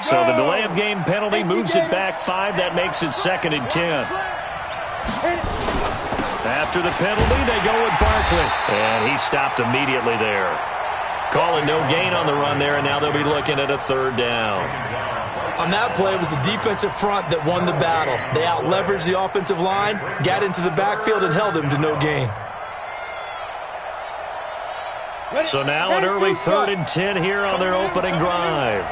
So the delay of game penalty moves it back 5. That makes it 2nd and 10. After the penalty, they go with Barkley. And he stopped immediately there. Calling no gain on the run there, and now they'll be looking at a 3rd down. On that play, it was the defensive front that won the battle. They out-leveraged the offensive line, got into the backfield, and held them to no gain. So now an early 3rd and 10 here on their opening drive.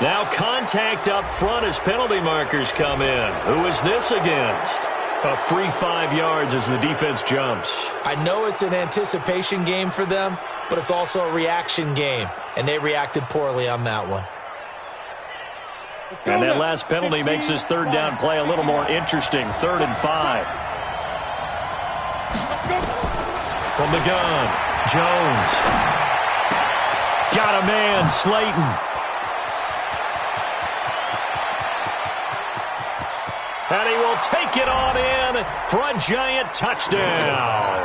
Now contact up front as penalty markers come in. Who is this against? A free 5 yards as the defense jumps. I know it's an anticipation game for them, but it's also a reaction game, and they reacted poorly on that one. And that last penalty makes this 3rd down play a little more interesting. 3rd and 5. From the gun, Jones. Got a man, Slayton. And he will take it on in for a giant touchdown.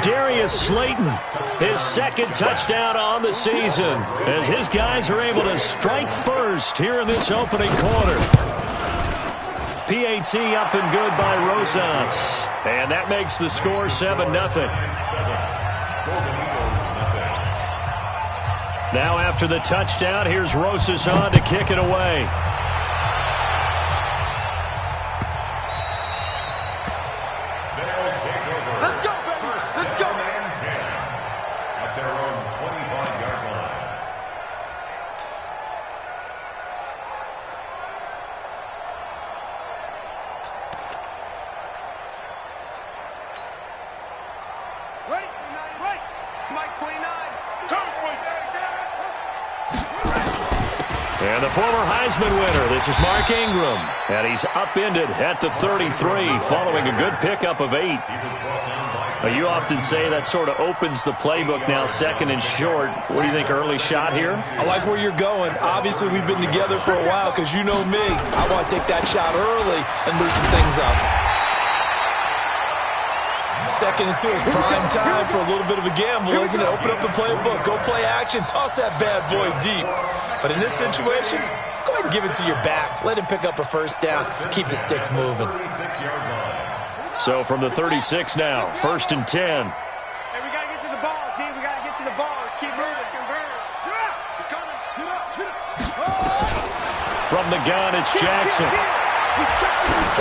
Darius Slayton, his 2nd touchdown on the season, as his guys are able to strike first here in this opening quarter. PAT up and good by Rosas. And that makes the score 7-0. Now after the touchdown, here's Rosas on to kick it away. And the former Heisman winner, this is Mark Ingram. And he's upended at the 33 following a good pickup of 8. You often say that sort of opens the playbook now, 2nd and short. What do you think, early shot here? I like where you're going. Obviously, we've been together for a while because you know me. I want to take that shot early and loosen things up. 2nd and 2 is prime time for a little bit of a gamble, isn't it? Open up the playbook, go play action, toss that bad boy deep. But in this situation, go ahead and give it to your back. Let him pick up a 1st down. Keep the sticks moving. So from the 36 now, 1st and 10. Hey, we got to get to the ball, team. We got to get to the ball. Let's keep moving. From the gun, it's Jackson.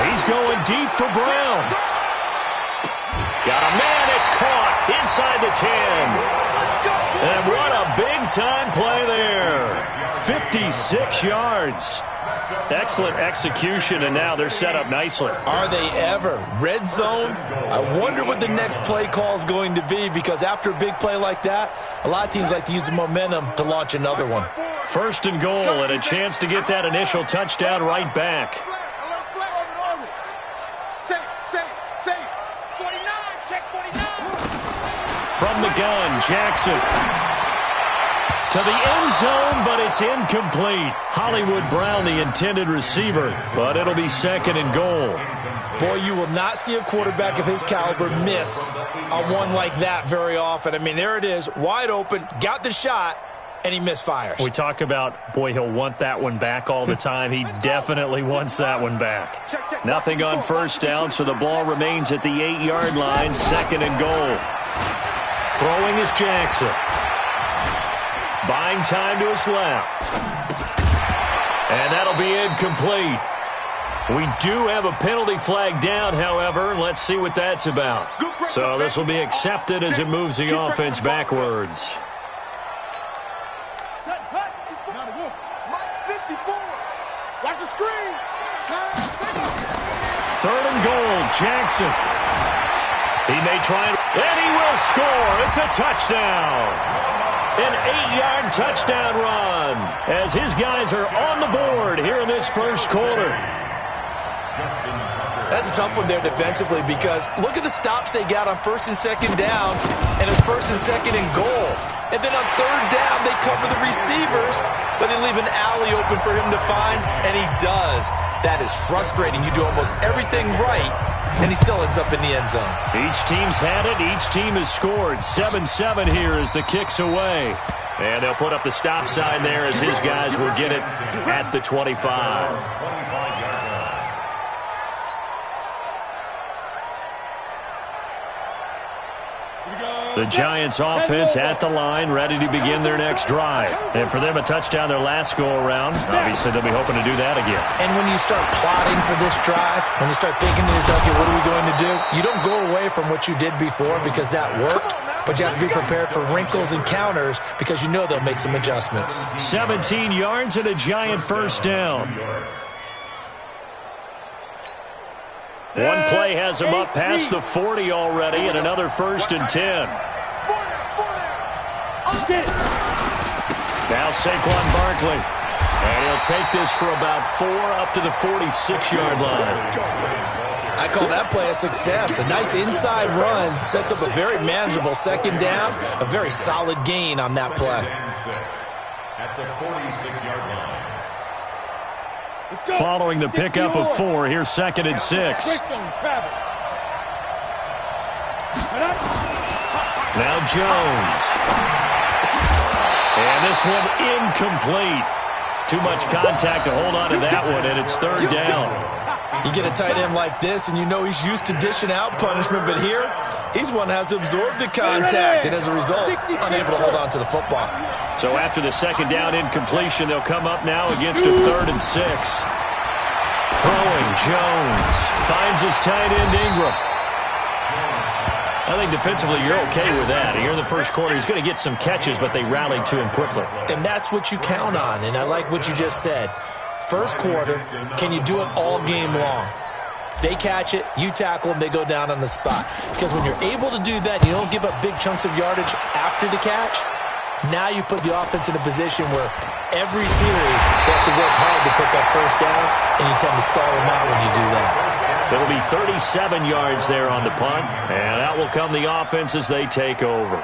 He's going deep for Brown. Got a man, it's caught inside the 10. And what a big-time play there. 56 yards. Excellent execution, and now they're set up nicely. Are they ever? Red zone? I wonder what the next play call is going to be, because after a big play like that, a lot of teams like to use the momentum to launch another one. 1st and goal, and a chance to get that initial touchdown right back. From the gun, Jackson. To the end zone, but it's incomplete. Hollywood Brown, the intended receiver, but it'll be 2nd and goal. Boy, you will not see a quarterback of his caliber miss on one like that very often. I mean, there it is, wide open, got the shot, and he misfires. We talk about, boy, he'll want that one back all the time. He definitely wants that one back. Nothing on 1st down, so the ball remains at the 8-yard line, 2nd and goal. Throwing is Jackson. Buying time to his left. And that'll be incomplete. We do have a penalty flag down, however. Let's see what that's about. So this will be accepted as it moves the offense backwards. 3rd and goal, Jackson. He may try, and he will score. It's a touchdown. An 8-yard touchdown run as his guys are on the board here in this 1st quarter. That's a tough one there defensively, because look at the stops they got on 1st and 2nd down, and it's 1st and 2nd and goal. And then on 3rd down, they cover the receivers, but they leave an alley open for him to find, and he does. That is frustrating. You do almost everything right, and he still ends up in the end zone. Each team's had it. Each team has scored. 7-7 here as the kick's away. And they'll put up the stop sign there as his guys will get it at the 25. The Giants offense at the line, ready to begin their next drive. And for them, a touchdown their last go-around. Obviously, they'll be hoping to do that again. And when you start plotting for this drive, when you start thinking to yourself, okay, what are we going to do? You don't go away from what you did before because that worked, but you have to be prepared for wrinkles and counters because you know they'll make some adjustments. 17 yards and a Giant first down. One play has him up past the 40 already, and another 1st and 10. Now Saquon Barkley. And he'll take this for about 4 up to the 46-yard line. I call that play a success. A nice inside run sets up a very manageable second down, a very solid gain on that play. At the 46-yard line. Following the pickup of 4, here's 2nd and 6. Now Jones. And this one incomplete. Too much contact to hold on to that one, and it's 3rd down. You get a tight end like this, and you know he's used to dishing out punishment, but here, he's one that has to absorb the contact, and as a result, unable to hold on to the football. So after the 2nd down incompletion, they'll come up now against a 3rd and 6. Throwing, Jones finds his tight end, Ingram. I think defensively you're okay with that. Here in the first quarter, he's going to get some catches, but they rallied to him quickly. And that's what you count on, and I like what you just said. First quarter, can you do it all game long? They catch it, you tackle them, they go down on the spot. Because when you're able to do that, you don't give up big chunks of yardage after the catch. Now you put the offense in a position where every series they have to work hard to pick up first downs, and you tend to stall them out when you do that. It'll be 37 yards there on the punt, and out will come the offense as they take over.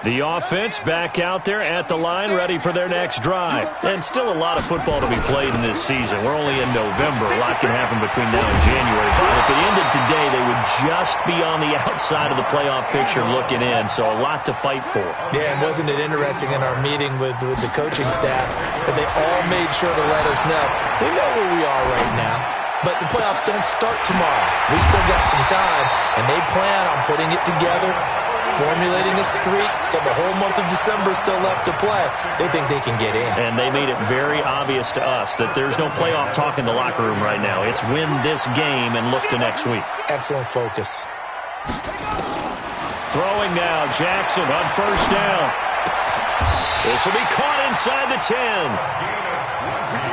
The offense back out there at the line, ready for their next drive. And still a lot of football to be played in this season. We're only in November. A lot can happen between now and January. But if it ended today, they would just be on the outside of the playoff picture looking in. So a lot to fight for. Yeah, and wasn't it interesting in our meeting with the coaching staff that they all made sure to let us know, we know where we are right now. But the playoffs don't start tomorrow. We still got some time, and they plan on putting it together, formulating a streak, got the whole month of December still left to play. They think they can get in. And they made it very obvious to us that there's no playoff talk in the locker room right now. It's win this game and look to next week. Excellent focus. Throwing now, Jackson on first down. This will be caught inside the 10.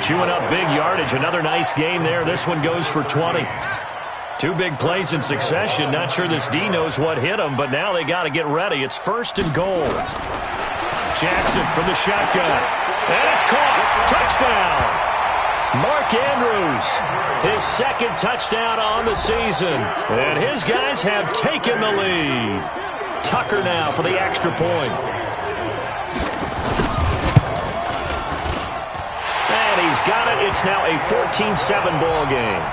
Chewing up big yardage. Another nice gain there. This one goes for 20. 2 big plays in succession. Not sure this D knows what hit him, but now they got to get ready. It's 1st and goal. Jackson from the shotgun. And it's caught. Touchdown. Mark Andrews, his 2nd touchdown on the season. And his guys have taken the lead. Tucker now for the extra point. And he's got it. It's now a 14-7 ball game.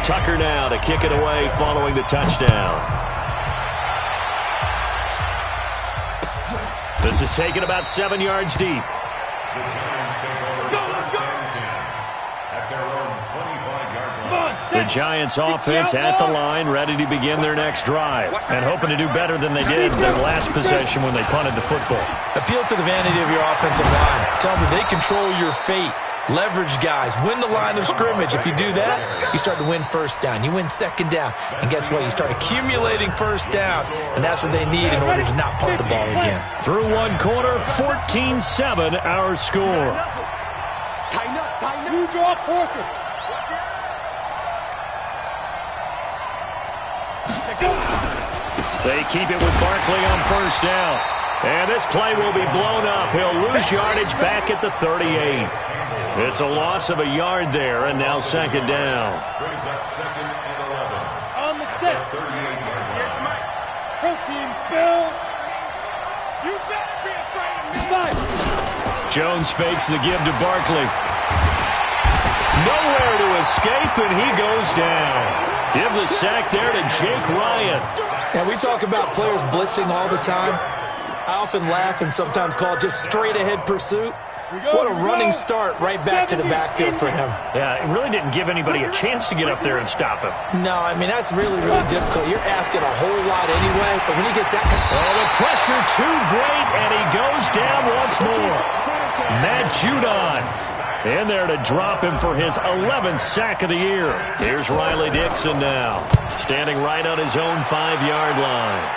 Tucker now to kick it away following the touchdown. This is taken about 7 yards deep. The Giants offense at the line, ready to begin their next drive, and hoping to do better than they did their last possession when they punted the football. Appeal to the vanity of your offensive line. Tell them they control your fate. Leverage guys. Win the line of scrimmage. If you do that, you start to win first down. You win 2nd down. And guess what? You start accumulating first downs. And that's what they need in order to not punt the ball again. Through one quarter, 14-7 our score. Tighten up, tighten up. You draw Porter. They keep it with Barkley on first down. And this play will be blown up. He'll lose yardage back at the 38. It's a loss of a yard there, and now 2nd down. Brings up 2nd and 11. On the set. 38-yard line. Protein spill. You better be afraid of me. Jones fakes the give to Barkley. Nowhere to escape, and he goes down. Give the sack there to Jake Ryan. And we talk about players blitzing all the time. I often laugh and sometimes call it just straight-ahead pursuit. What a running start right back to the backfield for him. Yeah, it really didn't give anybody a chance to get up there and stop him. No, I mean, that's really, really difficult. You're asking a whole lot anyway, but when he gets that... Oh, the pressure too great, and he goes down once more. Matt Judon in there to drop him for his 11th sack of the year. Here's Riley Dixon now, standing right on his own 5-yard line.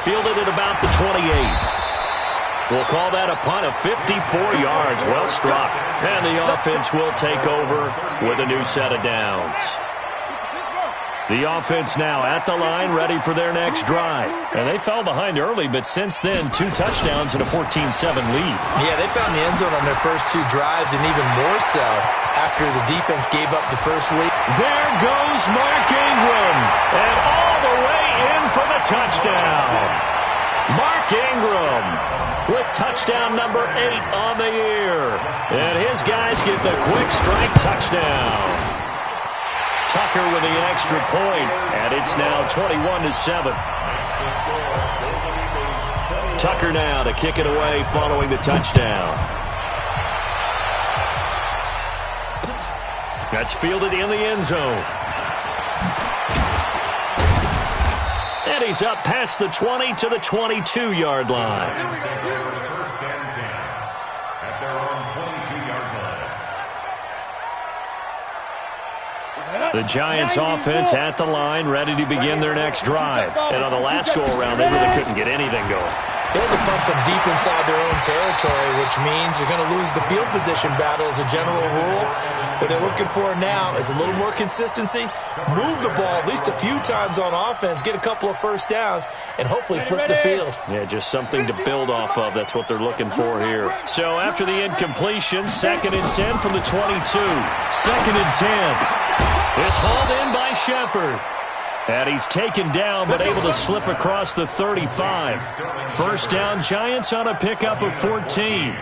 Fielded at about the 28. We'll call that a punt of 54 yards. Well struck. And the offense will take over with a new set of downs. The offense now at the line, ready for their next drive. And they fell behind early, but since then, 2 touchdowns and a 14-7 lead. Yeah, they found the end zone on their first 2 drives, and even more so after the defense gave up the first lead. There goes Mark Ingram. And all the way in for the touchdown. Mark Ingram with touchdown number 8 on the year. And his guys get the quick strike touchdown. Tucker with the extra point, and it's now 21-7. Tucker now to kick it away following the touchdown. That's fielded in the end zone. And he's up past the 20 to the 22-yard line. First and 10 at their own 22-yard line. The Giants offense at the line, ready to begin their next drive. And on the last go-around, they really couldn't get anything going. They had to punt from deep inside their own territory, which means you're going to lose the field position battle as a general rule. What they're looking for now is a little more consistency, move the ball at least a few times on offense, get a couple of first downs, and hopefully flip the field. Yeah, just something to build off of. That's what they're looking for here. So after the incompletion, 2nd and 10 from the 22. 2nd and 10. It's hauled in by Shepard. And he's taken down, but able to slip across the 35. First down, Giants on a pickup of 14.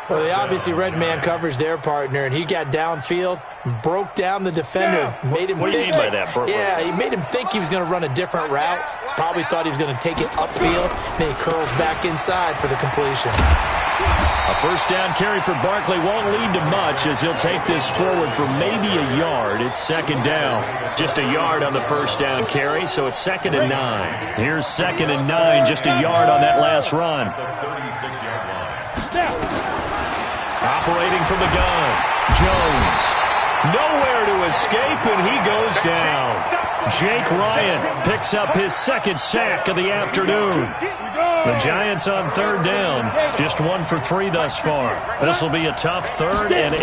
Well, they obviously red man coverage their partner, and he got downfield, broke down the defender, made him What do you think. mean by that, Brooklyn? Yeah, he made him think he was going to run a different route. Probably thought he was going to take it upfield. Then he curls back inside for the completion. A first down carry for Barkley won't lead to much as he'll take this forward for maybe a yard. It's 2nd down. Just a yard on the first down carry, so it's 2nd and 9. Here's 2nd and 9, just a yard on that last run. The 36-yard line. Operating from the gun, Jones. Nowhere to escape, and he goes down. Jake Ryan picks up his 2nd sack of the afternoon. The Giants on 3rd down, just 1 for 3 thus far. This will be a tough 3rd and 18.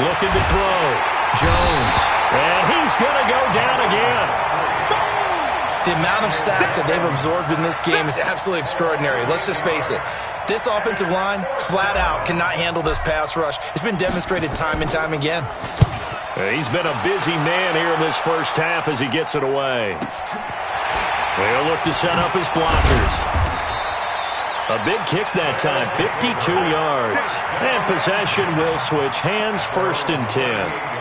Looking to throw, Jones, and he's going to go down again. The amount of sacks that they've absorbed in this game is absolutely extraordinary. Let's just face it. This offensive line, flat out, cannot handle this pass rush. It's been demonstrated time and time again. He's been a busy man here in this first half as he gets it away. They'll look to set up his blockers. A big kick that time, 52 yards. And possession will switch hands, 1st and 10.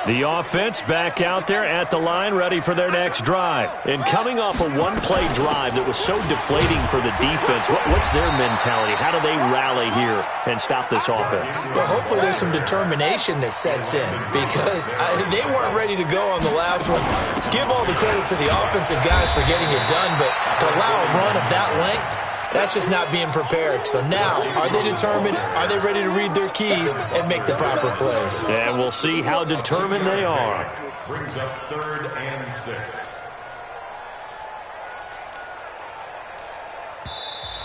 The offense back out there at the line, ready for their next drive. And coming off a one-play drive that was so deflating for the defense, what's their mentality? How do they rally here and stop this offense? Well, hopefully there's some determination that sets in because they weren't ready to go on the last one. Give all the credit to the offensive guys for getting it done, but to allow a run of that length, that's just not being prepared. So now, are they determined? Are they ready to read their keys and make the proper plays? And we'll see how determined they are. Brings up 3rd and 6.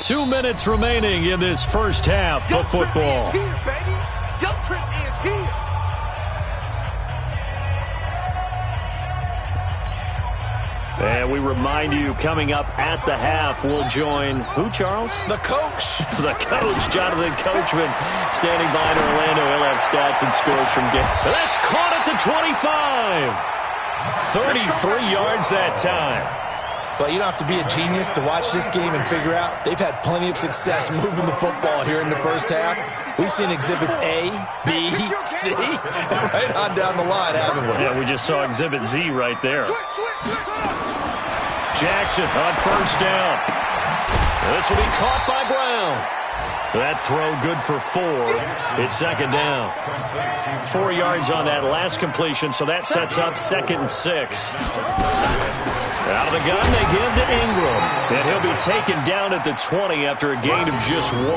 2 minutes remaining in this first half of football. Here, baby. Your trip is here. And we remind you, coming up at the half, we'll join who, Charles? The coach. The coach, Jonathan Coachman, standing by in Orlando. He'll have stats and scores from game. That's caught at the 25. 33 yards that time. But you don't have to be a genius to watch this game and figure out they've had plenty of success moving the football here in the first half. We've seen exhibits A, B, C, and right on down the line, haven't we? Yeah, we just saw exhibit Z right there. Jackson on first down. This will be caught by Brown. That throw good for 4. It's second down. 4 yards on that last completion, so that sets up 2nd and 6. Out of the gun, they give to Ingram. And he'll be taken down at the 20 after a gain of just 1.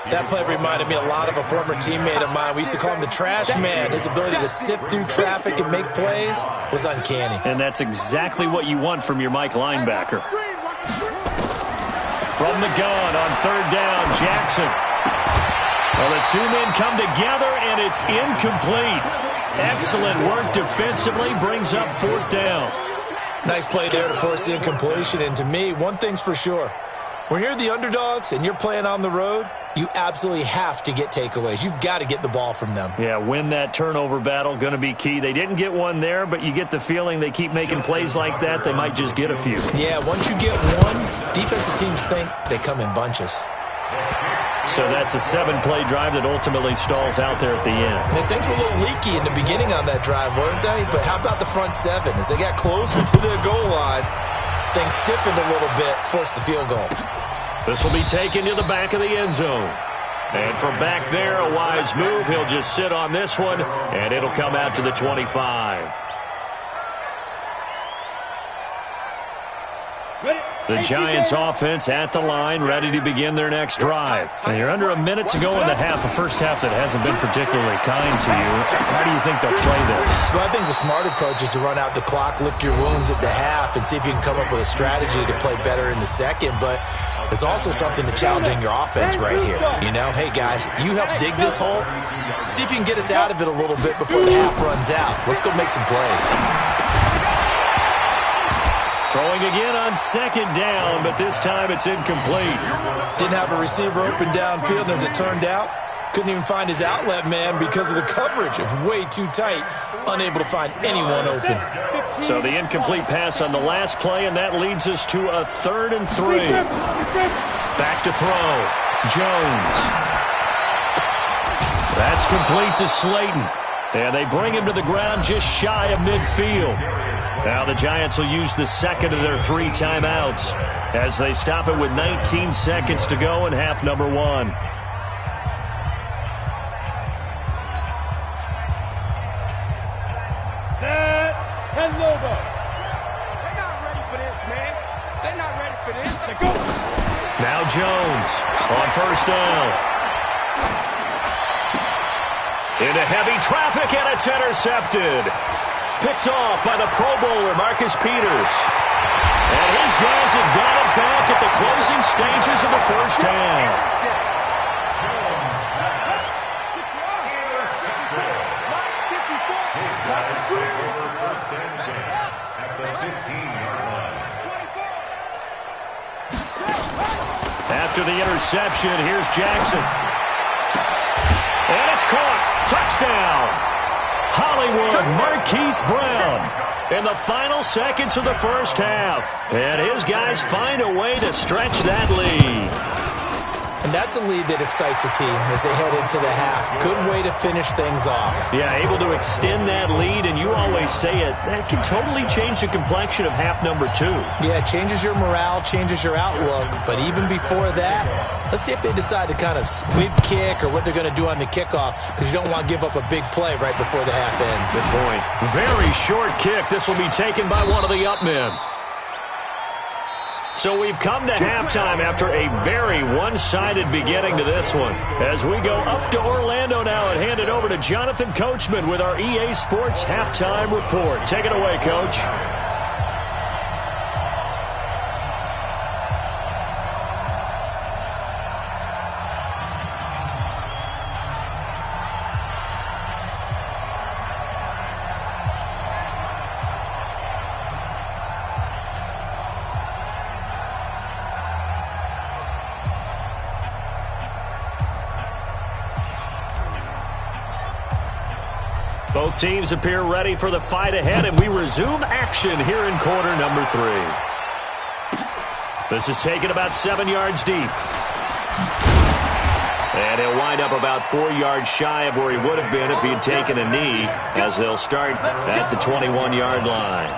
That play reminded me a lot of a former teammate of mine. We used to call him the trash man. His ability to sift through traffic and make plays was uncanny. And that's exactly what you want from your Mike linebacker. From the gun on third down, Jackson. Well, the two men come together, and it's incomplete. Excellent work defensively, brings up 4th down. Nice play there to force the incompletion. And to me, one thing's for sure. When you're the underdogs and you're playing on the road, you absolutely have to get takeaways. You've got to get the ball from them. Yeah, win that turnover battle, going to be key. They didn't get one there, but you get the feeling they keep making plays like that, they might just get a few. Yeah, once you get one, defensive teams think they come in bunches. So that's a 7-play drive that ultimately stalls out there at the end. And things were a little leaky in the beginning on that drive, weren't they? But how about the front 7? As they got closer to the goal line, things stiffened a little bit, forced the field goal. This will be taken to the back of the end zone. And from back there, a wise move. He'll just sit on this one, and it'll come out to the 25. The Giants offense at the line, ready to begin their next drive. And you're under a minute to go in the half, a first half that hasn't been particularly kind to you. How do you think they'll play this? Well, I think the smart approach is to run out the clock, lick your wounds at the half, and see if you can come up with a strategy to play better in the second. But there's also something to challenging your offense right here. You know, hey, guys, you help dig this hole. See if you can get us out of it a little bit before the half runs out. Let's go make some plays. Throwing again on second down, but this time it's incomplete. Didn't have a receiver open downfield, and as it turned out, couldn't even find his outlet man because of the coverage. It was way too tight, unable to find anyone open. So the incomplete pass on the last play, and that leads us to a 3rd and 3. Back to throw. Jones. That's complete to Slayton. And they bring him to the ground just shy of midfield. Now the Giants will use the second of their 3 timeouts as they stop it with 19 seconds to go in half number 1. Set and Lobo. They're not ready for this, man. They're not ready for this. They go. Now Jones on first down. Into heavy traffic, and it's intercepted. Picked off by the Pro Bowler, Marcus Peters. And his guys have got it back at the closing stages of the first half. After the interception, here's Jackson. And it's caught. Touchdown. Hollywood Marquise Brown in the final seconds of the first half. And his guys find a way to stretch that lead. And that's a lead that excites a team as they head into the half. Good way to finish things off. Yeah, able to extend that lead, and you always say it, that can totally change the complexion of half number 2. Yeah, it changes your morale, changes your outlook. But even before that, let's see if they decide to kind of squib kick or what they're going to do on the kickoff, because you don't want to give up a big play right before the half ends. Good point. Very short kick. This will be taken by one of the up men. So we've come to halftime after a very one-sided beginning to this one. As we go up to Orlando now and hand it over to Jonathan Coachman with our EA Sports Halftime Report. Take it away, Coach. The Both teams appear ready for the fight ahead, and we resume action here in quarter number 3. This is taken about 7 yards deep. And he'll wind up about 4 yards shy of where he would have been if he had taken a knee, as they'll start at the 21-yard line.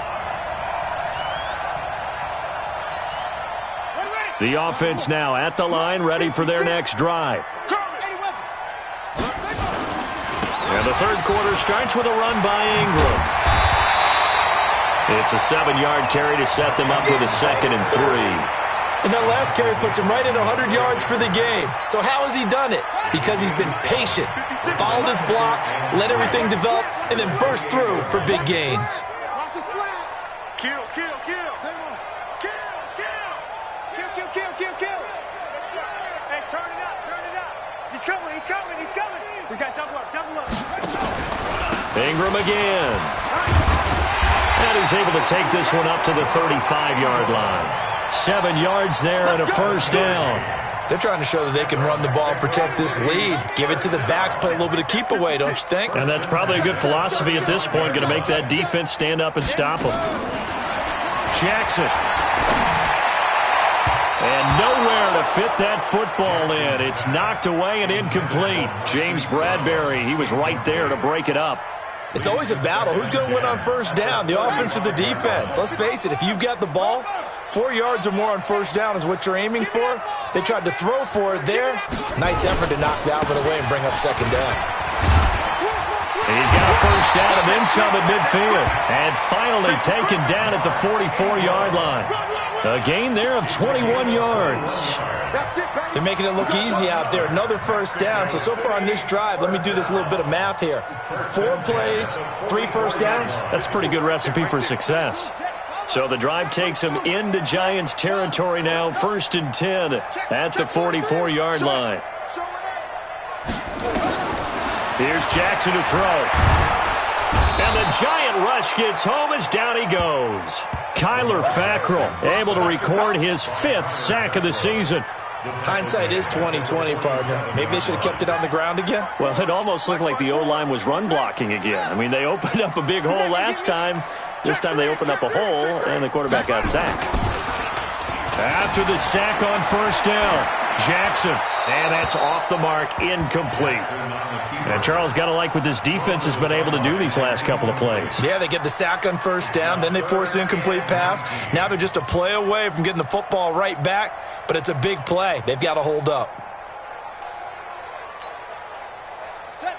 The offense now at the line, ready for their next drive. And the third quarter starts with a run by Ingram. It's a 7-yard carry to set them up with a 2nd and 3. And that last carry puts him right at 100 yards for the game. So how has he done it? Because he's been patient, followed his blocks, let everything develop, and then burst through for big gains. Watch the slap. Kill, kill, kill. Kill, kill. Kill, kill, kill, kill, kill. Hey, turn it up, turn it up. He's coming, he's coming, he's coming. We got double up, double up. Ingram again. And he's able to take this one up to the 35-yard line. 7 yards there and a first down. They're trying to show that they can run the ball and protect this lead. Give it to the backs, play a little bit of keep away, don't you think? And that's probably a good philosophy at this point, going to make that defense stand up and stop them. Jackson. And nowhere to fit that football in. It's knocked away and incomplete. James Bradbury, he was right there to break it up. It's always a battle. Who's going to win on first down, the offense or the defense? Let's face it, if you've got the ball, 4 yards or more on first down is what you're aiming for. They tried to throw for it there. Nice effort to knock that one away and bring up second down. He's got a first down and then some at midfield. And finally taken down at the 44-yard line. A gain there of 21 yards. They're making it look easy out there. Another first down. So far on this drive, let me do this little bit of math here. 4 plays, 3 first downs. That's a pretty good recipe for success. So the drive takes him into Giants territory now, 1st and 10 at the 44-yard line. Here's Jackson to throw. And the Giant rush gets home as down he goes. Kyler Fackrell able to record his 5th sack of the season. Hindsight is 20/20, partner. Maybe they should have kept it on the ground again. Well, it almost looked like the O-line was run blocking again. I mean, they opened up a big hole last time. This time they opened up a hole, and the quarterback got sacked. After the sack on first down, Jackson. And that's off the mark, incomplete. And Charles, got to like what this defense has been able to do these last couple of plays. Yeah, they get the sack on first down, then they force an incomplete pass. Now they're just a play away from getting the football right back, but it's a big play. They've got to hold up.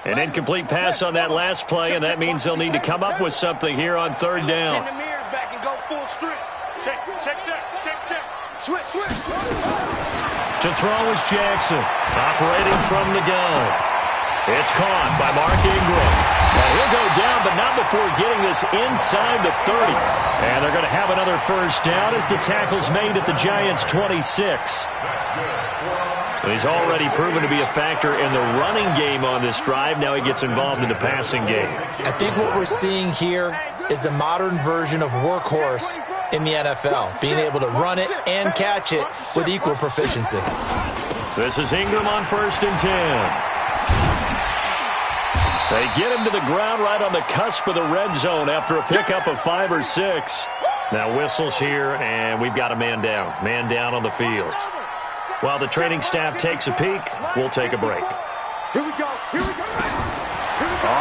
An incomplete pass on that last play, and that means they'll need to come up with something here on third down. Send the mirrors back and go full strip. Check, check, check, check, check. Switch, switch, switch. To throw is Jackson, operating from the gun. It's caught by Mark Ingram. Now he'll go down, but not before getting this inside the 30. And they're going to have another first down as the tackle's made at the Giants' 26. He's already proven to be a factor in the running game on this drive. Now he gets involved in the passing game. I think what we're seeing here is a modern version of workhorse in the NFL, being able to run it and catch it with equal proficiency. This is Ingram on 1st and 10. They get him to the ground right on the cusp of the red zone after a pickup of 5 or 6. Now whistles here, and we've got a man down. Man down on the field. While the training staff takes a peek, we'll take a break. Here we go, here we go.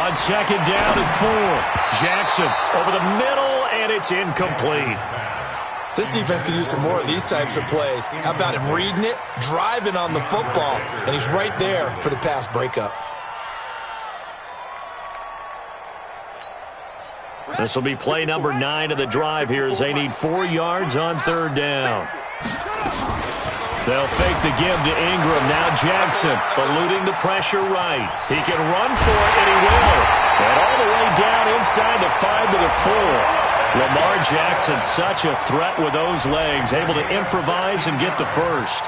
On 2nd down and 4. Jackson over the middle, and it's incomplete. This defense could use some more of these types of plays. How about him reading it, driving on the football, and he's right there for the pass breakup. This will be play number 9 of the drive here as they need 4 yards on 3rd down. They'll fake the give to Ingram. Now Jackson eluding the pressure right. He can run for it, and he will. And all the way down inside the 5 to the 4. Lamar Jackson, such a threat with those legs, able to improvise and get the first.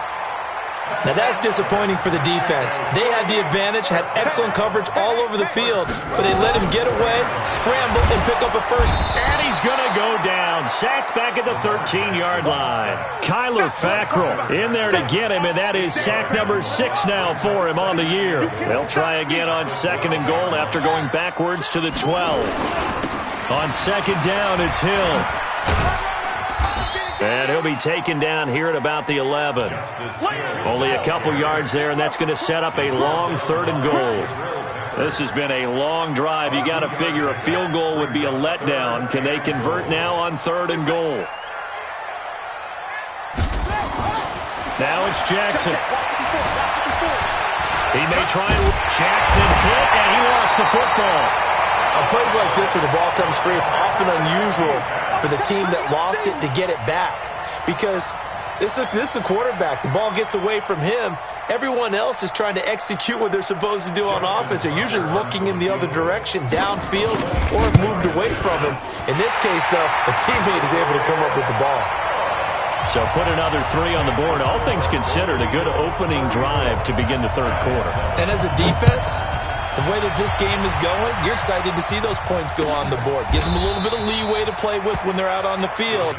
Now that's disappointing for the defense. They had the advantage, had excellent coverage all over the field, but they let him get away, scramble, and pick up a first. And he's going to go down. Sacked back at the 13-yard line. Kyler Fackrell in there to get him, and that is sack number 6 now for him on the year. They'll try again on 2nd and goal after going backwards to the 12. On 2nd down, it's Hill. And he'll be taken down here at about the 11. Only a couple yards there, and that's going to set up a long 3rd and goal. This has been a long drive. You got to figure a field goal would be a letdown. Can they convert now on 3rd and goal? Now it's Jackson. He may try and Jackson hit, and he lost the football. On plays like this where the ball comes free, it's often unusual for the team that lost it to get it back. Because this is the quarterback. The ball gets away from him. Everyone else is trying to execute what they're supposed to do on offense. They're usually looking in the other direction, downfield, or moved away from him. In this case, though, a teammate is able to come up with the ball. So put another 3 on the board. All things considered, a good opening drive to begin the 3rd quarter. And as a defense, the way that this game is going, you're excited to see those points go on the board. Gives them a little bit of leeway to play with when they're out on the field.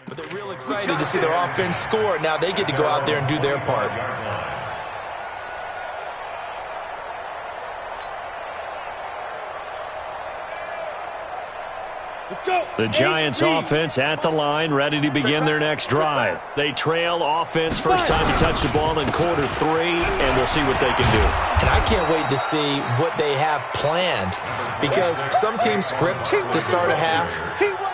But they're real excited to see their offense score. Now they get to go out there and do their part. The Giants offense at the line, ready to begin their next drive. They trail offense, first time to touch the ball in quarter 3, and we'll see what they can do. And I can't wait to see what they have planned, because some teams script to start a half.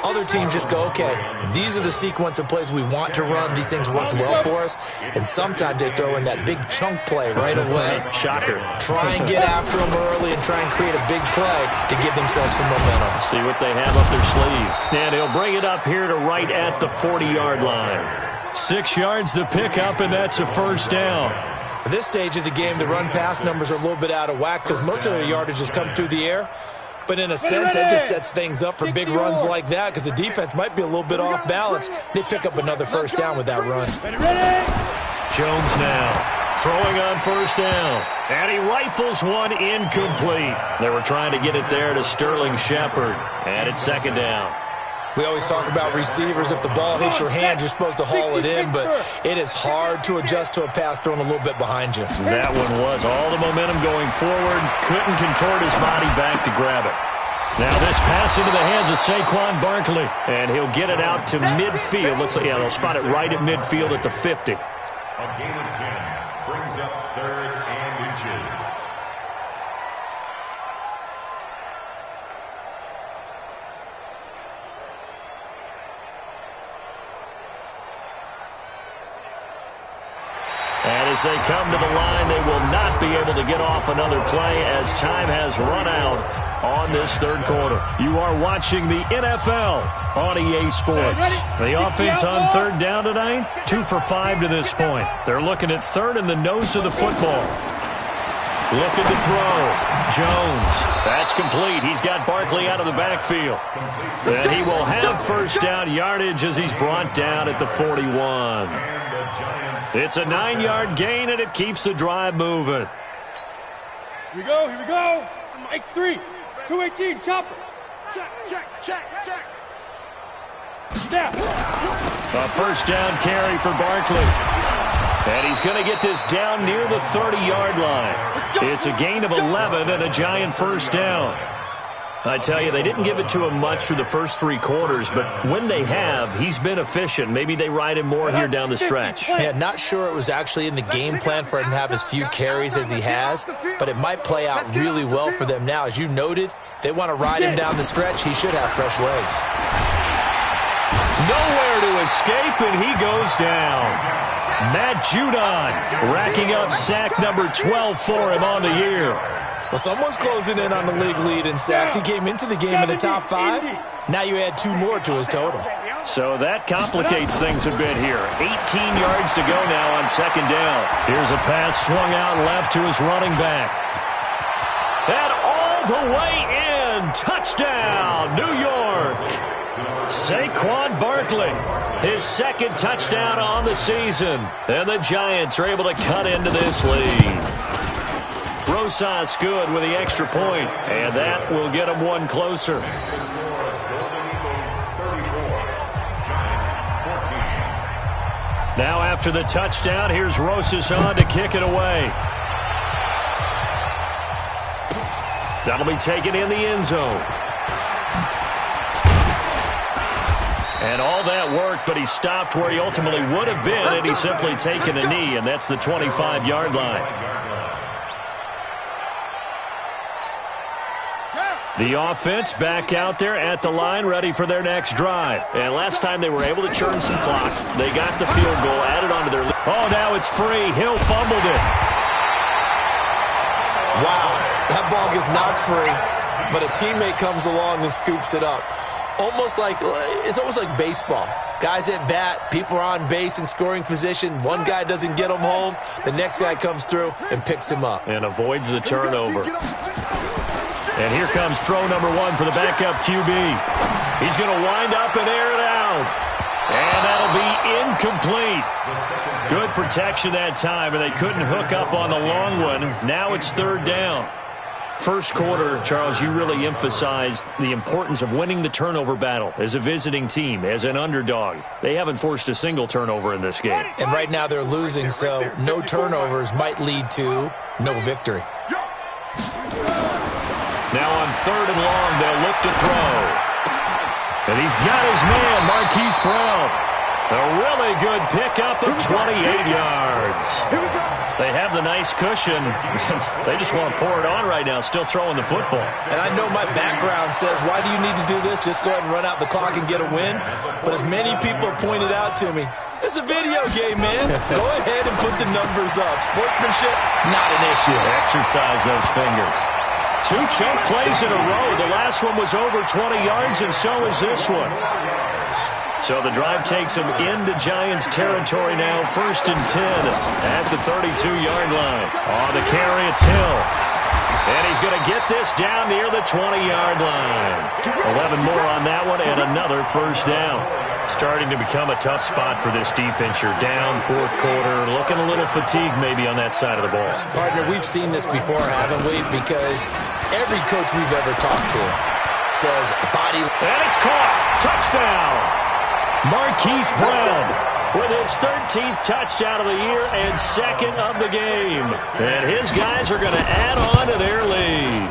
Other teams just go, okay, these are the sequence of plays we want to run. These things worked well for us. And sometimes they throw in that big chunk play right away. Shocker. Try and get after them early and try and create a big play to give themselves some momentum. See what they have up their sleeve. And he'll bring it up here to right at the 40-yard line. 6 yards to pick up, and that's a first down. At this stage of the game, the run-pass numbers are a little bit out of whack because most of the yardage has come through the air. But in a sense, that just sets things up for big runs like that because the defense might be a little bit off balance. They pick up another first down with that run. Jones now throwing on first down. And he rifles one incomplete. They were trying to get it there to Sterling Shepard. And it's 2nd down. We always talk about receivers. If the ball hits your hand, you're supposed to haul it in, but it is hard to adjust to a pass thrown a little bit behind you. That one was all the momentum going forward. Couldn't contort his body back to grab it. Now this pass into the hands of Saquon Barkley, and he'll get it out to midfield. Looks like, yeah, they'll spot it right at midfield at the 50. A gain of 10 brings up 3rd and inches. And as they come to the line, they will not be able to get off another play as time has run out on this 3rd quarter. You are watching the NFL on EA Sports. The offense on 3rd down tonight, 2 for 5 to this point. They're looking at 3rd in the nose of the football. Looking to throw. Jones. That's complete. He's got Barkley out of the backfield. And he will have first down yardage as he's brought down at the 41. It's a 9-yard gain, and it keeps the drive moving. Here we go, here we go. X3, 218, chopper. Check. Snap. A first down carry for Barkley. And he's going to get this down near the 30-yard line. It's a gain of 11 and a Giant first down. I tell you, they didn't give it to him much through the first 3 quarters, but when they have, he's been efficient. Maybe they ride him more here down the stretch. Yeah, not sure it was actually in the game plan for him to have as few carries as he has, but it might play out really well for them now. As you noted, if they want to ride him down the stretch, he should have fresh legs. Nowhere to escape, and he goes down. Matt Judon racking up sack number 12 for him on the year. Well, someone's closing in on the league lead in sacks. He came into the game in the top 5. Now you add 2 more to his total. So that complicates things a bit here. 18 yards to go now on 2nd down. Here's a pass swung out left to his running back. And all the way in. Touchdown, New York. Saquon Barkley, his second touchdown on the season. And the Giants are able to cut into this lead. Rosas good with the extra point, and that will get them one closer. Now after the touchdown, here's Rosas on to kick it away. That'll be taken in the end zone. And all that worked, but he stopped where he ultimately would have been, and he's simply taken a knee, and that's the 25-yard line. The offense back out there at the line, ready for their next drive. And last time they were able to churn some clock. They got the field goal added onto their lead. Oh, now it's free. Hill fumbled it. Wow, that ball gets knocked free, but a teammate comes along and scoops it up. It's almost like baseball. Guys at bat, people are on base in scoring position. One guy doesn't get him home. The next guy comes through and picks him up. And avoids the turnover. And here comes throw number one for the backup QB. He's going to wind up and air it out. And that'll be incomplete. Good protection that time, and they couldn't hook up on the long one. Now it's third down. First quarter, Charles, you really emphasized the importance of winning the turnover battle as a visiting team, as an underdog. They haven't forced a single turnover in this game. And right now they're losing, so no turnovers might lead to no victory. Now on third and long, they'll look to throw. And he's got his man, Marquise Brown. A really good pickup of 28 yards. They have the nice cushion. They just want to pour it on right now, still throwing the football. And I know my background says, why do you need to do this? Just go ahead and run out the clock and get a win. But as many people pointed out to me, this is a video game, man. Go ahead and put the numbers up. Sportsmanship, not an issue. Exercise those fingers. Two chunk plays in a row. The last one was over 20 yards, and so is this one. So the drive takes them into Giants territory now, 1st and 10 at the 32-yard line. On the carry, it's Hill. And he's going to get this down near the 20-yard line. 11 more on that one, and another first down. Starting to become a tough spot for this defense. You're down fourth quarter, looking a little fatigued maybe on that side of the ball. Partner, we've seen this before, haven't we? Because every coach we've ever talked to says body. And it's caught. Touchdown. Marquise Brown with his 13th touchdown of the year and second of the game. And his guys are going to add on to their lead.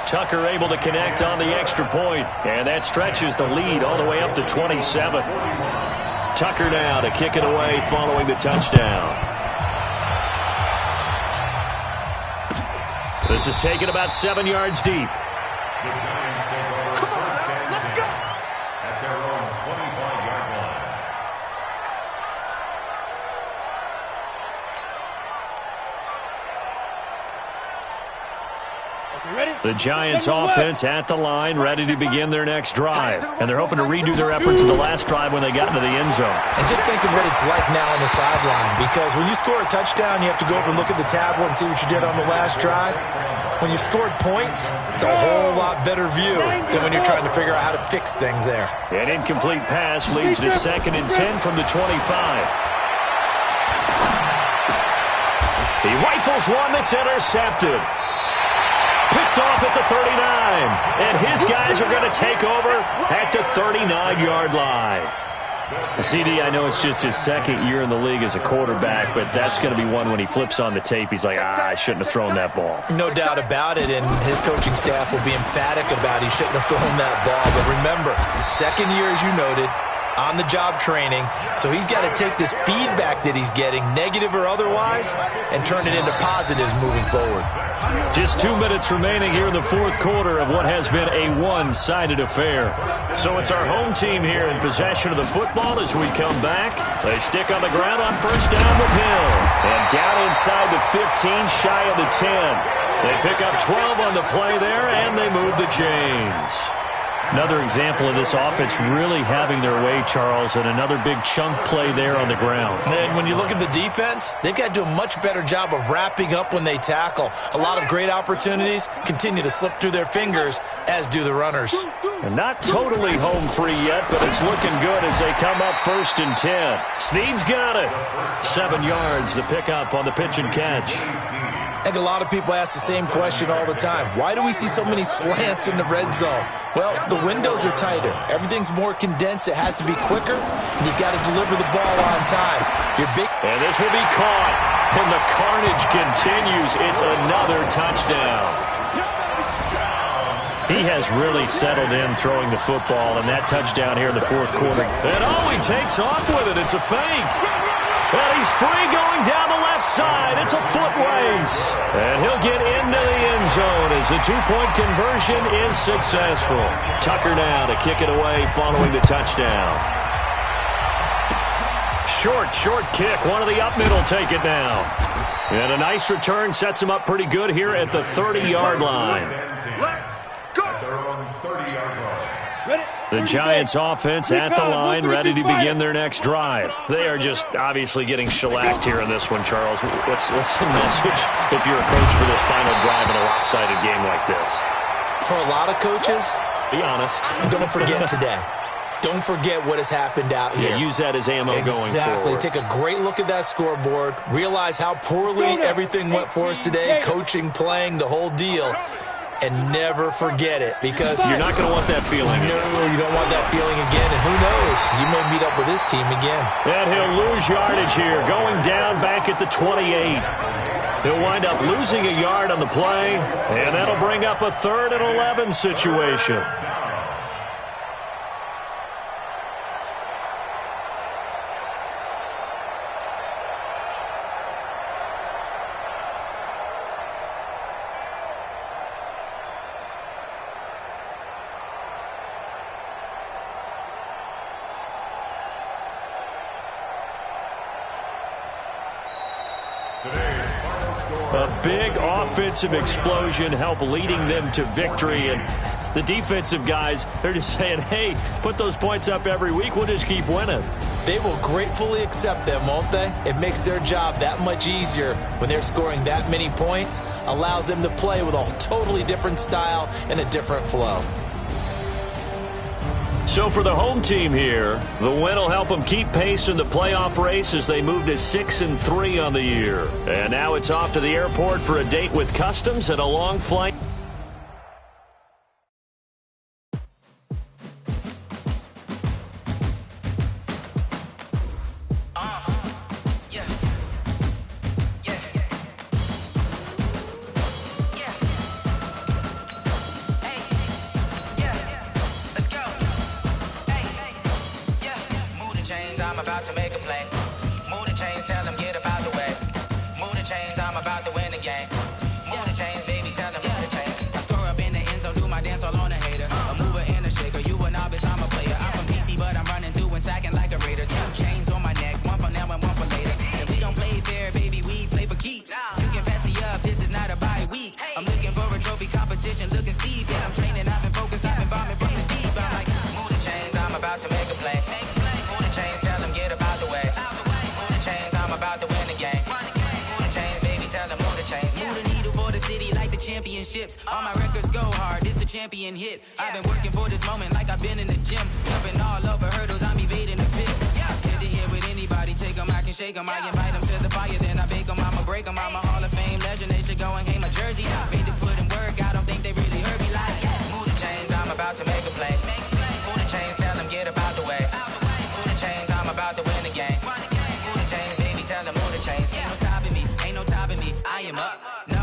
Tucker able to connect on the extra point, and that stretches the lead all the way up to 27. Tucker now to kick it away following the touchdown. This is taken about 7 yards deep. The Giants offense at the line, ready to begin their next drive. And they're hoping to redo their efforts in the last drive when they got into the end zone. And just think of what it's like now on the sideline. Because when you score a touchdown, you have to go over and look at the tablet and see what you did on the last drive. When you scored points, it's a whole lot better view than when you're trying to figure out how to fix things there. An incomplete pass leads to 2nd and 10 from the 25. He rifles one that's intercepted. Picked off at the 39. And his guys are going to take over at the 39-yard line. CD, I know it's just his second year in the league as a quarterback, but that's going to be one when he flips on the tape. He's like, I shouldn't have thrown that ball. No doubt about it, and his coaching staff will be emphatic about he shouldn't have thrown that ball. But remember, second year, as you noted, on-the-job training, so he's got to take this feedback that he's getting, negative or otherwise, and turn it into positives moving forward. Just 2 minutes remaining here in the fourth quarter of what has been a one-sided affair. So it's our home team here in possession of the football as we come back. They stick on the ground on first down with Hill. And down inside the 15, shy of the 10. They pick up 12 on the play there, and they move the chains. Another example of this offense really having their way, Charles, and another big chunk play there on the ground. And when you look at the defense, they've got to do a much better job of wrapping up when they tackle. A lot of great opportunities continue to slip through their fingers, as do the runners. And not totally home free yet, but it's looking good as they come up 1st and 10. Snead's got it. 7 yards, the pickup on the pitch and catch. I think a lot of people ask the same question all the time. Why do we see so many slants in the red zone? Well, the windows are tighter. Everything's more condensed. It has to be quicker, and you've got to deliver the ball on time. And this will be caught, and the carnage continues. It's another touchdown. He has really settled in throwing the football, and that touchdown here in the 4th quarter. And he takes off with it. It's a fake. And he's free going down the left side. It's a foot race. And he'll get into the end zone as the 2-point conversion is successful. Tucker now to kick it away following the touchdown. Short kick. One of the up middle take it now. And a nice return sets him up pretty good here at the 30-yard line. The Giants offense at the line, ready to begin their next drive. They are just obviously getting shellacked here in this one, Charles. What's the message if you're a coach for this final drive in a lopsided game like this? For a lot of coaches, be honest. Don't forget today. Don't forget what has happened out here. Yeah, use that as ammo going forward. Exactly. Take a great look at that scoreboard. Realize how poorly everything went for us today. Coaching, playing, the whole deal. And never forget it, because you're not going to want that feeling. No, you don't want that feeling again. And who knows? You may meet up with this team again. And he'll lose yardage here, going down back at the 28. He'll wind up losing a yard on the play, and that'll bring up a 3rd and 11 situation. A big offensive explosion helped leading them to victory. And the defensive guys, they're just saying, hey, put those points up every week. We'll just keep winning. They will gratefully accept them, won't they? It makes their job that much easier when they're scoring that many points. Allows them to play with a totally different style and a different flow. So for the home team here, the win will help them keep pace in the playoff race as they move to 6-3 on the year. And now it's off to the airport for a date with Customs and a long flight. All my records go hard, this a champion hit. I've been working for this moment like I've been in the gym. Jumping all over hurdles, I'm evading the pit. Hit to hit with anybody, take them, I can shake them. I invite them to the fire, then I bake them, I'ma break them. I'm a Hall of Fame legend, they should go and hang my jersey. Made to put in work, I don't think they really heard me like. Move the chains, I'm about to make a play. Move the chains, tell them get about the way. Move the chains, I'm about to win the game. Move the chains, baby, tell them move the chains. Ain't no stopping me, ain't no topping me, I am up.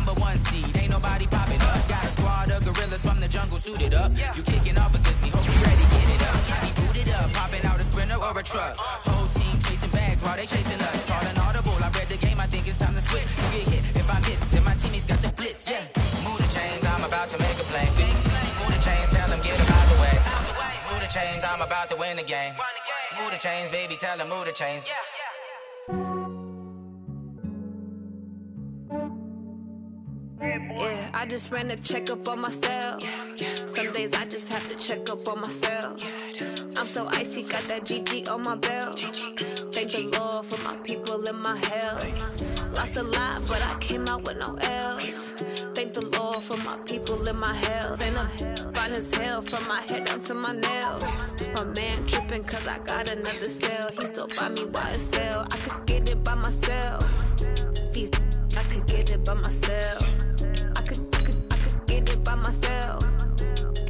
#1 seed, ain't nobody popping up. Got a squad of gorillas from the jungle suited up. You kicking off against me, hope you ready, get it up. I be booted up, popping out a sprinter or a truck. Whole team chasing bags while they chasing us. Calling audible, I read the game, I think it's time to switch. You get hit, if I miss, then my teammates got the blitz, yeah. Move the chains, I'm about to make a play. Move the chains, tell them get out the way. Move the chains, I'm about to win the game. Move the chains, baby, tell them move the chains. Yeah, I just ran a checkup on myself. Some days I just have to check up on myself. I'm so icy, got that GG on my belt. Thank the Lord for my people in my hell. Lost a lot, but I came out with no L's. Thank the Lord for my people in my health. And I'm fine as hell from my head down to my nails. My man tripping cause I got another cell. He still buy me YSL. I could get it by myself. These I could get it by myself. I could get it by myself.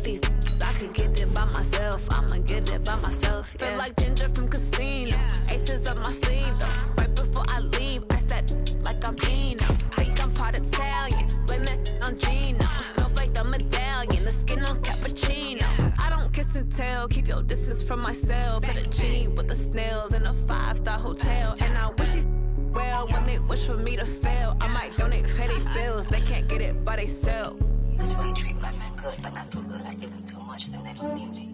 These I could get it by myself. I'ma get it by myself. Yeah. Feel like Ginger from Casino. Aces up my sleeve though. Right before I leave, I said like I'm Eno. Think I'm part Italian. Blame it on Gino. Smells like the medallion. The skin on cappuccino. I don't kiss and tell. Keep your distance from myself. Fettuccine with the snails in a 5-star hotel. And I wish he's well when they wish for me to fail. I might donate petty bills. They can't get it by they sell. That's why you treat my men good, but not too good. I give them too much, then they don't need me.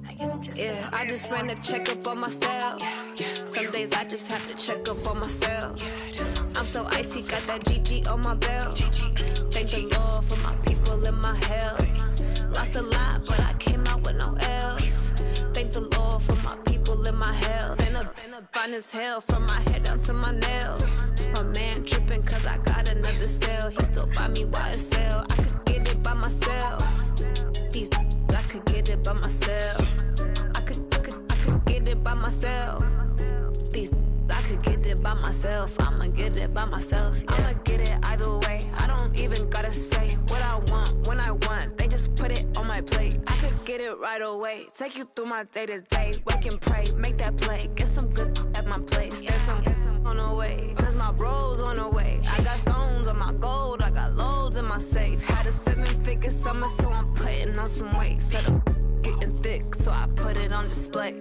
I give them just yeah, I just ran a checkup on myself. Some days I just have to check up on myself. I'm so icy, got that GG on my belt. Thank the Lord for my people in my hell. Lost a lot, but I came out with no L's. Thank the Lord for my people in my health. And I'm fine as hell from my head down to my nails. My man tripping cause I got another cell. He still buy me YSL. I could get it by myself. These I could get it by myself. I could get it by myself. These I could get it by myself. I'ma get it by myself. Yeah. I'ma get it either way. I don't even gotta say what I want when I want. They just put it on my plate. I could get it right away. Take you through my day to day. Wake and pray, make that play. Get some good at my place. There's some on the way. Cause my bro's on the way. I got stones on my gold. I got loads in my safe. Had a 7-figure summer, so I'm putting on some weight. Set up getting thick, so I put it on display.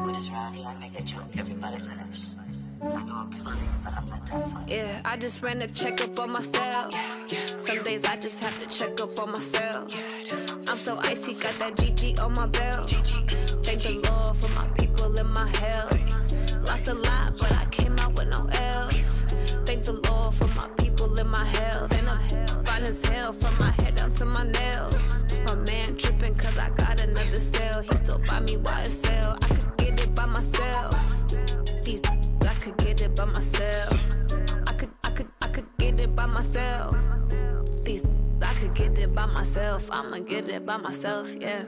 With this round, I make a joke. Everybody laughs. I know I'm funny, but I'm not that funny. Yeah, I just ran a checkup on myself. Some days I just have to check up on myself. I'm so icy, got that GG on my belt. Thank the Lord for my people in my hell. Lost a lot, but I came out with no L's. Thank the Lord for my people in my health. And I'm fine as hell from my head down to my nails. My man tripping cause I got another cell. He still buy me YSL. I could get it by myself. These I could get it by myself. I could get it by myself. These I could get it by myself. I'ma get it by myself, yeah.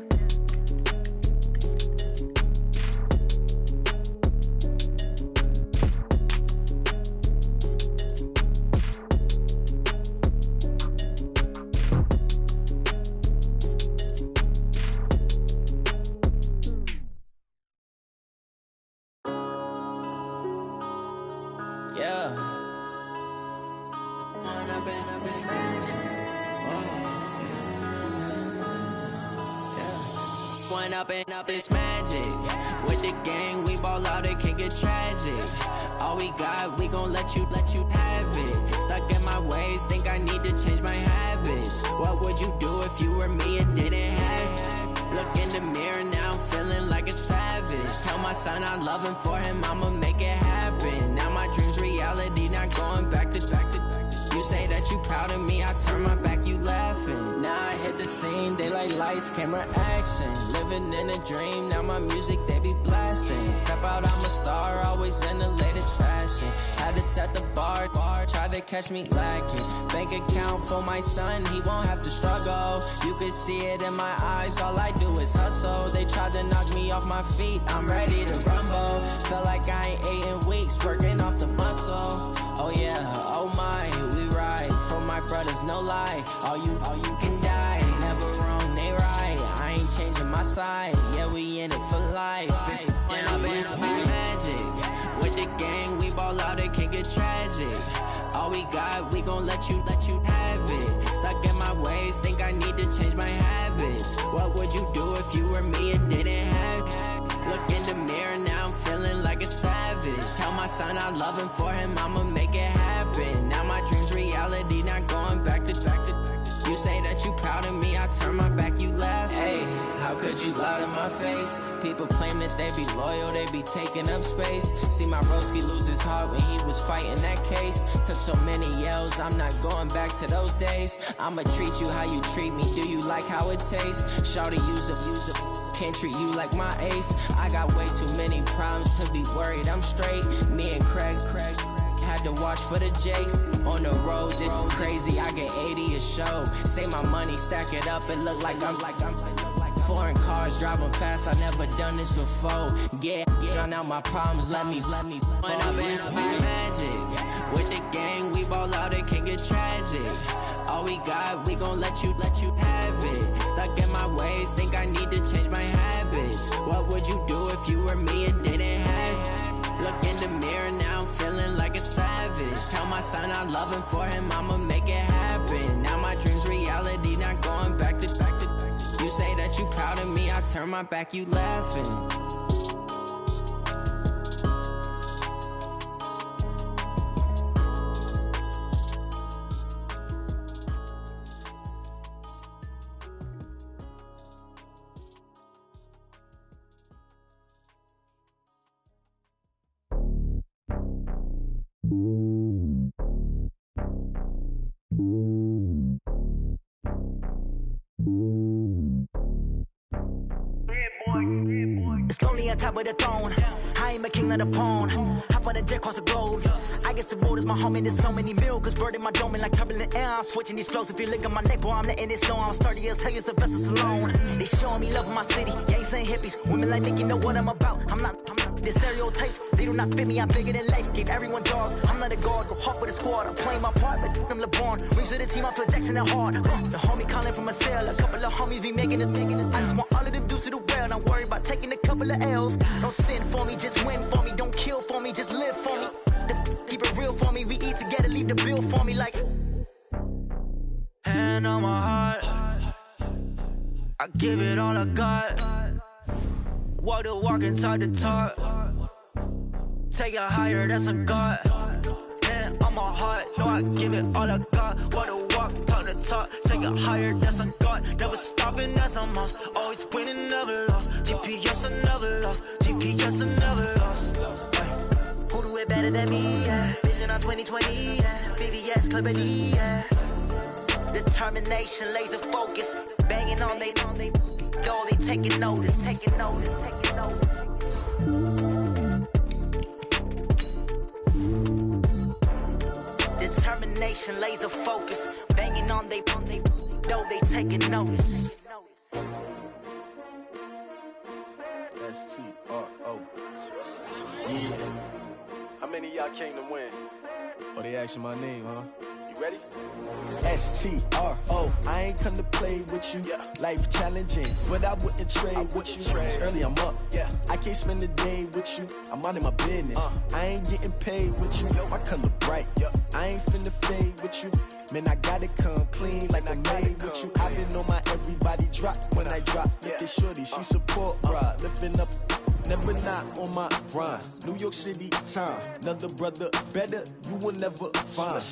Up this magic. With the gang, we ball out, it can get tragic. All we got, we gon' let you have it. Stuck in my ways, think I need to change my habits. What would you do if you were me and didn't have it? Look in the mirror now, I'm feeling like a savage. Tell my son I love him, for him I'ma make it happen. Now my dream's reality, not going back to. You say that you proud of me, I turn my back, you laughing. Now I hit the scene, daylight lights, camera action. Living in a dream, now my music, they be blasting. Step out, I'm a star, always in the latest fashion. Had to set the bar, try to catch me lacking. Bank account for my son, he won't have to struggle. You can see it in my eyes, all I do is hustle. They tried to knock me off my feet, I'm ready to rumble. Felt like I ain't ate in weeks, working off the muscle. Oh yeah, oh my, we ride for my brothers, no lie. All you can die, never wrong, they right. I ain't changing my side, yeah, we in it for life. And I've been magic. With the gang, we ball out, it can get tragic. All we got, we gon' let you have it. Stuck in my ways, think I need to change my habits. What would you do if you were me and didn't have it? Look in the mirror, now I'm feeling like a savage. Tell my son I love him, for him I'ma make it happen. Now my dream's reality, not going back to. You say that you proud of me, I turn my back, you laugh. Hey, how could you lie to my face? People claim that they be loyal, they be taking up space. See my broski lose his heart when he was fighting that case. Took so many yells, I'm not going back to those days. I'ma treat you how you treat me, do you like how it tastes? Shawty use up, can't treat you like my ace. I got way too many problems to be worried, I'm straight. Me and Craig had to watch for the Jakes. On the road, it's crazy, I get 80 a show. Say my money, stack it up, it look like I'm foreign cars, driving fast, I never done this before. Get drown out my problems, let me When up and up is magic. With the gang, we ball out, it can get tragic. All we got, we gon' let you have it. Stuck in my ways, think I need to change my habits. What would you do if you were me and didn't have it? Look in the mirror, now I'm feeling like a savage. Tell my son I love him, for him I'ma make it happen. Now my dream's reality, not going back to. You say that you proud of me, I turn my back, you laughing. It's lonely on top of the throne. I ain't a king of the pawn. Hop on a jet across the globe. I guess the road is my home and there's so many milkers birding my dome and like turbulent air. I'm switching these flows. If you look at my neck, boy, I'm letting it slow. I'm sturdy as hell, it's a vessel alone. They showing me love in my city. Gangs ain't hippies. Women like me, you know what I'm about. I'm not the stereotypes. They do not fit me. I'm bigger than life. Gave everyone jobs. I'm not a guard. Go hard with a squad. I'm playing my part like them LeBron. Rings to the team. I feel Jackson and hard. The homie calling from a cell. A couple of homies be making it. I just want all of them dudes to the well. Not worry about taking a couple of L's. Don't sin for me, just win for me. Don't kill for me, just live for me. Keep it real for me. We eat together, leave the bill for me like. Hand on my heart, I give it all I got. Walk the walk and talk the talk. Take it higher, that's a God. Hand on my heart, no, I give it all I got. Walk the walk, talk the talk. Take it higher, that's a God. Never stopping, that's a must. Always winning, never lost. GPS, I never lost. GPS, I never lost. Who do it better than me? Yeah. Vision on 2020. Yeah. VVS, Clippity. Yeah. Determination, laser focus. Banging on they go, they taking notice. Determination, laser focus. Banging on they know they taking notice. S-T-R-O. Yeah. How many of y'all came to win? Oh, they asking my name, huh? You ready? S-T-R-O. I ain't come to play with you. Yeah. Life challenging, but I wouldn't trade with you. It's early, I'm up. Yeah. I can't spend the day with you. I'm out of my business. I ain't getting paid with you. My color bright. I ain't finna fade with you. Man, I gotta come clean like I made with you. I've been on my everybody drop when I drop. Look at shorty, she support ride. Lifting up, never not on my grind. New York City time. Another brother better, you will never find.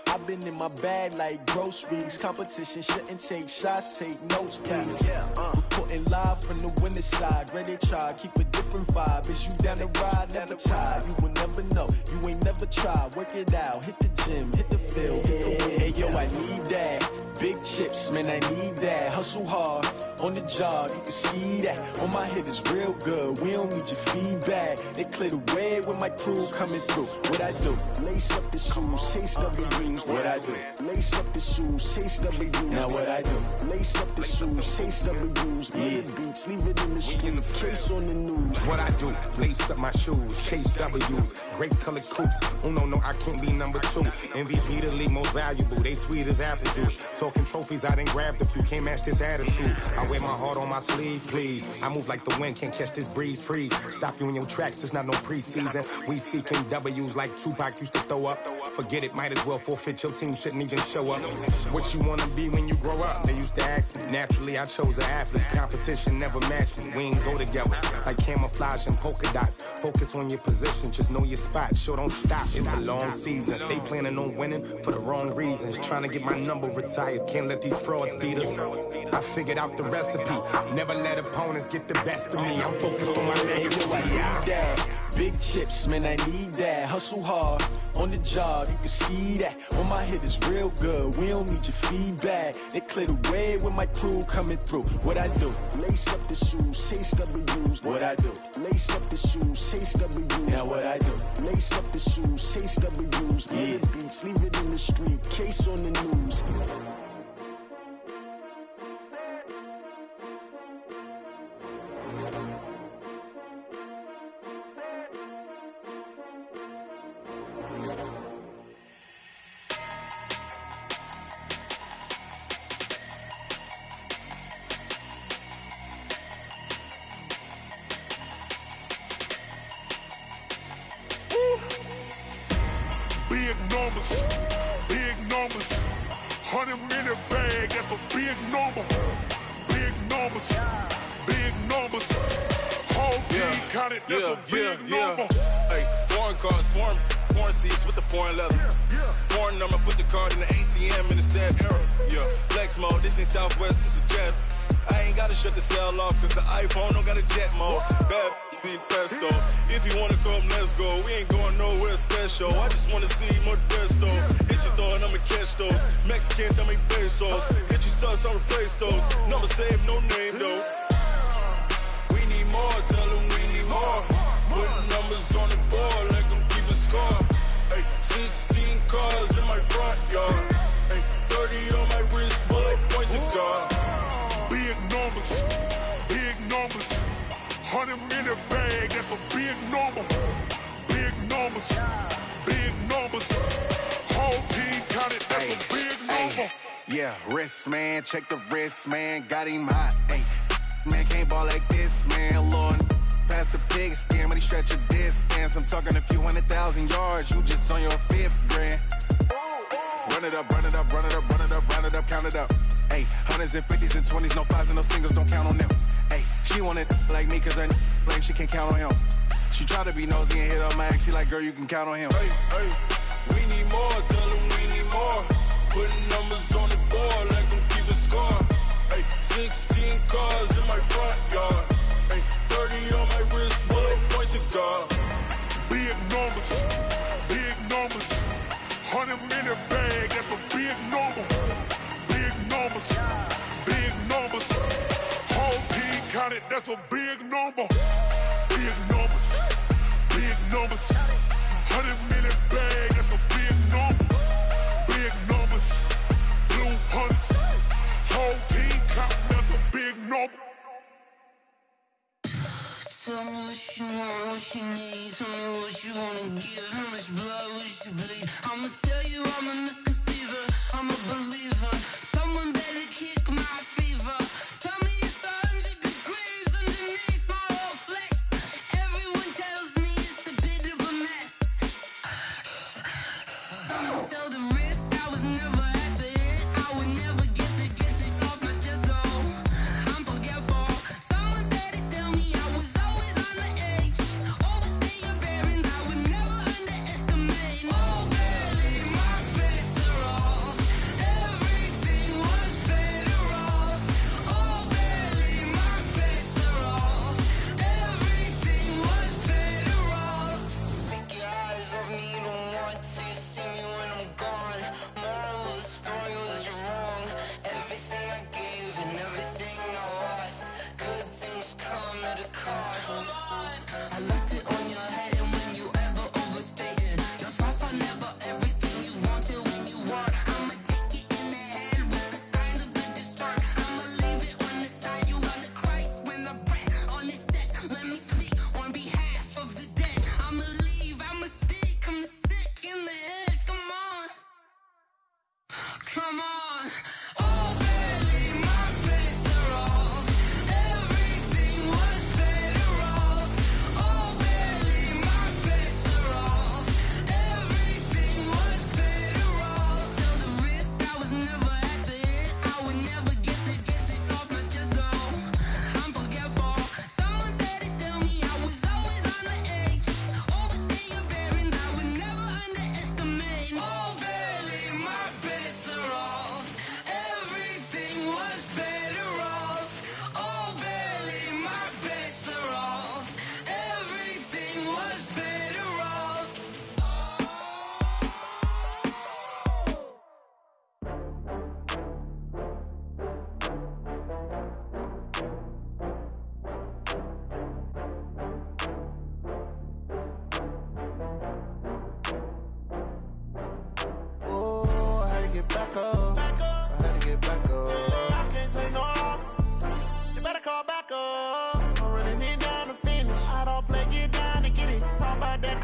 I've been in my bag like groceries. Competition shouldn't take shots, take notes, please. Reporting live from the winter side. Ready to try, keep a different vibe. Is you down the ride, never tired. You will never know, you ain't never tried. Work it out, hit the gym, hit the field, hit the wind. Hey yo, I need that. Big chips, man, I need that. Hustle hard, on the job, you can see that. On my head is real good, we don't need your feedback. They clear the way with my crew coming through. What I do? Lace up the shoes, chase W's. What I do? Lace up the shoes, chase W's. Now what I do? Lace up the shoes, chase W's. Yeah. Beats, leave it in the street, case on the news. What I do? Lace up my shoes, chase W's. Great colored coops. Oh no, I can't be number 2. MVP the league most valuable. They sweet as apple juice. Talking trophies, I done grabbed a few. Can't match this attitude. I wear my heart on my sleeve, please. I move like the wind, can't catch this breeze. Freeze. Stop you in your tracks, there's not no preseason. We seeking W's like Tupac used to throw up. Forget it, might as well forfeit. Your team shouldn't even show up. What you wanna be when you grow up? They used to ask me. Naturally, I chose an athlete. Competition never matched me. We ain't go together like camouflage and polka dots. Focus on your position, just know your spot. Sure, don't stop. It's a long season. They planning on winning for the wrong reasons. Trying to get my number retired. Can't let these frauds beat us. I figured out the recipe. Never let opponents get the best of me. I'm focused on my legacy. I need that. Big chips, man, I need that. Hustle hard on the job, you can see that. When my hit is real good, we don't need your feedback. They clear the way when my crew coming through. What I do? Lace up the shoes, chase W's. What I do? Lace up the shoes, chase W's. Now what I do? Lace up the shoes, chase W's. Yeah. Beats, leave it in the street, case on the news. Big numbers, 100-minute bag, that's a big number. Big numbers, whole team counted, that's a big number. Hey, foreign cars, foreign seats with the foreign leather. Foreign number, put the card in the ATM in the sad era. Yeah, flex mode, this ain't Southwest, this is jet. I ain't gotta shut the cell off, cause the iPhone don't got a jet mode. Bad be pesto. If you wanna come, let's go. We ain't going nowhere special. I just wanna see more desto. Hit your thought, I'ma catch those. Mexican, dummy pesos. Hit your sus, I'll replace those. Number saved, no name though. We need more, tell them we need more. Putting numbers on the board, let them keep a score. Hey, 16 cars in my front yard. Hey, 30 on my wrist, bullet point to God. Big numbers, 100-minute bag, that's a big number. Big numbers, whole team counted, that's a big number. Yeah, wrist man, check the wrist man, got him hot. Hey, man can't ball like this, man. Lord, past the pig skin, when he stretch a distance. I'm talking a few 100,000 yards, you just on your 5th grand. Run it up, count it up. Hey, hundreds and 50s and 20s, no 5s and no singles, don't count on them. Hey, she want it like me, cause her blame, she can't count on him. She try to be nosy and hit up my ex, she like, girl, you can count on him. Hey, we need more, tell them we need more. Putting numbers on the board, let them keep a score. Hey, 16 cars in my front yard. Hey, 30 on my wrist, bullet point to God. Big numbers, 100-minute bag, that's a big number. Big numbers, whole team counted, that's a big number. Big numbers, 100-minute bag, that's a big number. Big numbers, blue hunts, whole team counting, that's a big number. Tell me what you want, what you need. Tell me what you wanna give. How much blood would you bleed? I'ma tell you I'm a misconceiver. I'm a believer. Someone better kick my fever. Tell me it's 100 degrees underneath my whole flesh. Everyone tells me it's a bit of a mess. I'ma tell the risk I was never at the hit. I would never get it off my chest though. I'm forgetful. Someone better tell me I was always on the edge. Overstay your bearings, I would never underestimate. Oh, barely my best.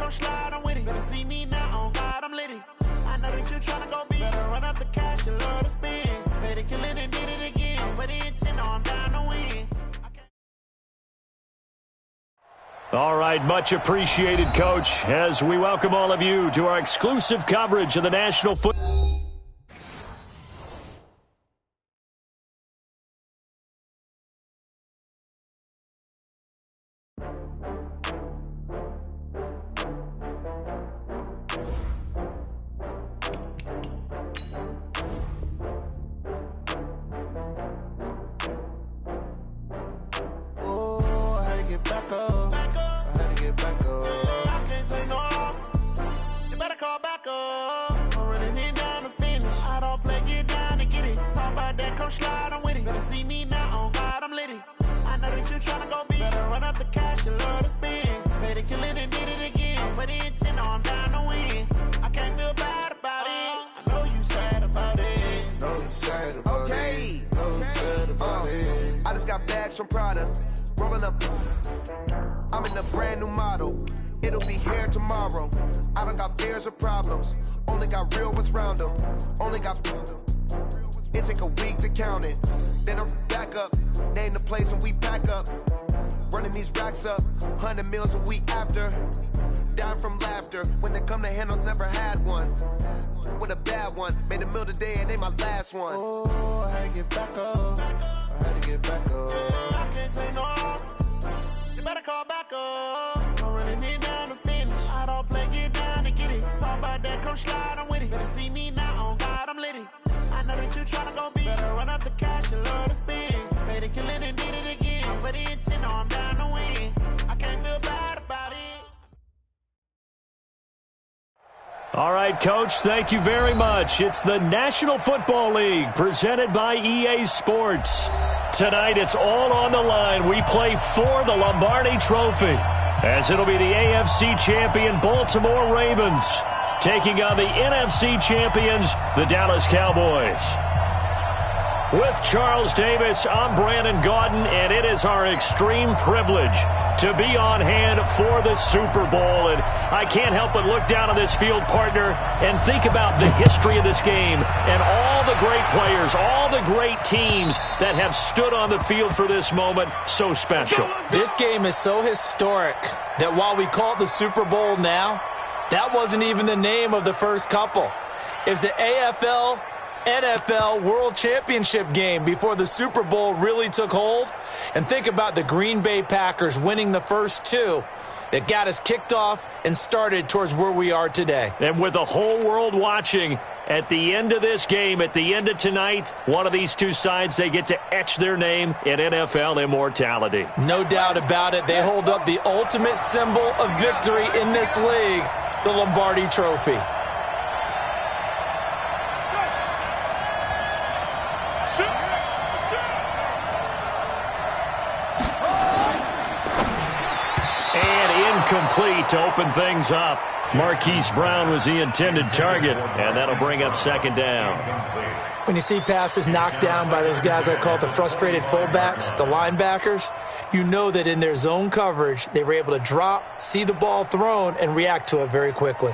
come slide, I'm with it. Better see me now, on God, I'm litty. I know that you tryna go big. Better run up the cash, you love to spend. Better kill it and did it again. I'm with the intent, I'm down to win. All right, much appreciated, Coach, as we welcome all of you to our exclusive coverage of the National Football. From Prada, rolling up. I'm in a brand new model. It'll be here tomorrow. I don't got fears or problems. Only got real ones round them. Only got. It take a week to count it. Then I'm back up. Name the place and we pack up. Running these racks up. 100 meals a week after. Down from laughter. When they come to handles, never had one. With a bad one. Made a meal today and they my last one. Oh, I had to get back up. I had to get back up. I can't take no off. You better call back up. I'm running it down to finish. I don't play, get down to get it. Talk about that, come slide, I'm with it. Better see me now, on God, I'm litty. I know that you tryna go big. Better run up the cash, you love to spend. Better kill it and did it again. I'm with the intent, I'm down to win. I can't feel bad about it. All right, Coach, thank you very much. It's the National Football League presented by EA Sports. Tonight, it's all on the line. We play for the Lombardi Trophy, as it'll be the AFC champion Baltimore Ravens taking on the NFC champions, the Dallas Cowboys. With Charles Davis, I'm Brandon Gaudin, and it is our extreme privilege to be on hand for the Super Bowl. And I can't help but look down on this field, partner, and think about the history of this game and all the great players, all the great teams that have stood on the field for this moment. So special. This game is so historic that while we call it the Super Bowl now, that wasn't even the name of the first couple. It's the AFL NFL World Championship game before the Super Bowl really took hold. And think about the Green Bay Packers winning the first two that got us kicked off and started towards where we are today. And with the whole world watching, at the end of this game, at the end of tonight, one of these two sides, they get to etch their name in NFL immortality. No doubt about it. They hold up the ultimate symbol of victory in this league, the Lombardi Trophy. Complete to open things up. Marquise Brown was the intended target, and that'll bring up second down. When you see passes knocked down by those guys I call the frustrated fullbacks, the linebackers, you know that in their zone coverage, they were able to drop, see the ball thrown, and react to it very quickly.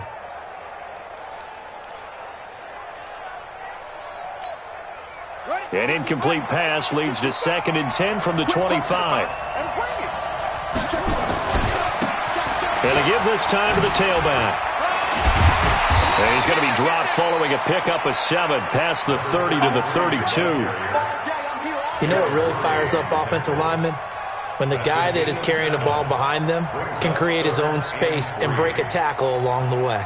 An incomplete pass leads to 2nd and 10 from the 25. And a give this time to the tailback. And he's going to be dropped following a pickup of 7 past the 30 to the 32. You know what really fires up offensive linemen? When the guy that is carrying the ball behind them can create his own space and break a tackle along the way.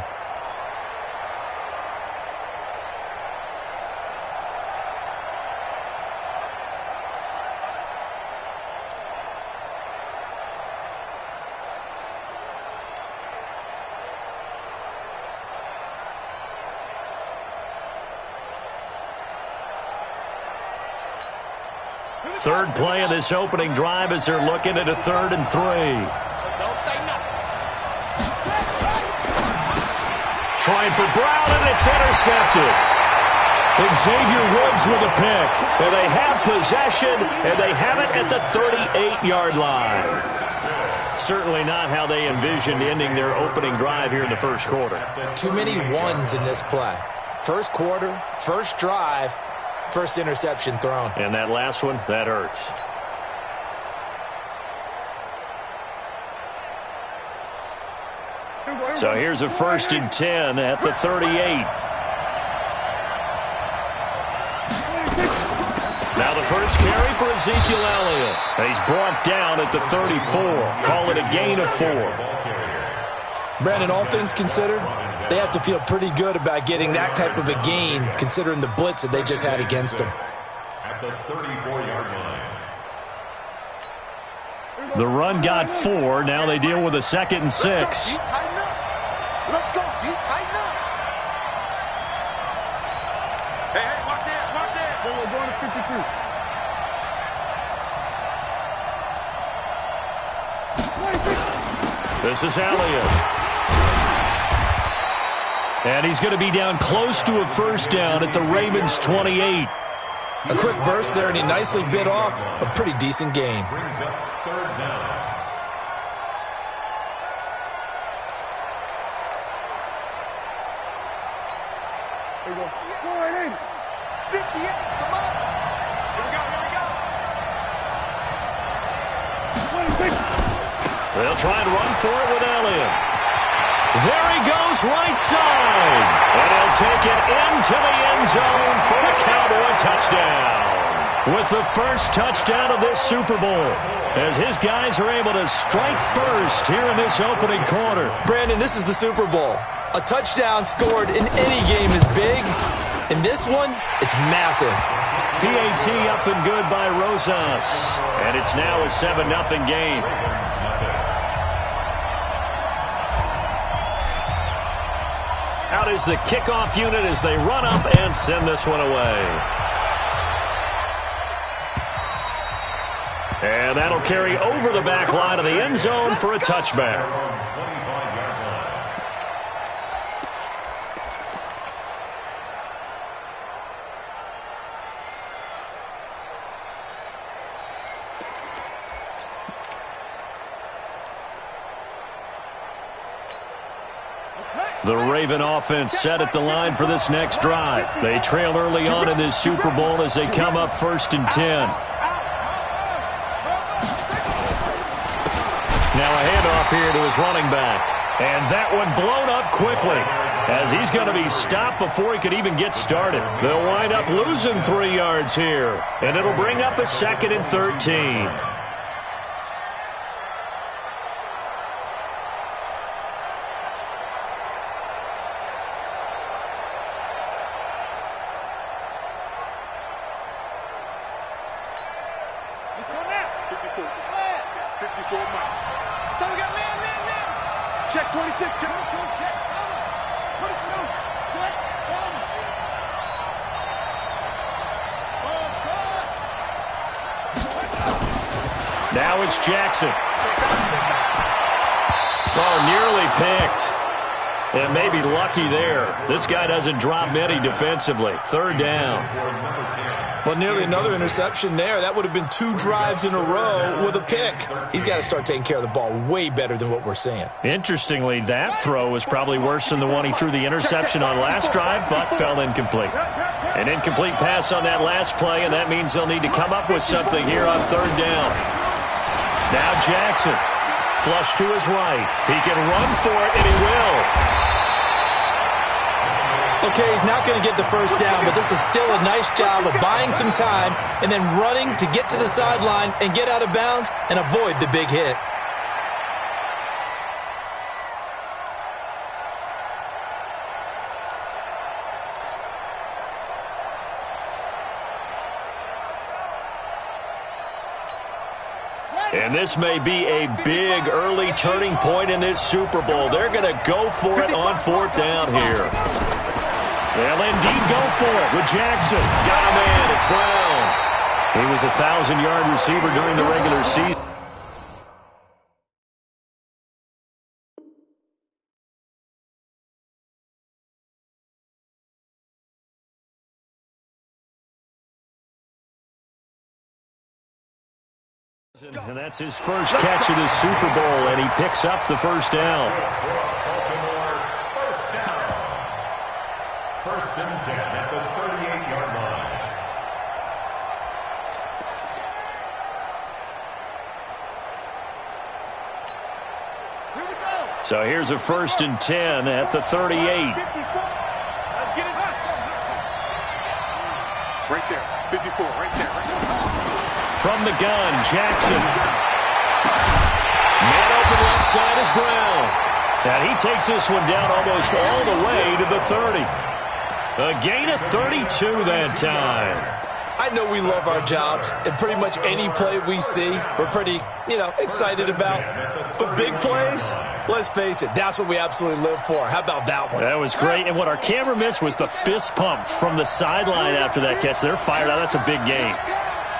Third play of this opening drive as they're looking at a 3rd and 3. Trying for Brown, and it's intercepted. Xavier Woods with a pick. And they have possession, and they have it at the 38-yard line. certainly not how they envisioned ending their opening drive here in the first quarter. Too many ones in this play. First quarter, first drive, first interception thrown. And that last one, that hurts. So here's a 1st and 10 at the 38. Now the first carry for Ezekiel Elliott. He's brought down at the 34. Call it a gain of 4. Brandon, all things considered, they have to feel pretty good about getting that type of a gain, considering the blitz that they just had against them. At the 34-yard line. The run got 4. Now they deal with a 2nd and 6. Let's go. You tighten up. Hey, watch that. Watch that. We're going to 53. This is Elliott. And he's going to be down close to a first down at the Ravens' 28. A quick burst there, and he nicely bit off a pretty decent gain. Brings up 3rd down. Here we go. Score it in. 58. Come on. Here we go. Here we go. They'll try and run for it with Elliott. There he goes, right side. And he'll take it into the end zone for a Cowboy touchdown. With the first touchdown of this Super Bowl, as his guys are able to strike first here in this opening quarter. Brandon, this is the Super Bowl. A touchdown scored in any game is big. In this one, it's massive. PAT up and good by Rosas. And it's now a 7-0 game. Out is the kickoff unit as they run up and send this one away. And that'll carry over the back line of the end zone for a touchback. The Raven offense set at the line for this next drive. They trail early on in this Super Bowl as they come up 1st and 10. Now a handoff here to his running back. And that one blown up quickly as he's going to be stopped before he could even get started. They'll wind up losing 3 yards here. And it'll bring up a 2nd and 13. Now it's Jackson. Oh, nearly picked. And maybe lucky there. This guy doesn't drop many defensively. 3rd down. Well, nearly another interception there. That would have been 2 drives in a row with a pick. He's got to start taking care of the ball way better than what we're seeing. Interestingly, that throw was probably worse than the one he threw the interception on last drive, but fell incomplete. An incomplete pass on that last play, and that means they'll need to come up with something here on 3rd down. Now Jackson, flush to his right. He can run for it, and he will. Okay, he's not going to get the first down, but this is still a nice job of buying some time and then running to get to the sideline and get out of bounds and avoid the big hit. And this may be a big early turning point in this Super Bowl. They're going to go for it on 4th down here. They'll indeed go for it with Jackson. Got a man. It's Brown. He was a 1,000-yard receiver during the regular season. And that's his first catch of the Super Bowl, and he picks up the first down. First and 10 at the 38-yard line. So here's a first and 10 at the 38. Let's get it. Right there. 54, right there. From the gun, Jackson. Man open left side is Brown. And he takes this one down almost all the way to the 30. A gain of 32 that time. I know we love our jobs, and pretty much any play we see, we're pretty, excited about. But big plays, let's face it, that's what we absolutely live for. How about that one? That was great, and what our camera missed was the fist pump from the sideline after that catch. They're fired out. That's a big game.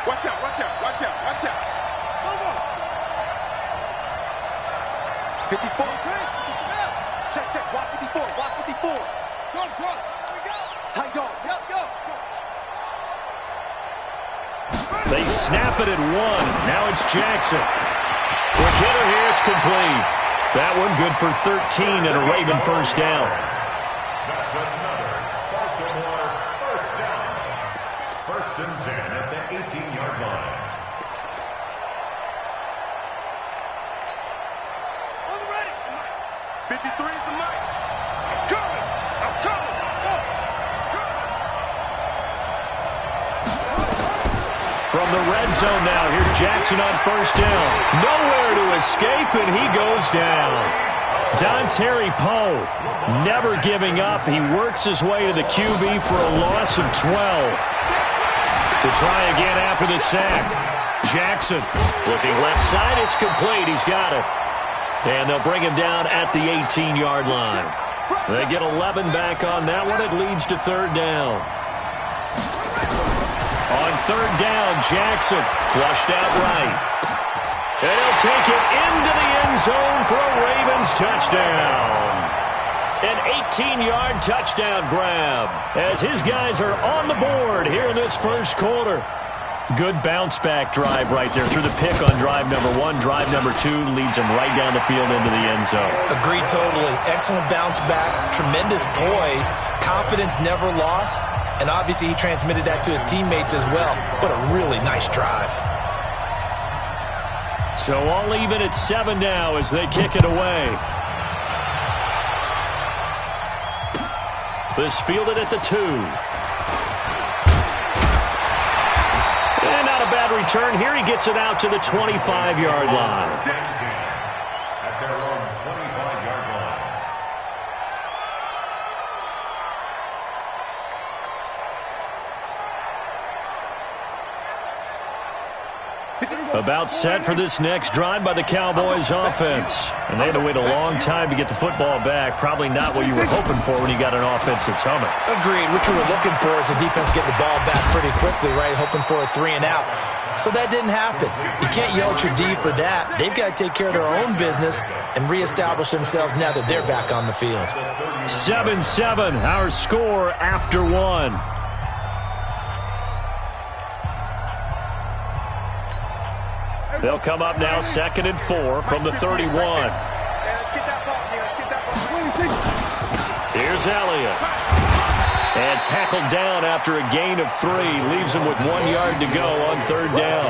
Watch out, watch out, watch out, watch out. Move on. 54. Check, watch 54, watch 54. Trump. Here we go. Tight dog, yep, go. They snap it at one. Now it's Jackson. Quick hitter here. It's complete. That one good for 13 and a Raven first down. That's another Baltimore first down. First and 10 at the 18-yard line. On the ready. 53 is the mic. I'm coming. Go. From the red zone now, here's Jackson on first down. Nowhere to escape, and he goes down. Dontari Poe never giving up. He works his way to the QB for a loss of 12. To try again after the sack. Jackson looking left side. It's complete. He's got it. And they'll bring him down at the 18-yard line. They get 11 back on that one. It leads to third down. On third down, Jackson flushed out right. And he'll take it into the end zone for a Ravens touchdown. An 18-yard touchdown grab as his guys are on the board here in this first quarter. Good bounce-back drive right there through the pick on drive number one. Drive number two leads him right down the field into the end zone. Agree totally. Excellent bounce back, tremendous poise, confidence never lost, and obviously he transmitted that to his teammates as well. What a really nice drive. So all even at 7 now as they kick it away. This fielded at the 2. And not a bad return here. He gets it out to the 25-yard line. At their own 25-yard line. About set for this next drive by the Cowboys offense. And they had to wait a long time to get the football back. Probably not what you were hoping for when you got an offense that's humming. Agreed. What you were looking for is the defense getting the ball back pretty quickly, right? Hoping for a 3 and out. So that didn't happen. You can't yell at your D for that. They've got to take care of their own business and reestablish themselves now that they're back on the field. 7-7, our score after 1. They'll come up now 2nd and 4 from the 31. Let's get that ball here. Let's get that ball. Here's Elliott. And tackled down after a gain of 3. Leaves him with 1 yard to go on third down.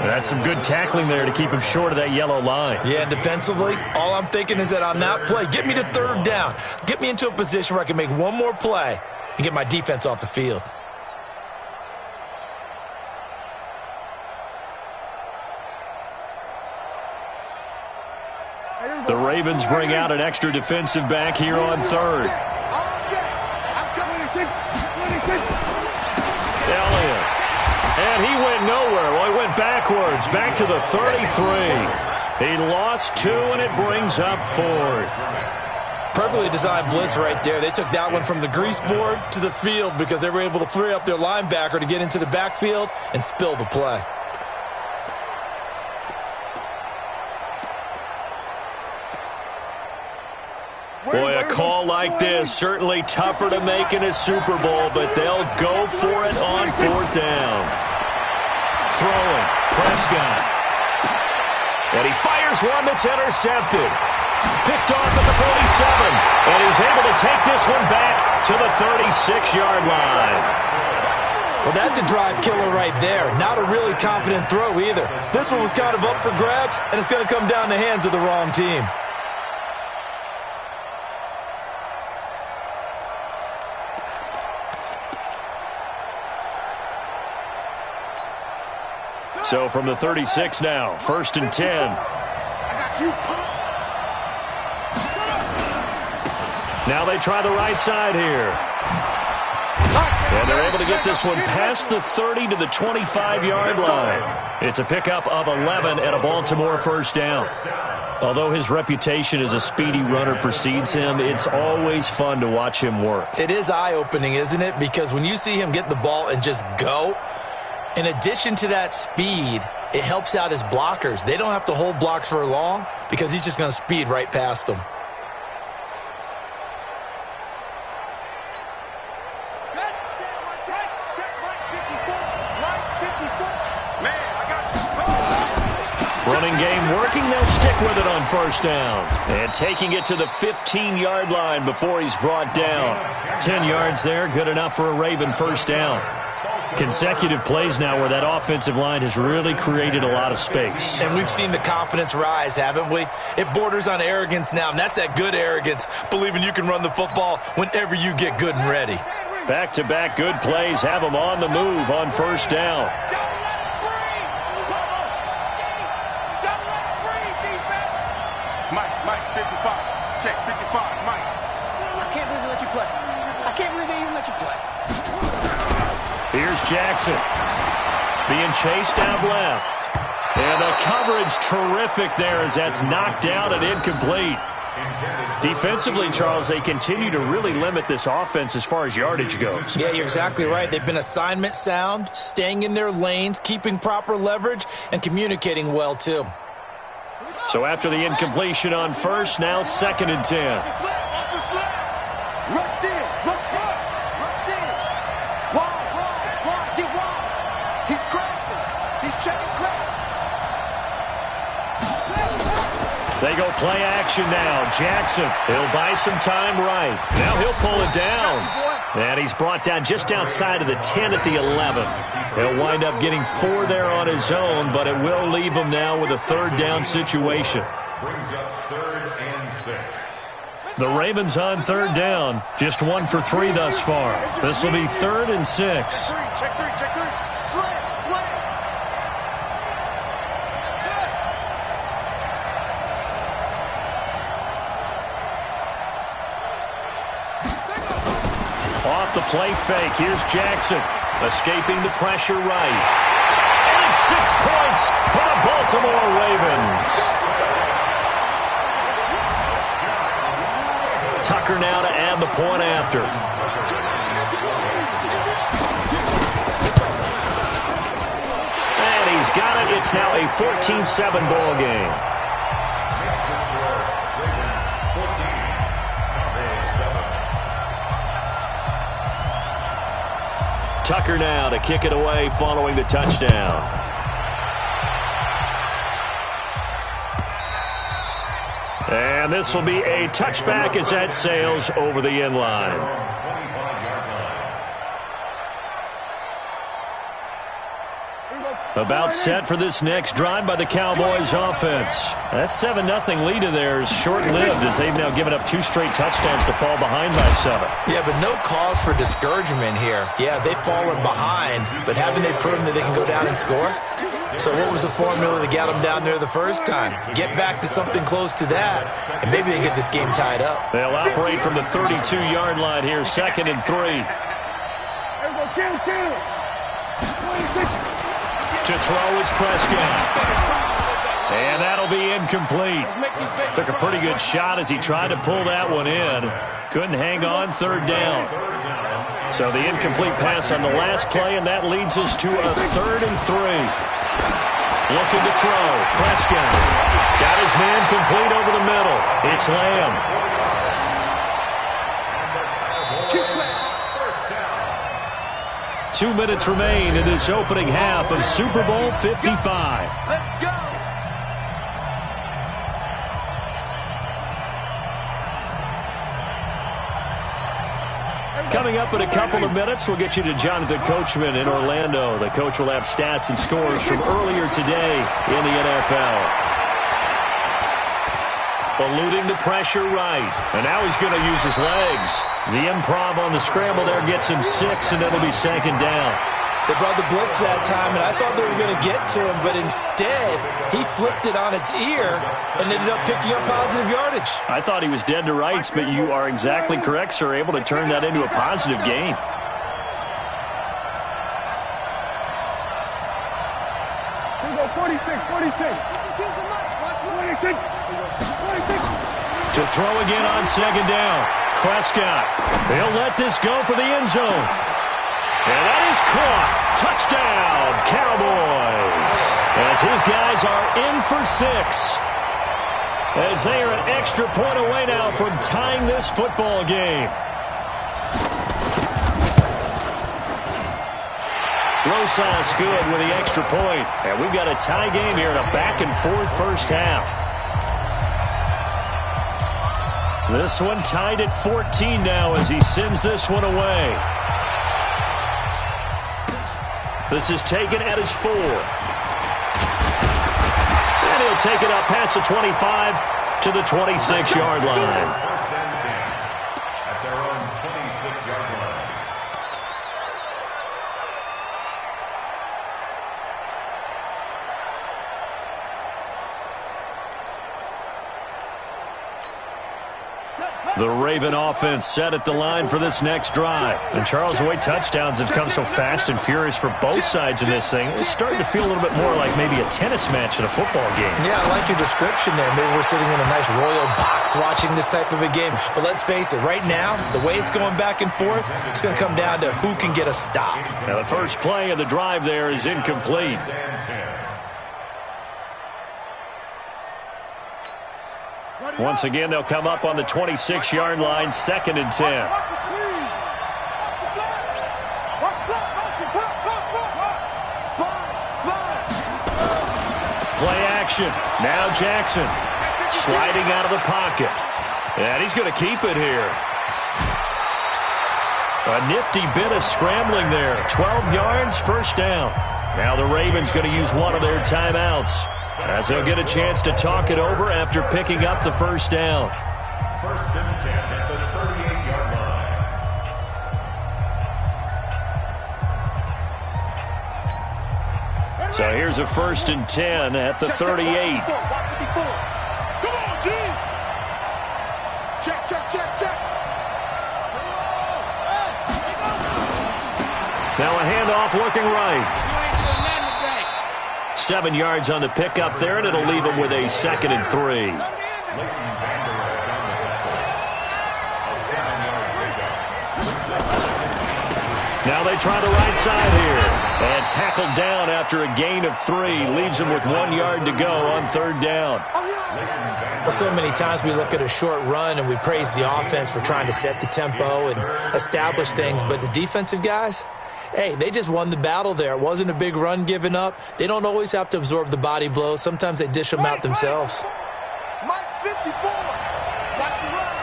That's some good tackling there to keep him short of that yellow line. Yeah, defensively, all I'm thinking is that on that play, get me to third down. Get me into a position where I can make one more play and get my defense off the field. The Ravens bring out an extra defensive back here on third. Elliott. And he went nowhere. Well, he went backwards, back to the 33. He lost 2, and it brings up 4th. Perfectly designed blitz right there. They took that one from the grease board to the field because they were able to free up their linebacker to get into the backfield and spill the play. Boy, a call like this, certainly tougher to make in a Super Bowl, but they'll go for it on 4th down. Throwing, Prescott. And he fires one that's intercepted. Picked off at the 47. And he's able to take this one back to the 36-yard line. Well, that's a drive killer right there. Not a really confident throw either. This one was kind of up for grabs, and it's going to come down the hands of the wrong team. So from the 36 now, 1st and 10. Now they try the right side here. And they're able to get this one past the 30 to the 25-yard line. It's a pickup of 11 and a Baltimore first down. Although his reputation as a speedy runner precedes him, it's always fun to watch him work. It is eye-opening, isn't it? Because when you see him get the ball and just go, in addition to that speed, it helps out his blockers. They don't have to hold blocks for long because he's just going to speed right past them. Running game working, they'll stick with it on 1st down. And taking it to the 15-yard line before he's brought down. 10 yards there, good enough for a Raven first down. Consecutive plays now where that offensive line has really created a lot of space. And we've seen the confidence rise, haven't we? It borders on arrogance now, and that's that good arrogance, believing you can run the football whenever you get good and ready. Back-to-back good plays have them on the move on 1st down. Mike, 55. Check, 55, Mike. I can't believe they let you play. I can't believe they even let you play. Here's Jackson. Being chased out left. And the coverage terrific there as that's knocked down and incomplete. Defensively, Charles, they continue to really limit this offense as far as yardage goes. Yeah, you're exactly right. They've been assignment sound, staying in their lanes, keeping proper leverage, and communicating well, too. So after the incompletion on 1st, now 2nd and 10. They go play action now. Jackson, he'll buy some time right. Now he'll pull it down. And he's brought down just outside of the 10 at the 11. He'll wind up getting 4 there on his own, but it will leave him now with a 3rd down situation. Brings up 3rd and 6. The Ravens on 3rd down. Just 1 for 3 thus far. This will be 3rd and 6. Check 3. Slam. Off the play fake. Here's Jackson. Escaping the pressure right. And it's 6 points for the Baltimore Ravens. Tucker now to add the point after. And he's got it. It's now a 14-7 ball game. Tucker now to kick it away following the touchdown. And this will be a touchback as that sails over the end line. About set for this next drive by the Cowboys offense. That 7-0 lead of theirs short-lived as they've now given up 2 straight touchdowns to fall behind by 7. Yeah, but no cause for discouragement here. Yeah, they've fallen behind, but haven't they proven that they can go down and score? So what was the formula that got them down there the first time? Get back to something close to that, and maybe they get this game tied up. They'll operate from the 32-yard line here, 2nd and 3. To throw is Prescott. And that'll be incomplete. Took a pretty good shot as he tried to pull that one in. Couldn't hang on 3rd down. So the incomplete pass on the last play, and that leads us to a 3rd and 3. Looking to throw. Prescott got his man complete over the middle. It's Lamb. 2 minutes remain in this opening half of Super Bowl 55. Let's go. Coming up in a couple of minutes, we'll get you to Jonathan Coachman in Orlando. The coach will have stats and scores from earlier today in the NFL. Eluding the pressure right. And now he's going to use his legs. The improv on the scramble there gets him 6, and it'll be second down. They brought the blitz that time, and I thought they were going to get to him, but instead, he flipped it on its ear and ended up picking up positive yardage. I thought he was dead to rights, but you are exactly correct, sir, able to turn that into a positive gain. Here we go, 46. Watch 46. To throw again on second down. Prescott. They'll let this go for the end zone. And that is caught. Touchdown, Cowboys. As his guys are in for 6. As they are an extra point away now from tying this football game. Rosas good with the extra point. And we've got a tie game here in a back-and-forth first half. This one tied at 14 now as he sends this one away. This is taken at his 4. And he'll take it up past the 25 to the 26-yard line. First and 10 at their own 26-yard line. The Raven offense set at the line for this next drive. And Charles, the way touchdowns have come so fast and furious for both sides in this thing, it's starting to feel a little bit more like maybe a tennis match in a football game. Yeah, I like your description there. Maybe we're sitting in a nice royal box watching this type of a game. But let's face it, right now, the way it's going back and forth, it's going to come down to who can get a stop. Now, the first play of the drive there is incomplete. Once again, they'll come up on the 26-yard line, 2nd and 10. Play action. Now Jackson sliding out of the pocket. And he's going to keep it here. A nifty bit of scrambling there. 12 yards, first down. Now the Ravens going to use one of their timeouts, as they'll get a chance to talk it over after picking up the first down. First and 10 at the 38-yard line. So here's a 1st and 10 at the 38. Come on, D. Check. Now a handoff looking right. 7 yards on the pickup there, and it'll leave him with a 2nd and 3. Now they try the right side here. And tackled down after a gain of 3. Leaves him with 1 yard to go on 3rd down. Well, so many times we look at a short run and we praise the offense for trying to set the tempo and establish things, but the defensive guys, hey, they just won the battle there. It wasn't a big run given up. They don't always have to absorb the body blows. Sometimes they dish them out themselves. Mike 54. Got the run.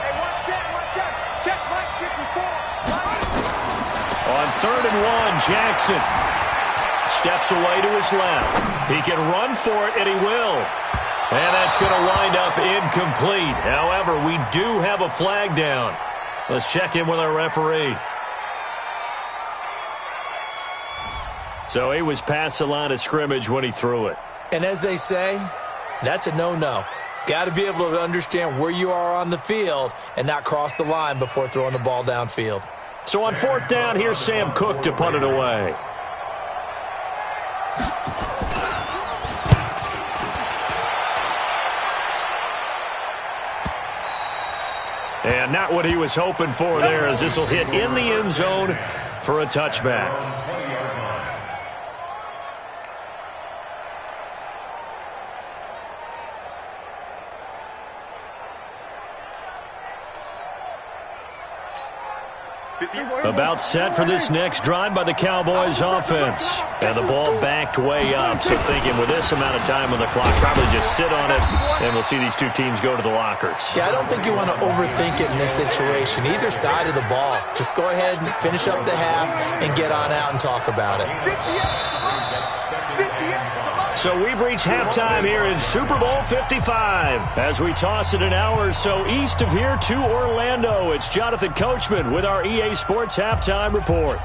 Hey, one check. Check Mike 54. On 3rd and 1, Jackson steps away to his left. He can run for it, and he will. And that's going to wind up incomplete. However, we do have a flag down. Let's check in with our referee. So he was past the line of scrimmage when he threw it. And as they say, that's a no-no. Got to be able to understand where you are on the field and not cross the line before throwing the ball downfield. So on 4th down, here's Sam Cook to punt it away. And not what he was hoping for there, as this will hit in the end zone for a touchback. About set for this next drive by the Cowboys offense. And the ball backed way up. So thinking with this amount of time on the clock, probably just sit on it, and we'll see these two teams go to the lockers. Yeah, I don't think you want to overthink it in this situation. Either side of the ball. Just go ahead and finish up the half and get on out and talk about it. So we've reached halftime here in Super Bowl 55. As we toss it an hour or so east of here to Orlando, it's Jonathan Coachman with our EA Sports Halftime Report.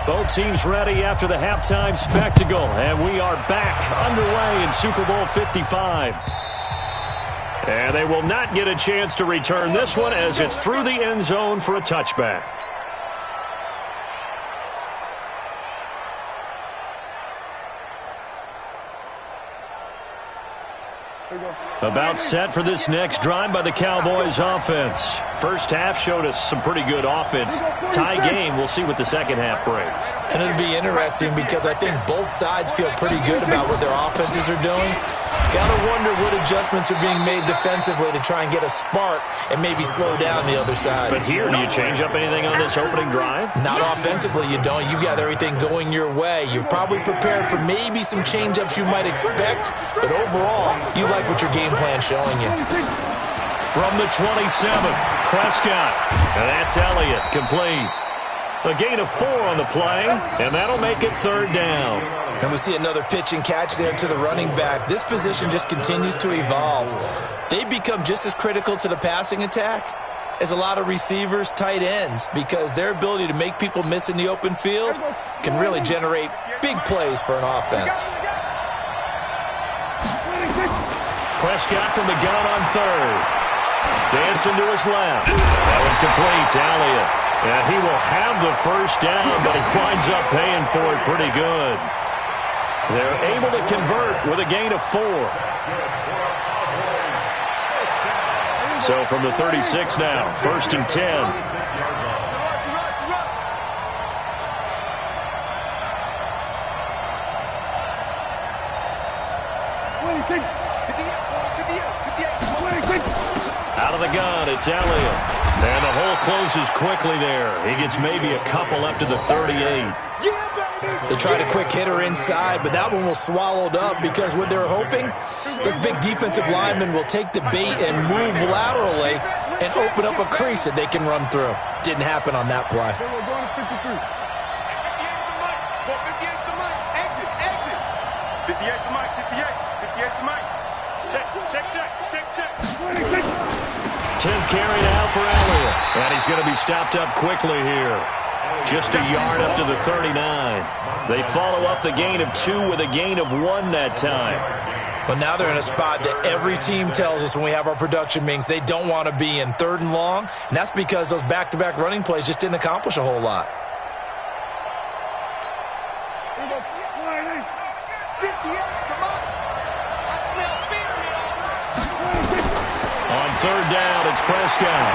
Both teams ready after the halftime spectacle, and we are back underway in Super Bowl 55. And they will not get a chance to return this one as it's through the end zone for a touchback. About set for this next drive by the Cowboys offense. First half showed us some pretty good offense. Tie game, we'll see what the second half brings. And it'll be interesting because I think both sides feel pretty good about what their offenses are doing. Gotta wonder what adjustments are being made defensively to try and get a spark and maybe slow down the other side. But here, do you change up anything on this opening drive? Not offensively, you don't. You got everything going your way. You've probably prepared for maybe some change-ups you might expect, but overall, you like what your game plan's showing you. From the 27, Prescott. And that's Elliott, complete. A gain of 4 on the play, and that'll make it third down. And we see another pitch and catch there to the running back. This position just continues to evolve. They become just as critical to the passing attack as a lot of receivers, tight ends, because their ability to make people miss in the open field can really generate big plays for an offense. Prescott from the gun on third. Dancing to his left. That one complete to Elliott. And he will have the first down, but he winds up paying for it pretty good. They're able to convert with a gain of 4. So from the 36 now, first and 10. Out of the gun, it's Elliott. And the hole closes quickly there. He gets maybe a couple up to the 38. They tried a quick hitter inside, but that one was swallowed up because what they're hoping, those big defensive linemen will take the bait and move laterally and open up a crease that they can run through. Didn't happen on that play. Tenth carry now for Elliott. And he's going to be stopped up quickly here. Just a yard up to the 39. They follow up the gain of 2 with a gain of 1 that time. But now they're in a spot that every team tells us when we have our production meetings they don't want to be in, third and long. And that's because those back-to-back running plays just didn't accomplish a whole lot. On third down, it's Prescott.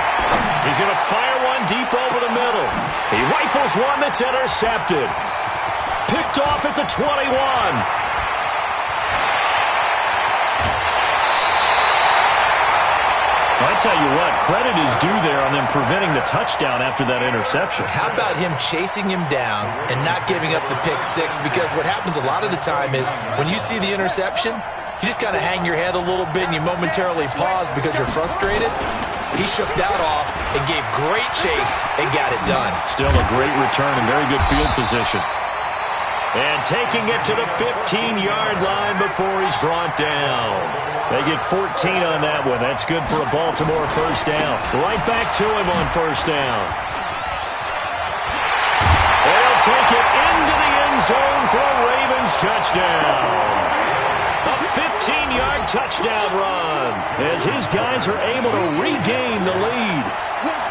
He's going to fire one deep over the middle. He rifles one that's intercepted. Picked off at the 21. I tell you what, credit is due there on them preventing the touchdown after that interception. How about him chasing him down and not giving up the pick six? Because what happens a lot of the time is when you see the interception, you just kind of hang your head a little bit and you momentarily pause because you're frustrated. He shook that off and gave great chase and got it done. Still a great return and very good field position. And taking it to the 15-yard line before he's brought down. They get 14 on that one. That's good for a Baltimore first down. Right back to him on first down. They'll take it into the end zone for a Ravens touchdown. A 15-yard touchdown run as his guys are able to regain the lead.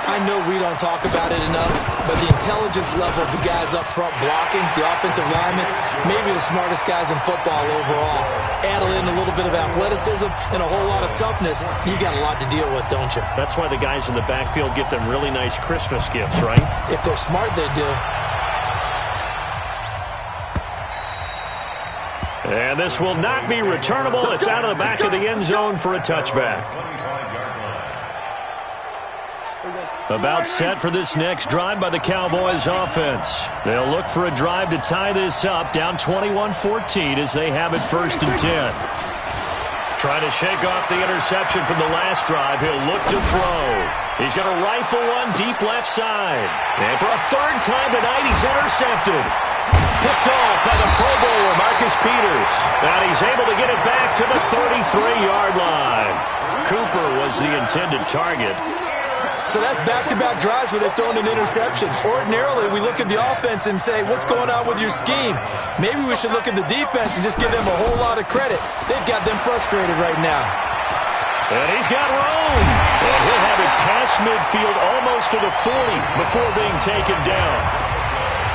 I know we don't talk about it enough, but the intelligence level of the guys up front blocking, the offensive linemen, maybe the smartest guys in football overall. Add in a little bit of athleticism and a whole lot of toughness, you got a lot to deal with, don't you? That's why the guys in the backfield get them really nice Christmas gifts, right? If they're smart, they do. And this will not be returnable. It's out of the back of the end zone for a touchback. About set for this next drive by the Cowboys offense. They'll look for a drive to tie this up, down 21-14 as they have it 1st and 10. Trying to shake off the interception from the last drive. He'll look to throw. He's going to rifle one deep left side. And for a 3rd time tonight, he's intercepted. Picked off by the Pro Bowler, Marcus Peters. And he's able to get it back to the 33-yard line. Cooper was the intended target. So that's back-to-back drives where they've thrown an interception. Ordinarily, we look at the offense and say, what's going on with your scheme? Maybe we should look at the defense and just give them a whole lot of credit. They've got them frustrated right now. And he's got room. And he'll have it past midfield almost to the 40 before being taken down.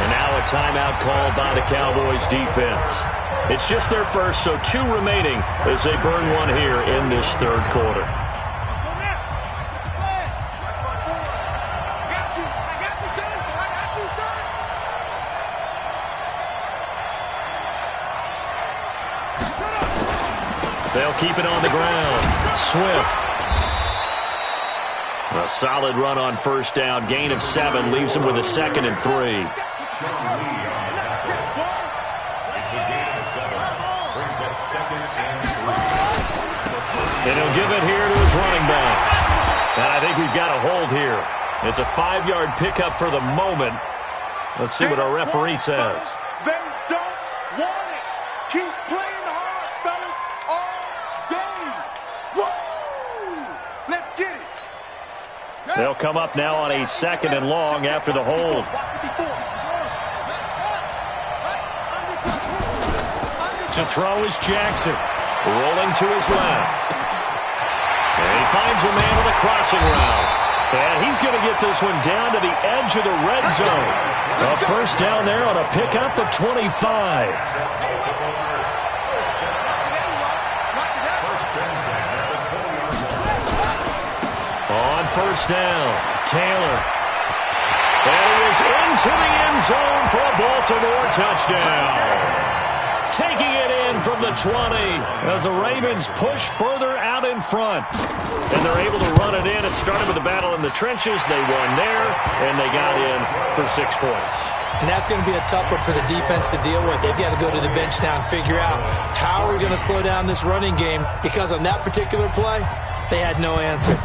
And now a timeout called by the Cowboys defense. It's just their first, so 2 remaining as they burn one here in this 3rd quarter. They'll keep it on the ground. Swift. A solid run on 1st down. Gain of 7 leaves him with a 2nd and 3. It's a gain of 7. Brings up 2nd and 3. And he'll give it here to his running back. And I think we've got a hold here. It's a 5-yard pickup for the moment. Let's see what our referee says. They don't want it. Keep playing hard, fellas, all day. Woo! Let's get it. They'll come up now on a 2nd and long after the hold. To throw is Jackson. Rolling to his left. And he finds a man with a crossing route. And he's going to get this one down to the edge of the red zone. A 1st down there on a pickup of 25. On 1st down, Taylor. And he is into the end zone for a Baltimore touchdown. Taking it in from the 20 as the Ravens push further out in front. And they're able to run it in. It started with a battle in the trenches. They won there, and they got in for 6 points. And that's going to be a tough one for the defense to deal with. They've got to go to the bench now and figure out how are we going to slow down this running game, because on that particular play, they had no answer.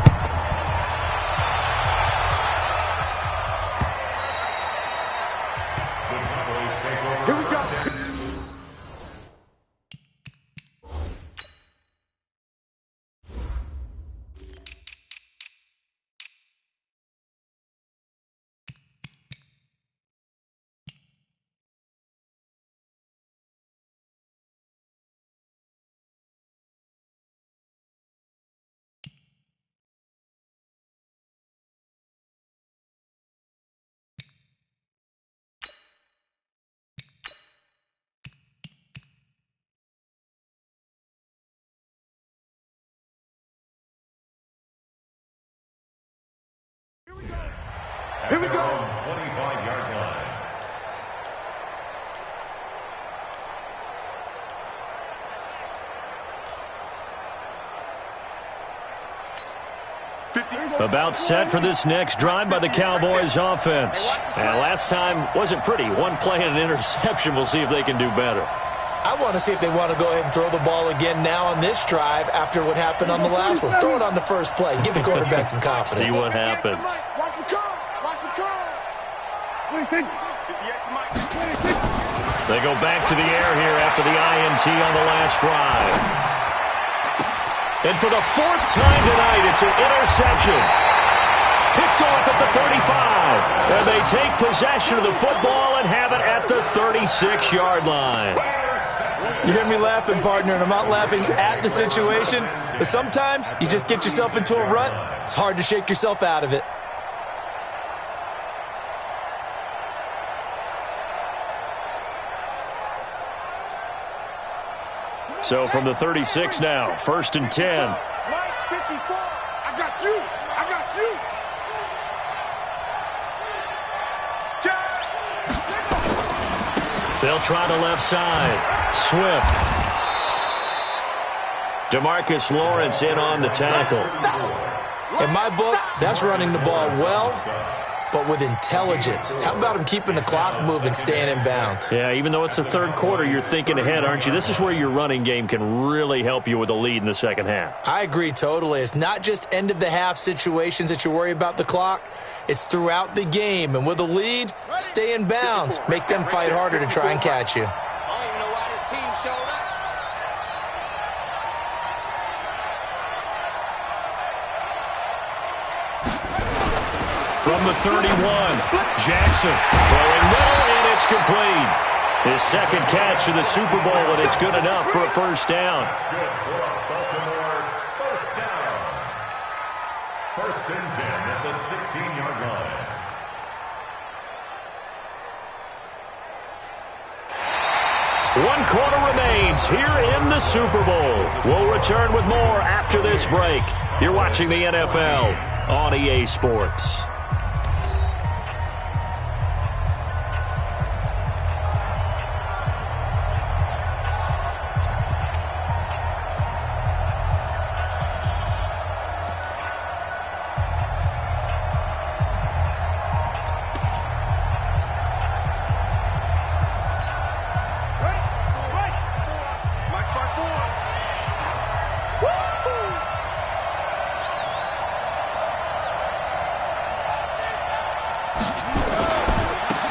Here we go. Here we go. 25-yard line. About set for this next drive by the Cowboys offense. And last time wasn't pretty. 1 play and an interception. We'll see if they can do better. I want to see if they want to go ahead and throw the ball again now on this drive after what happened on the last one. Throw it on the first play. Give the quarterback some confidence. See what happens. Watch the curl. Watch the curl. They go back to the air here after the INT on the last drive. And for the 4th time tonight, it's an interception. Picked off at the 35. And they take possession of the football and have it at the 36-yard line. You hear me laughing, partner, and I'm not laughing at the situation. But sometimes you just get yourself into a rut. It's hard to shake yourself out of it. So from the 36 now, 1st and 10. Mike, 54. I got you. I got you. They'll try the left side. Swift. DeMarcus Lawrence in on the tackle. In my book, that's running the ball well, but with intelligence. How about him keeping the clock moving, staying in bounds? Yeah, even though it's the third quarter, you're thinking ahead, aren't you? This is where your running game can really help you with a lead in the second half. I agree totally. It's not just end-of-the-half situations that you worry about the clock. It's throughout the game. And with a lead, stay in bounds. Make them fight harder to try and catch you. I don't even know why this team showed up. From the 31, Jackson throwing middle, and it's complete. His second catch of the Super Bowl, and it's good enough for a first down. Good for Baltimore. First down. 1st and 10 at the 16-yard line. One quarter remains here in the Super Bowl. We'll return with more after this break. You're watching the NFL on EA Sports.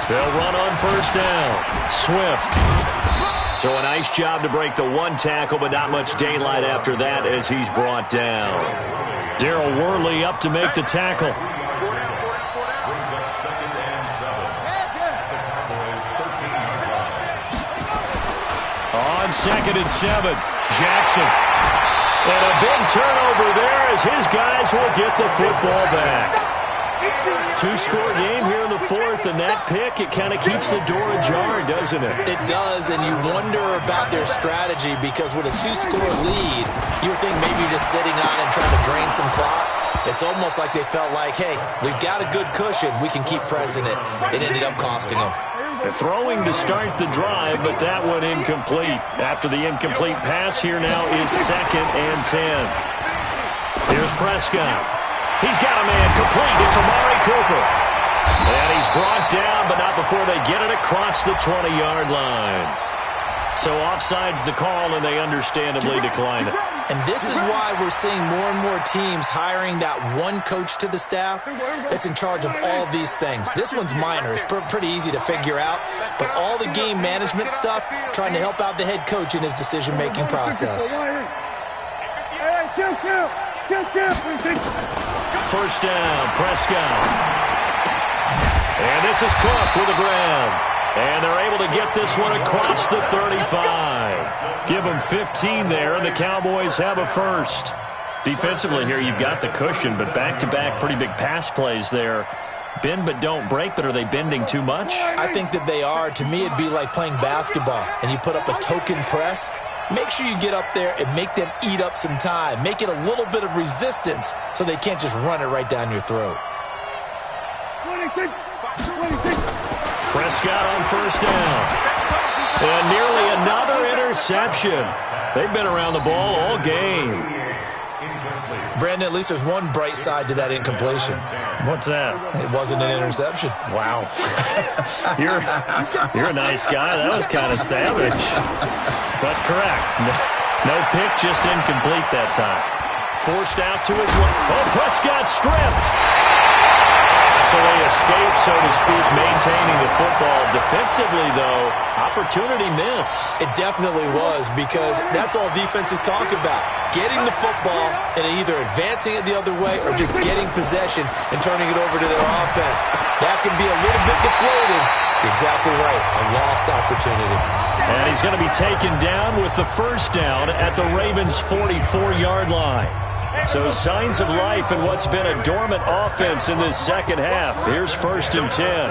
They'll run on first down. Swift. So a nice job to break the one tackle, but not much daylight after that as he's brought down. Darryl Worley up to make the tackle. Brings up 2nd and 7. The Cowboys 13-yard line. On 2nd and 7, Jackson. And a big turnover there as his guys will get the football back. Two-score game here in the 4th, and that pick, it kind of keeps the door ajar, doesn't it? It does, and you wonder about their strategy because with a 2-score lead, you would think maybe you're just sitting on and trying to drain some clock. It's almost like they felt like, hey, we've got a good cushion. We can keep pressing it. It ended up costing them. They're throwing to start the drive, but that one incomplete. After the incomplete pass, here now is 2nd and 10. Here's Prescott. He's got a man complete. It's Amari Cooper. And he's brought down, but not before they get it across the 20-yard line. So offside's the call, and they understandably decline it. And this is why we're seeing more and more teams hiring that one coach to the staff that's in charge of all these things. This one's minor. It's pretty easy to figure out. But all the game management stuff, trying to help out the head coach in his decision-making process. First down, Prescott. And this is Cook with the grab. And they're able to get this one across the 35. Give them 15 there, and the Cowboys have a first. Defensively here, you've got the cushion, but back-to-back pretty big pass plays there. Bend but don't break, but are they bending too much? I think that they are. To me, it'd be like playing basketball, and you put up a token press. Make sure you get up there and make them eat up some time. Make it a little bit of resistance so they can't just run it right down your throat. Prescott on first down. And nearly another interception. They've been around the ball all game. Brandon, at least there's one bright side to that incompletion. What's that? It wasn't an interception. Wow. You're a nice guy. That was kind of savage. But correct. No pick, just incomplete that time. Forced out to his left. Oh, Prescott stripped. So they escape, so to speak, maintaining the football. Defensively, though, opportunity miss. It definitely was, because that's all defenses talk about. Getting the football and either advancing it the other way or just getting possession and turning it over to their offense. That can be a little bit deflating. You're exactly right. A lost opportunity. And he's going to be taken down with the first down at the Ravens' 44-yard line. So signs of life in what's been a dormant offense in this second half. Here's 1st and 10.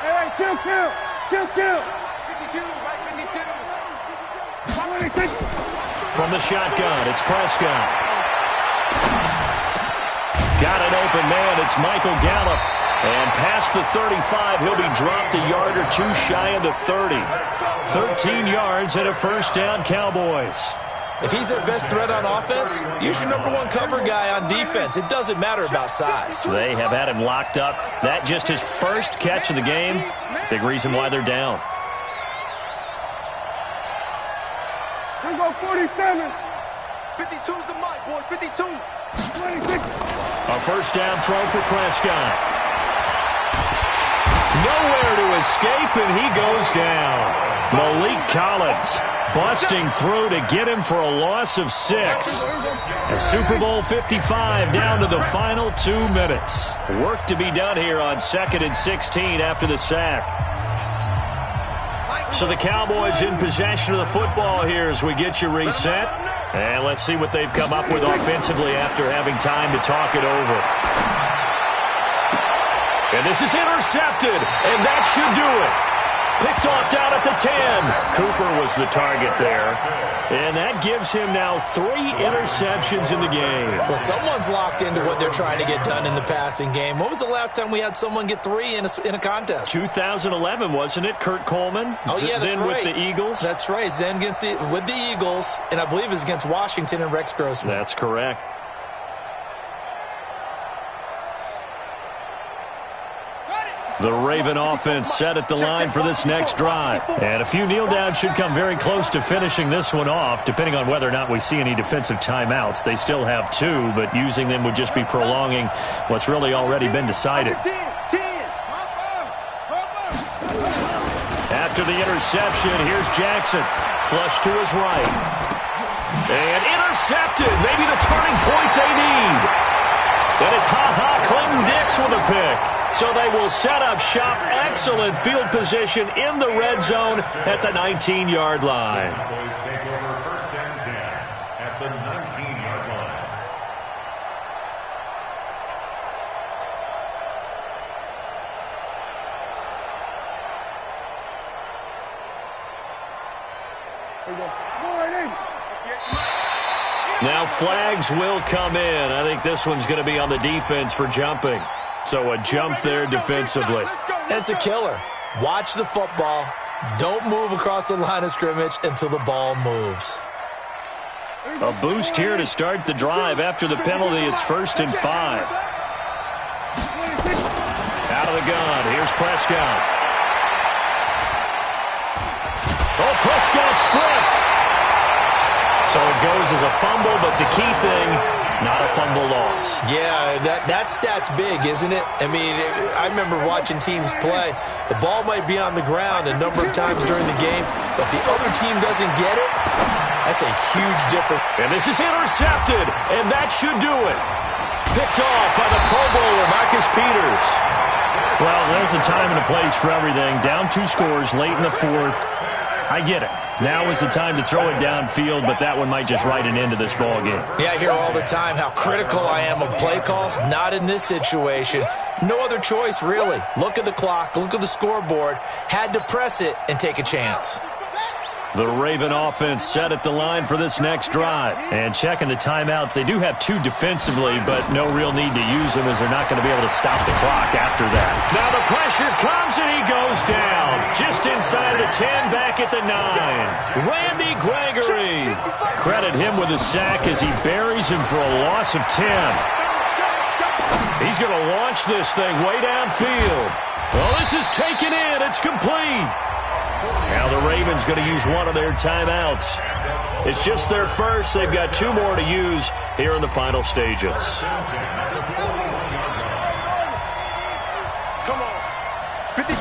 Hey, kill. Kill. 52, right 52. From the shotgun, it's Prescott. Got an open man, it's Michael Gallup. And past the 35, he'll be dropped a yard or two shy of the 30. 13 yards and a first down, Cowboys. If he's their best threat on offense, use your number one cover guy on defense. It doesn't matter about size. They have had him locked up. That just his first catch of the game. Big reason why they're down. Here go 47. 52's the mic, boys. 52. 26. A first down throw for Prescott. Nowhere to escape, and he goes down. Malik Collins busting through to get him for a loss of 6. And Super Bowl 55 down to the final 2 minutes. Work to be done here on 2nd and 16 after the sack. So the Cowboys in possession of the football here as we get you reset. And let's see what they've come up with offensively after having time to talk it over. And this is intercepted, and that should do it. Picked off down at the 10. Cooper was the target there. And that gives him now 3 interceptions in the game. Well, someone's locked into what they're trying to get done in the passing game. When was the last time we had someone get 3 in a contest? 2011, wasn't it? Kurt Coleman? Oh, yeah, that's then right. With the Eagles? That's right. Then with the Eagles, and I believe it's against Washington and Rex Grossman. That's correct. The Raven offense set at the line for this next drive. And a few kneel downs should come very close to finishing this one off, depending on whether or not we see any defensive timeouts. They still have 2, but using them would just be prolonging what's really already been decided. After the interception, here's Jackson. Flush to his right. And intercepted. Maybe the turning point they need. And it's Clinton-Dix with a pick. So they will set up shop. Excellent field position in the red zone at the 19-yard line. Cowboys take over 1st and 10 at the 19-yard line. Now flags will come in. I think this one's going to be on the defense for jumping. So a jump there defensively. It's a killer. Watch the football. Don't move across the line of scrimmage until the ball moves. A boost here to start the drive. After the penalty, it's 1st and 5. Out of the gun. Here's Prescott. Oh, Prescott stripped. So it goes as a fumble, but the key thing, not a fumble loss. Yeah, that stat's big, isn't it? I mean, I remember watching teams play. The ball might be on the ground a number of times during the game, but the other team doesn't get it. That's a huge difference. And this is intercepted, and that should do it. Picked off by the Pro Bowler, Marcus Peters. Well, there's a time and a place for everything. Down 2 scores late in the 4th. I get it. Now is the time to throw it downfield, but that one might just write an end to this ball game. Yeah, I hear all the time how critical I am of play calls. Not in this situation. No other choice, really. Look at the clock. Look at the scoreboard. Had to press it and take a chance. The Raven offense set at the line for this next drive. And checking the timeouts, they do have 2 defensively, but no real need to use them as they're not going to be able to stop the clock after that. Now the pressure comes and he goes down. Just inside the 10, back at the 9. Randy Gregory. Credit him with a sack as he buries him for a loss of 10. He's going to launch this thing way downfield. Well, this is taken in. It's complete. Now the Ravens going to use one of their timeouts. It's just their first. They've got 2 more to use here in the final stages. Come on. 55.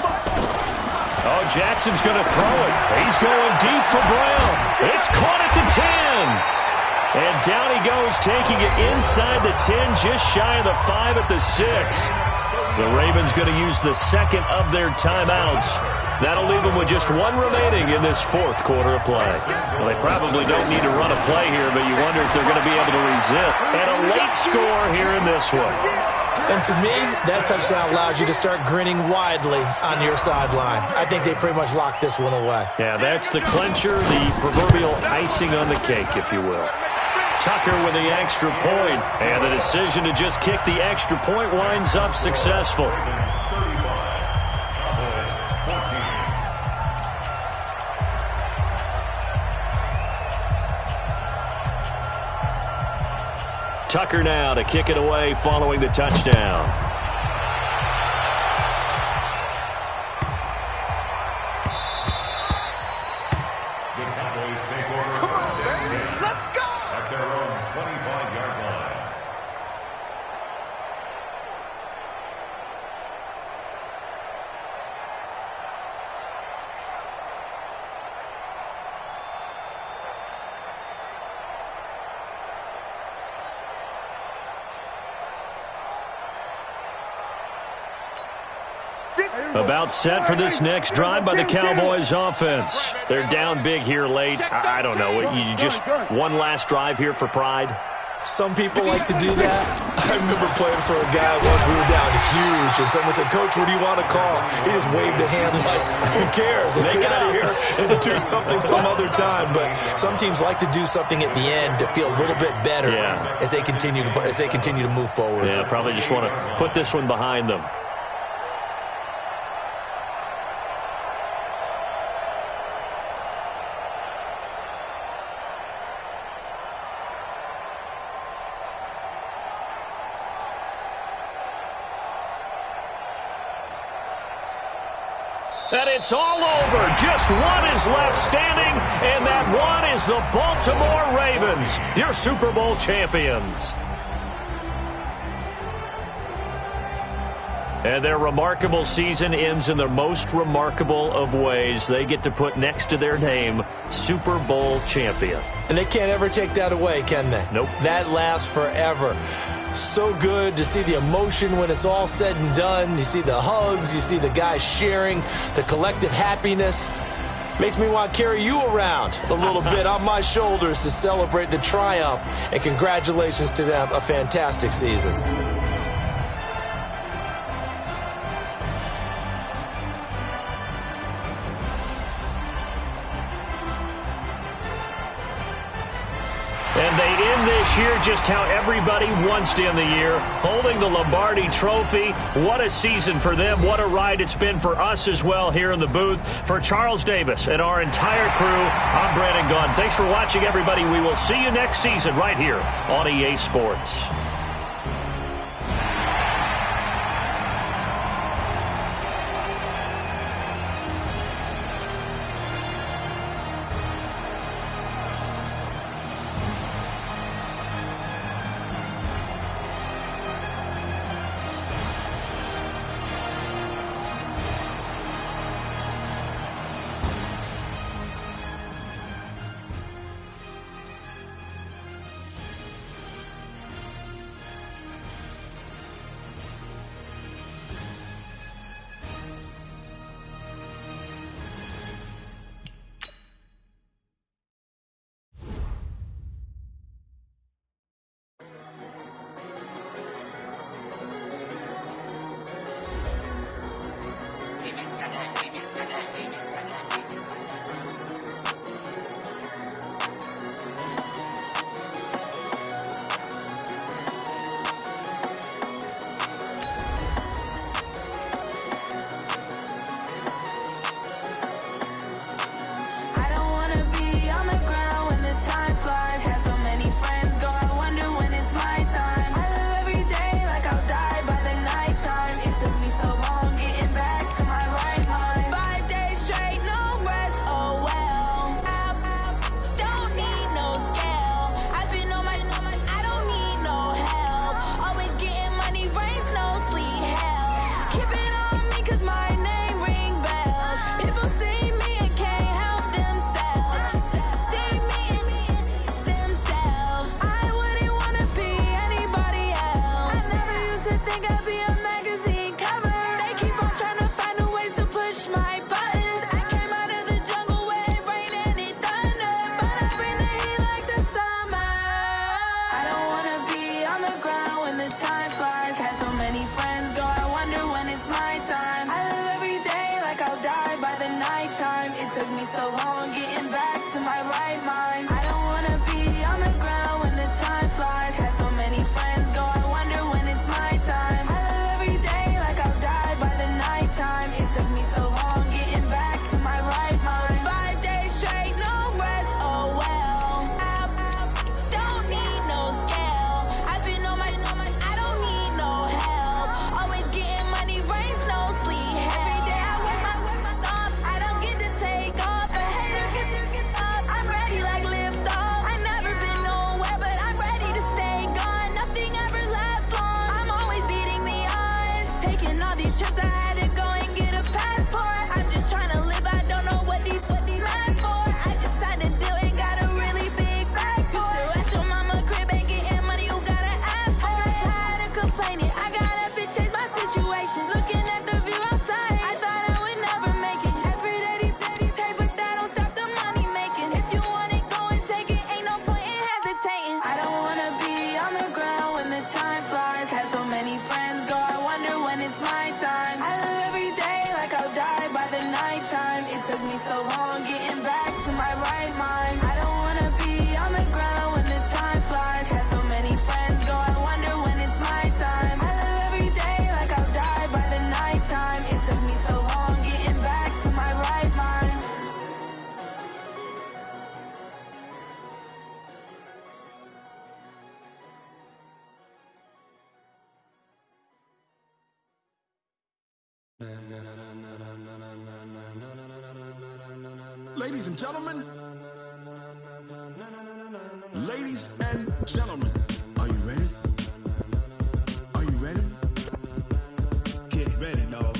Oh, Jackson's going to throw it. He's going deep for Brown. It's caught at the 10. And down he goes, taking it inside the 10, just shy of the 5 at the 6. The Ravens going to use the second of their timeouts. That'll leave them with just 1 remaining in this 4th quarter of play. Well, they probably don't need to run a play here, but you wonder if they're going to be able to resist. And a late score here in this one. And to me, that touchdown allows you to start grinning widely on your sideline. I think they pretty much locked this one away. Yeah, that's the clincher, the proverbial icing on the cake, if you will. Tucker with the extra point, and the decision to just kick the extra point winds up successful. Tucker now to kick it away following the touchdown. The Cowboys take over first and 10. Let's go! At their own 25-yard line. About set for this next drive by the Cowboys offense. They're down big here late. I don't know. You just one last drive here for pride? Some people like to do that. I remember playing for a guy once. We were down huge, and someone said, "Coach, what do you want to call?" He just waved a hand like, "Who cares? Let's get out of here and do something some other time." But some teams like to do something at the end to feel a little bit better as they continue to move forward. Yeah, probably just want to put this one behind them. And it's all over. Just one is left standing, and that one is the Baltimore Ravens, your Super Bowl champions. And their remarkable season ends in the most remarkable of ways. They get to put next to their name, Super Bowl champion. And they can't ever take that away, can they? Nope. That lasts forever. So good to see the emotion when it's all said and done. You see the hugs, you see the guys sharing, the collective happiness. Makes me want to carry you around a little bit on my shoulders to celebrate the triumph. And congratulations to them, a fantastic season. And they end this year just how everybody wants to end the year, holding the Lombardi Trophy. What a season for them. What a ride it's been for us as well here in the booth. For Charles Davis and our entire crew, I'm Brandon Gaughan. Thanks for watching, everybody. We will see you next season right here on EA Sports. took me so long getting back to my right mind. 5 days straight, no rest, oh well. I don't need no scale. I've been on my, I don't need no help. Always getting money, rains, no sleep. Every day I work my thumb. I don't get to take off. A hater get up. I'm ready like lift off. I never been nowhere, but I'm ready to stay gone. Nothing ever lasts long. I'm always beating the odds. Taking all these trips, I had to go and get a passport. I'm just trying to live, I don't know what he mad for. I just signed a deal and got a really big bag for it. Still at your mama crib and getting money, you gotta ask for it. I'm tired of complaining, I gotta change my situation. Looking at the view outside, I thought I would never make it. Every day they take, but that don't stop the money making. If you want it, go and take it, ain't no point in hesitating. I don't wanna be on the ground when the time flies. Had so many friends go, I wonder when it's my time. I live every day like I'll die by the nighttime. It took me so long getting back to my right mind. I don't wanna be on the ground when the time flies. Had so many friends go, I wonder when it's my time. I live every day like I'll die by the nighttime. It took me so long getting back to my right mind. Ladies and gentlemen, ladies and gentlemen, are you ready? Are you ready? Get ready, dog.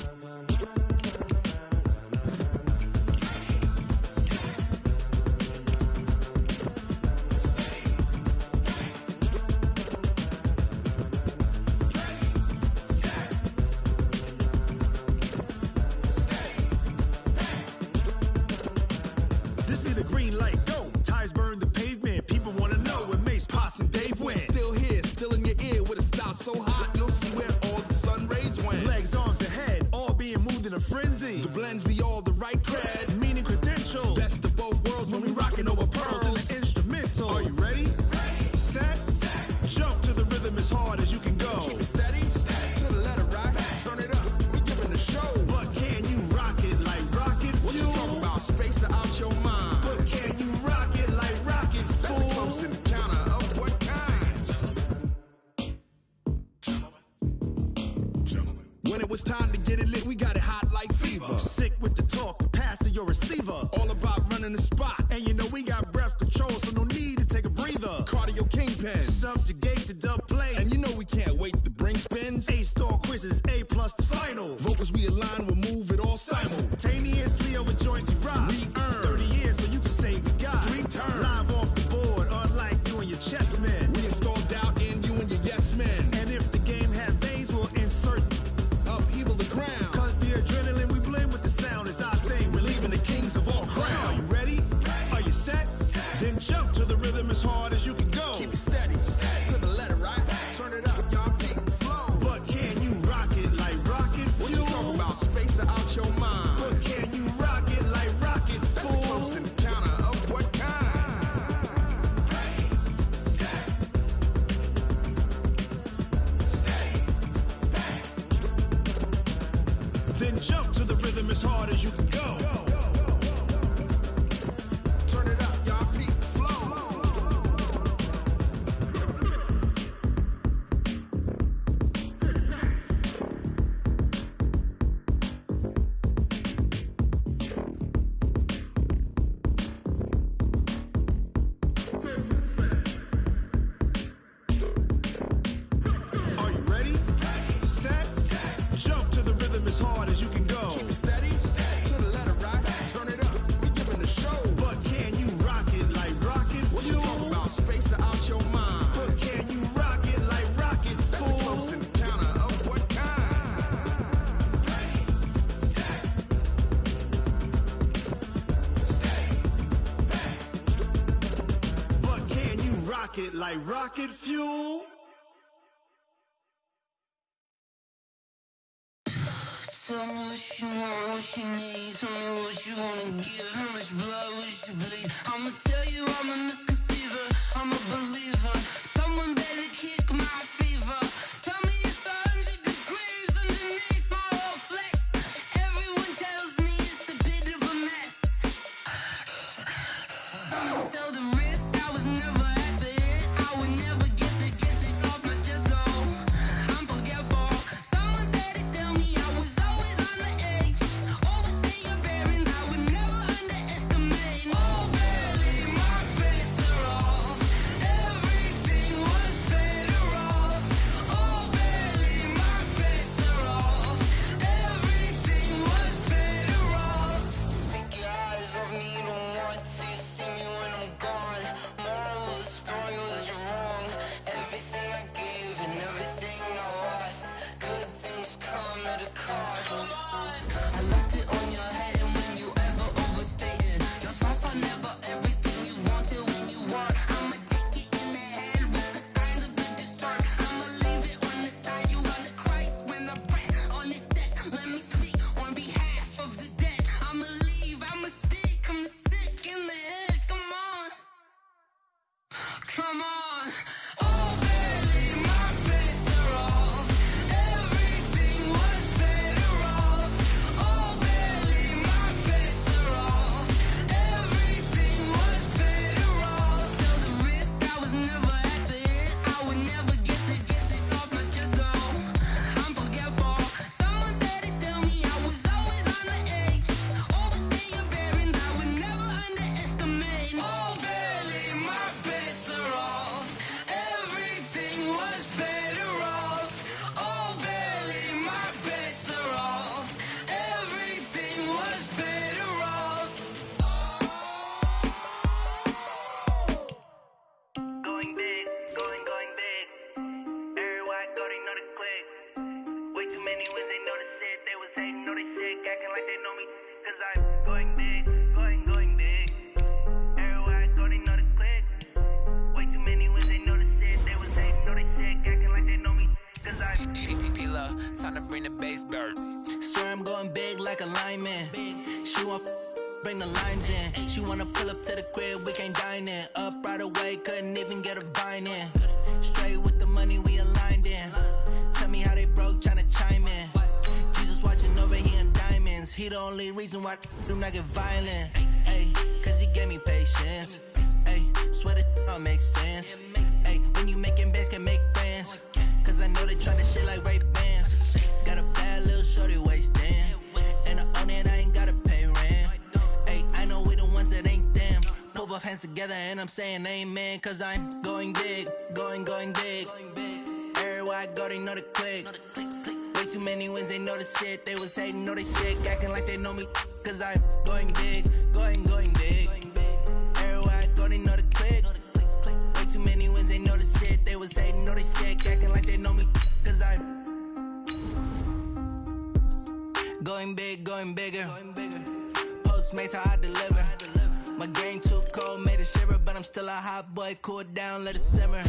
This be the green light, go. Tires burn the pavement. People wanna know where Mace, Potts, and Dave went. Still here, still in your ear with a style so hot, you'll see where all the sun rays went. Legs, arms, and head, all being moved in a frenzy. The blends be all the right cred, meaning credentials. Best of both worlds when we rockin' over pearls in the instrumental. Are you ready? Set, jump to the rhythm as hard as you can go. Keep it steady, to the letter right. Turn it up, we giving the show. But can you rock it like rocket fuel? What you talking about? Space out your mind. But can you rock it like rockets, fool? That's a close encounter of what kind? Gentlemen. When it was time to get it lit, we got it hot like fever. Sick with the talk, the pass to your receiver. All about running the spot. And you know we got breath control, so no need to take a breather. Cardio kingpin, subjugate the dub play. And you know we can't wait to bring spins. A-star quizzes, A+ the final. Vocals we align, we'll move it all simultaneously over joints we rock. We earn 30 years, so you can say we got 3 turns. Live off the board, unlike you and your chess men. We install doubt in you and your yes men. And if the game had veins, we'll insert upheaval the ground. Cause the adrenaline we blend with the sound is our thing. We're leaving the kings of all crowns. So are you ready? Are you set? Then jump to the rhythm as hard as you can go. Keep it steady, to the letter right. Turn it up, y'all keep the flow. But can you rock it like rocket fuel? What you talking about? Space out your mind. But can you rock it like rockets, fool? That's a close encounter of what kind? Then jump to the rhythm as hard as you can go. Turn it up, y'all peak flow. Are you ready? Set, jump to the rhythm as hard as you can go. Keep it steady, to the letter right. Turn it up, we giving the show. But can you rock it like rocket fuel? What you talking about? Space out your mind. But can you rock it like rockets, fool? That's a close encounter of what kind? But can you rock it like rocket fuel? Tell me what you want, what you need. Tell me what you wanna give. How much blood would you bleed? I'ma tell you I'm a misconceiver. I'm a believer. Someone better kick my fever. Tell me it's 100 degrees underneath my whole flesh. Everyone they know me, cause I'm going big, going big. Everywhere I go, they know the click. Way too many wins, they know the shit. They was hating, know they sick, acting like they know me, cause I'm P-P-P-Love, time to bring the bass dirt. Swear I'm going big like a lineman. She want bring the limes in. She wanna pull up to the crib, we can't dine in. Up right away, couldn't even get a vine in. Straight with the money we aligned in. Tell me how they broke, tryna chime in. Jesus watching over here in diamonds. He the only reason why do not get violent. Ay, cause he gave me patience. Ay, swear that all makes sense. Ay, when you making bands, can make friends. Cause I know they tryna shit like Ray-Bans. Got a bad little shorty wasting. And I own it, I ain't gotta pay rent. Ay, I know we the ones that ain't them. Pull both hands together and I'm saying amen. Cause I'm going big, going big. Everywhere I go, they know the click. Way too many wins, they know the shit. They was hating, know they sick, acting like they know me. Cause I'm going big, going big. Everywhere I go, they know the click. Way too many wins, they know the shit. They was hating, know they sick, acting like they know me. Cause I'm going big, going bigger. Postmates, how I deliver. My game too cold, made it shiver. But I'm still a hot boy, cool it down, let it simmer.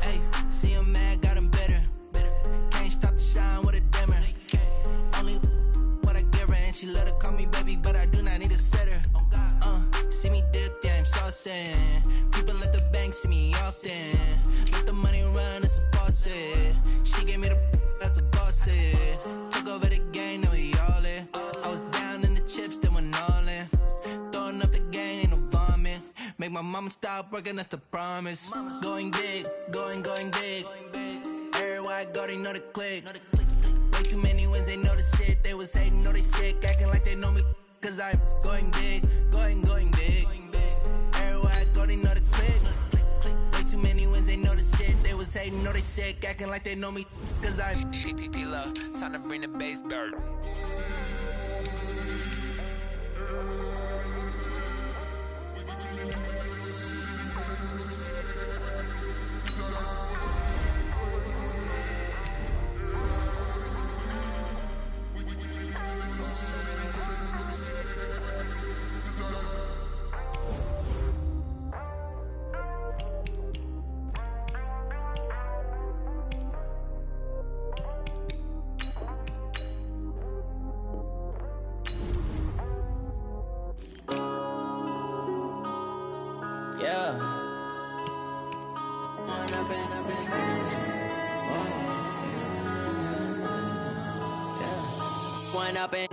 Hey, see him mad, got him bitter. Can't stop the shine with a dimmer. Only what I give her, and she let her call me baby, but I do not need a sitter. See me dip, yeah, I'm saucing. People at the bank see me often. Let the money run, it's a faucet. She gave me the that's a boss is. Took over the game, now we all in. I was down in the chips, then went all in. Throwing up the game, ain't no vomit. Make my mama stop working, that's the promise. Going big, going big. Everywhere I go, they know the click. Way too many wins, they know the shit. They was hating, know they sick, acting like they know me. Cause I'm going big, going big. Everywhere I go, they know the click. Way too many wins, they know the shit. They was hating, know they sick, acting like they know me. Cause I'm P-P-P-Love, time to bring the bass dirt.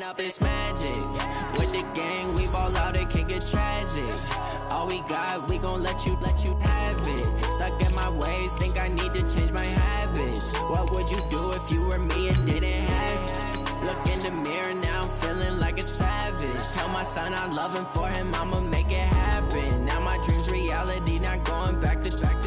Up this magic. With the gang, we ball out, it can get tragic. All we got, we gon' let you have it. Stuck in my ways, think I need to change my habits. What would you do if you were me and didn't have it? Look in the mirror, now I'm feeling like a savage. Tell my son I love him, for him I'ma make it happen. Now my dream's reality, not going back to back.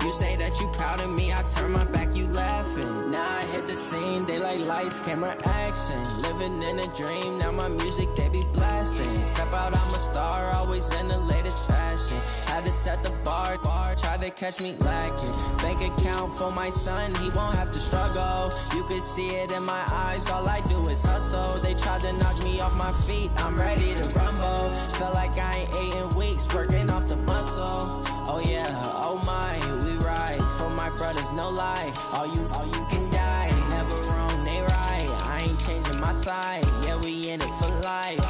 You say that you proud of me, I turn my back, you laughing. Now I hit the scene, they like lights, camera, action. Living in a dream, now my music, they be blasting. Step out, I'm a star, always in the latest fashion. Had to set the bar, try to catch me lacking. Bank account for my son, he won't have to struggle. You could see it in my eyes, all I do is hustle. They tried to knock me off my feet, I'm ready to rumble. Felt like I ain't ate in weeks, working off the muscle. Oh yeah, oh my, we ride for my brothers, no lie. All you can die, never wrong, they right. I ain't changing my side, yeah, we in it for life.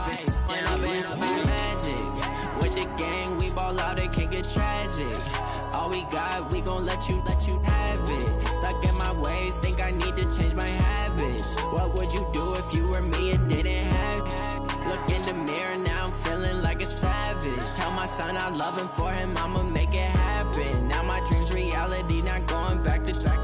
When I've been up is magic. With the gang, we ball out, it can get tragic. All we got, we gon' let you have it. Stuck in my ways, think I need to change my habits. What would you do if you were me and didn't have it? Look in the mirror, now I'm feeling like a savage. Tell my son I love him, for him I'ma make it happen. Now my dream's reality, not going back to back.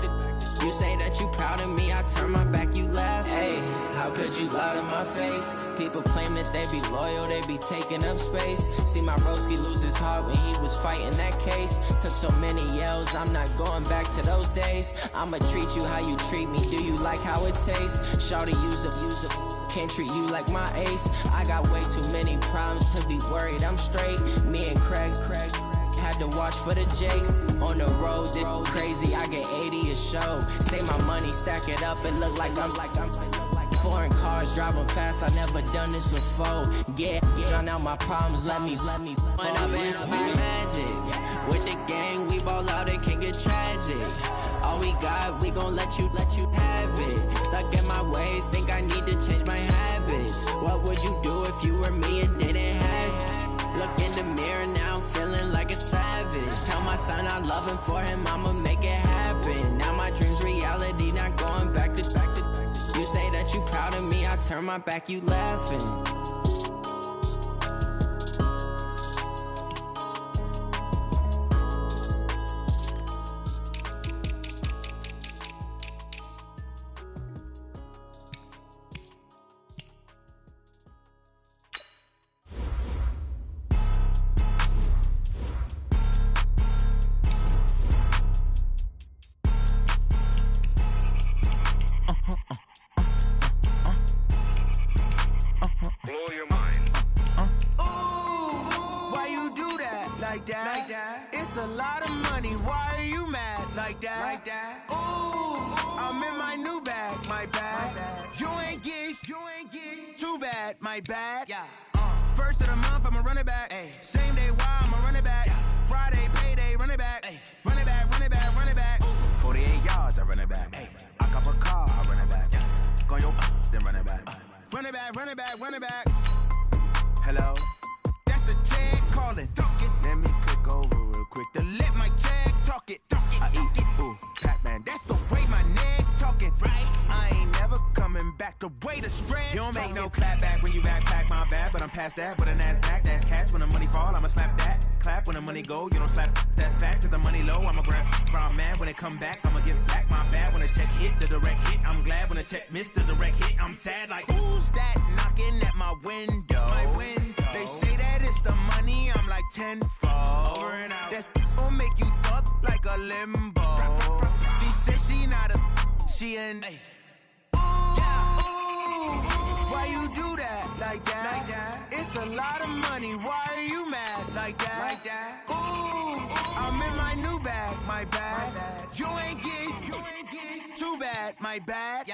You say that you proud of me, I turn my back, you laugh. Hey, how could you lie to my face? People claim that they be loyal, they be taking up space. See my broski lose his heart when he was fighting that case. Took so many yells, I'm not going back to those days. I'ma treat you how you treat me, do you like how it tastes? Shawty, use up, can't treat you like my ace. I got way too many problems to be worried, I'm straight. Me and Craig had to watch for the Jakes. On the road, this crazy, I get 80 a show. Say my money, stack it up, it look like I'm Foreign cars, driving fast, I never done this before. Yeah, drown out my problems, let me. When I've been up is magic. With the gang, we ball out, it can get tragic. All we got, we gon' let you have it. Stuck in my ways, think I need to change my habits. What would you do if you were me and didn't have it? Look in the mirror, now I'm feeling like a savage. Tell my son I love him, for him I'ma make it happen. Now my dream's reality, not going back to. You say that you proud of me, I turn my back, you laughing. It's a lot of money, why are you mad like that? Ooh, I'm in my new bag, my bad. You ain't get too bad, my bad. First of the month, I'ma run it back. Same day, why I'ma run it back. Friday, payday, run it back. Run it back, run it back, run it back. 48 yards, I run it back. I cop a car, I run it back. Go your then run it back. Run it back, run it back, run it back. Hello? That's the jag calling. Let me click over real quick to let my jag talk it. I eat it, ooh, Pac-Man. That's the way my neck talking. Right? I ain't never coming back the way the stress. You don't make no clap back when you backpack, my bad. But I'm past that with a NASDAQ. That's cash when the money fall. I'ma slap that. Clap when the money go. You don't slap. That's facts. If the money low, I'ma grab from man. When it come back, I'ma give back my bad. When the check hit, the direct hit. I'm glad when the check missed the direct hit. I'm sad like, who's that knocking at my window? My window. They say that it's the money, I'm like tenfold. That's gon' make you up like a limbo. She said she not a, she an. Ooh, why you do that like that? It's a lot of money, why are you mad like that? Ooh, I'm in my new bag, my bad. You ain't get too bad, my bad.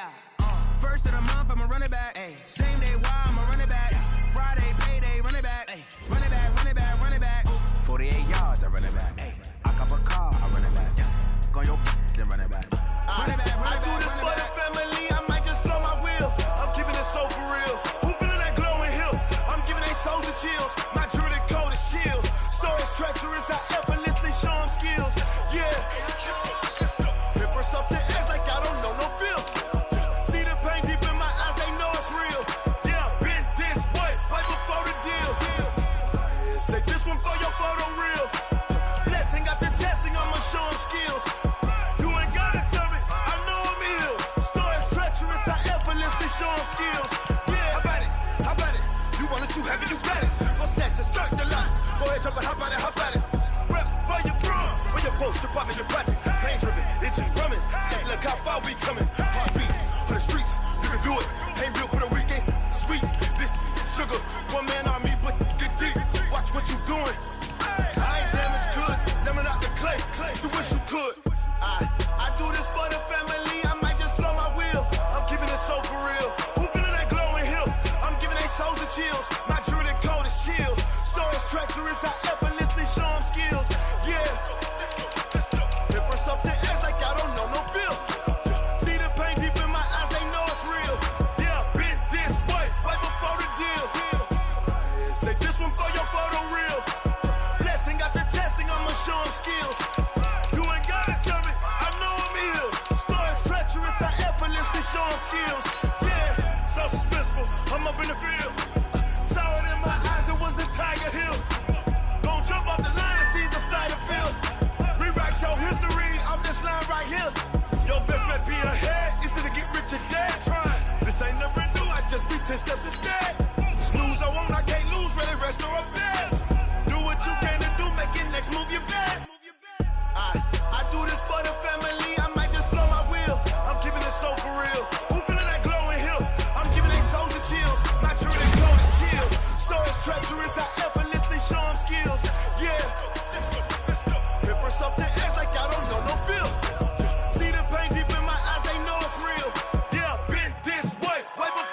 First of the month, I'ma run it back. Same day, why I'ma run it back. Friday, payday, run it back. Run it back, run it back, run it back. 48 yards, I run it back. I cop a car, I run it back. Go your then run it back. Run it back, run it back. I do this for the family, I might just blow my wheel. I'm keeping it so for real. Who feeling that glowing hill? I'm giving they souls the chills. My jewelry code is chill. Stories treacherous, I effortlessly show them skills. Yeah. Ripper stuff the edge like I don't know no bill. See the pain deep in my eyes, they know it's real. Yeah, been this way, right before the deal. Say this one for your photo reel. Blessing after testing, I'ma show them skills. You ain't gotta tell me, I know I'm ill. Stories treacherous, I effortlessly show them skills. Yeah, how about it? How about it? You want it, you have it, you got it. Go snatch a skirt the lot. Go ahead, jump it, how about it? How about it? Rep for your prom, where your post, department, your projects. Pain driven, itching, drumming. Hey, look how far we coming. Heartbeat on the streets, you can do it. Ain't built for the weekend. Sweet, this sugar, one man army, but get deep. Watch what you doing. I ain't damaged goods, lemon out the clay. You wish you could. I do this for the family. I might just blow my wheel. I'm keeping it so for real. Who feeling that glowing hill? I'm giving they souls the chills. My jewelry code is chill. Stories treacherous, I effortlessly show them skills. Yeah. Ripper stuff the edge like I don't know no bill. See the pain deep in my eyes, they know it's real. Yeah, been this way, right before the deal. Say this one for your photo reel. Blessing after testing, I'ma show them skills. You ain't gotta tell me, I know I'm ill. Stories treacherous, I effortlessly show them skills. Yeah, so suspenseful, I'm up in the field. Saw it in my eyes, it was the Tiger Hill. Don't jump off the line and see the flight of field. Rewrite your history, I'm this line right here. Your best bet be ahead, is it to get rich or dead? Try. This ain't never new, I just be 10 steps instead. Snooze I won't, I can't lose, ready, rest or a bed. Do what you can to do, make it next move your best. I do this for the family, I might just blow my wheel. I'm keeping it so for real. Who feeling that glowing hill? I'm giving they souls the chills. My jewelry code is chill. Stories treacherous, I effortlessly show them skills. Yeah. Ripper stuff the edge like I don't know no bill. See the pain deep in my eyes, they know it's real. Yeah, been this way, right before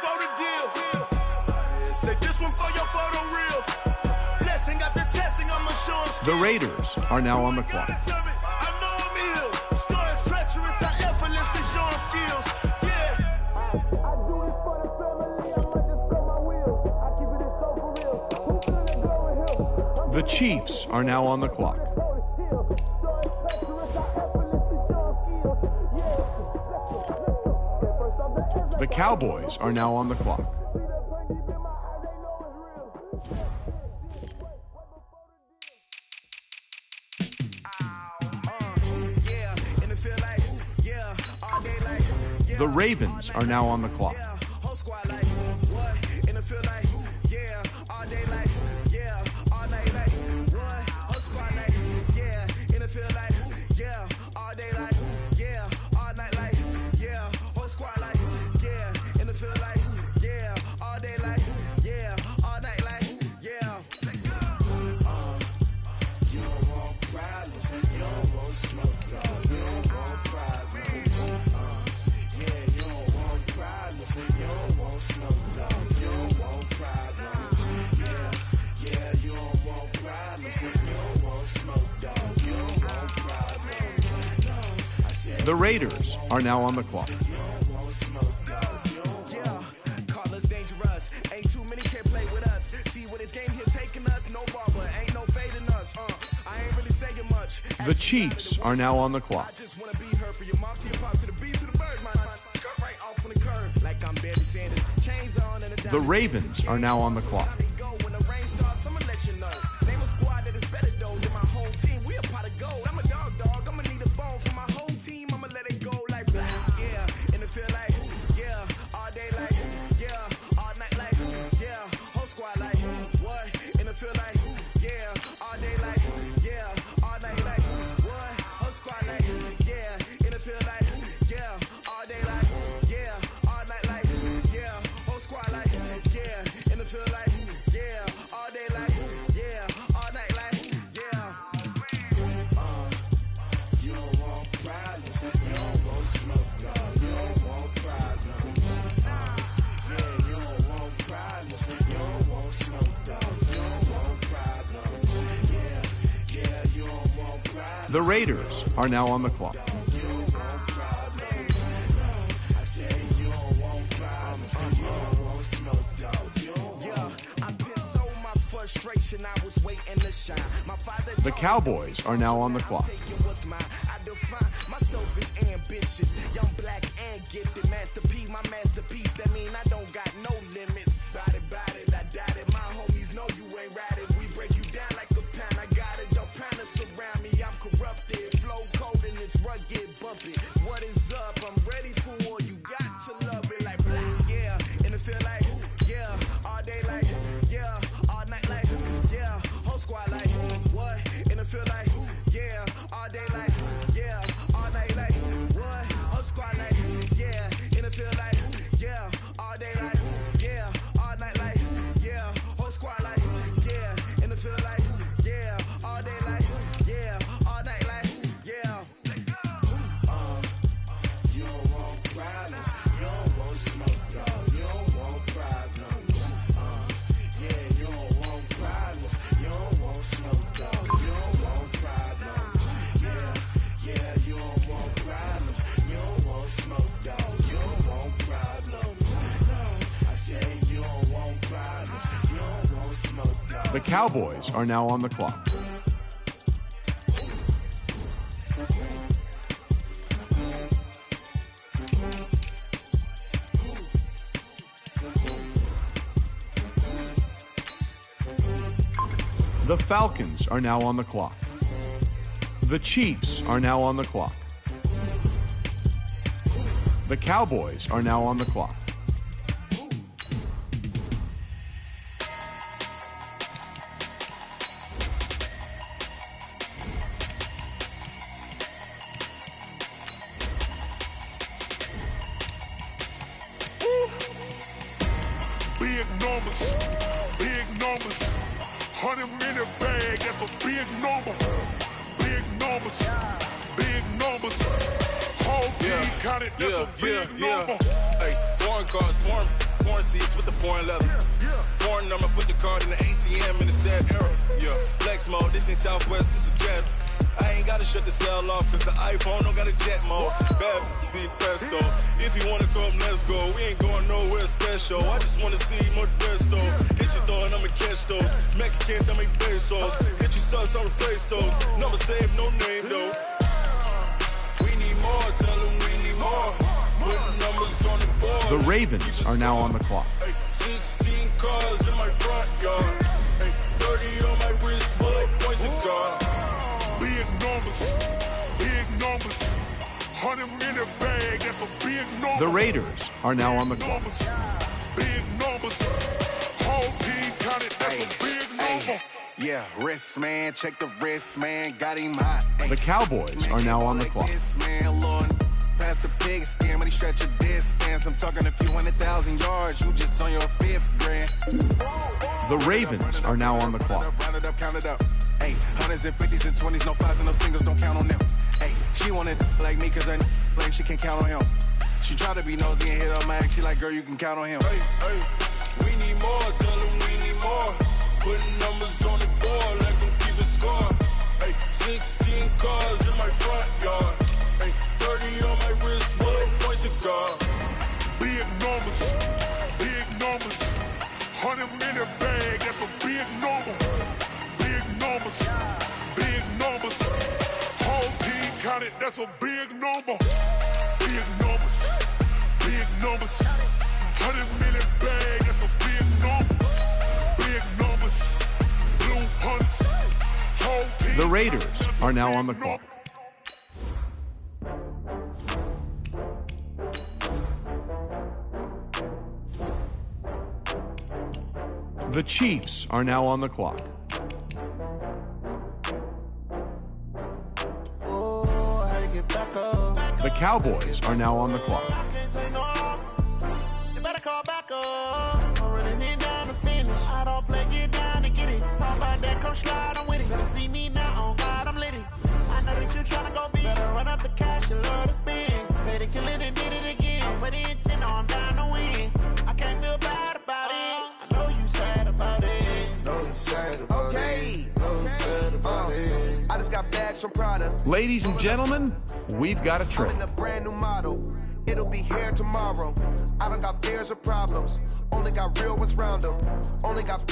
this one for your photo reel. Blessing after testing, I'ma show him skills. The Raiders are now on the clock. I know I'm ill. Score is treacherous, I effortlessly show him skills. Yeah. I do this for the family, I might just throw my wheel. I keep it so for real. Who feeling that glow with him? The Chiefs are now on the clock. The Cowboys are now on the clock. The Ravens are now on the clock. The Raiders are now on the clock. Call us dangerous. Ain't too many can play with us. See what this game here taking us. No barber, ain't no fading us. I ain't really saying much. The Chiefs are now on the clock. I just wanna be her for your mom, to your pop, to the beat, to the bird. Cut right off on the curb like I'm Barry Sanders. Chains on and The Ravens are now on the clock. When the rain starts, I'ma let you know. Name a squad that is better though than my whole team. We a pot of gold. I'm a dog. I'ma need a bone for my whole team. I'ma let it go like yeah. In the field like yeah. All day like yeah. All night like yeah. Whole squad like what? In the field like yeah. All day like yeah. All night like what? Whole squad like yeah. In the field like yeah. All day like yeah. All night like yeah. Whole squad like yeah. In the field like yeah. All day like yeah. All night like yeah. You don't want problems. You don't want smoke. No. You don't want problems. Yeah, you don't want problems. You don't want smoke. No. You don't want problems. Yeah, you don't want problems. The Raiders are now on the clock. You don't want problems. I said you don't want problems. You don't want smoke. Yeah, I pissed so my frustration. I was waiting to shine. My father. The Cowboys are now on the clock. I define myself as ambitious, young, black, and gifted. Master P, my masterpiece. That mean I don't got no limits. Bout it, I doubt it. My homies know you ain't ratted. We break you down like a pound. I got it, don't pound to surround me. I'm corrupted, flow cold and it's rugged, bumpy. What is up? I'm ready for war. You got to love it like black, yeah. In the field like yeah. All day like yeah. All night like yeah. Whole squad like what? In the field like yeah. All day like yeah. All night like what? Whole squad like yeah. In the field like yeah. All day like yeah. All night like yeah. Whole squad like yeah. In the field like yeah. All day like yeah. All night like yeah. You don't want problems. You don't want smoke. No. You don't want problems. Yeah, you don't want problems. You don't want smoke. No. You don't want problems. Yeah, you don't want problems. You don't want smoke. No. You don't want problems. No. I said you don't want problems. You don't want smoke. No. The Cowboys are now on the clock. The Falcons are now on the clock. The Chiefs are now on the clock. The Cowboys are now on the clock. Big numbers, big numbers. 100-minute bag, that's a big number. Big numbers, big numbers. Whole team counted, that's a big number. Hey, foreign cars, foreign seats with the foreign leather. Foreign number, mode, this ain't Southwest, this is jet. I ain't gotta shut the cell off, cause the iPhone don't got a jet mode. Bad be best though. If you wanna come, let's go. We ain't going nowhere special. I just wanna see more dress though. Hit your throw and I'ma catch those. Mexican, that make pesos. Hit your sus, I'll replace those. Never save no name though. We need more, tell them we need more. Putting numbers on the board. The Ravens are now on the clock. 16 cars in my front yard. 30 on my wrist, bullet points of God. Big numbers. 100-minute bag, that's a big number. The Raiders are now on the clock. Big numbers. Whole team counted, that's a big number. Yeah, wrist man, check the wrist man, got him hot. The Cowboys are now on the clock. This man, Lord, past the pig skin, when he stretch a distance. I'm talking a few 100,000 yards, you just on your 5th grand. The Ravens are now on the clock. Round it up, count it up. Hey, 100s and 50s and 20s, no 5s and no singles, don't count on them. Hey, she wanted like me cause I blame, she can't count on him. She try to be nosy and hit on my ex, she like, girl, you can count on him. Hey, we need more, tell them we need more. Putting numbers on the board, let them keep a score. Hey, 16 cars in my front yard. Hey, 30 on my wrist, bullet points of God. Big numbers. 100-minute bag, that's a big number. Big numbers. Whole team counted, that's a big number. Big numbers. 100-minute bag, that's a big number. Big numbers. Blue hunts. Whole team. The Raiders are now on the clock. The Chiefs are now on the clock. The Cowboys are now on the clock. You better call back up. I'm running it down to finish. I don't play, get down to get it. Talk about that, come slide, I'm with it. Better see me now, on God, I'm lit it. I know that you tryna go big. Better run up the cash, you love to spend. Better kill it and did it again. I'm with the intent, I'm down to win. I can't feel bad about it. I know you sad about it. I just got bags from Prada. Ladies and gentlemen, we've got a I'm trip. in a brand new model. It'll be here tomorrow. I don't got fears or problems. Only got real ones round them. Only got.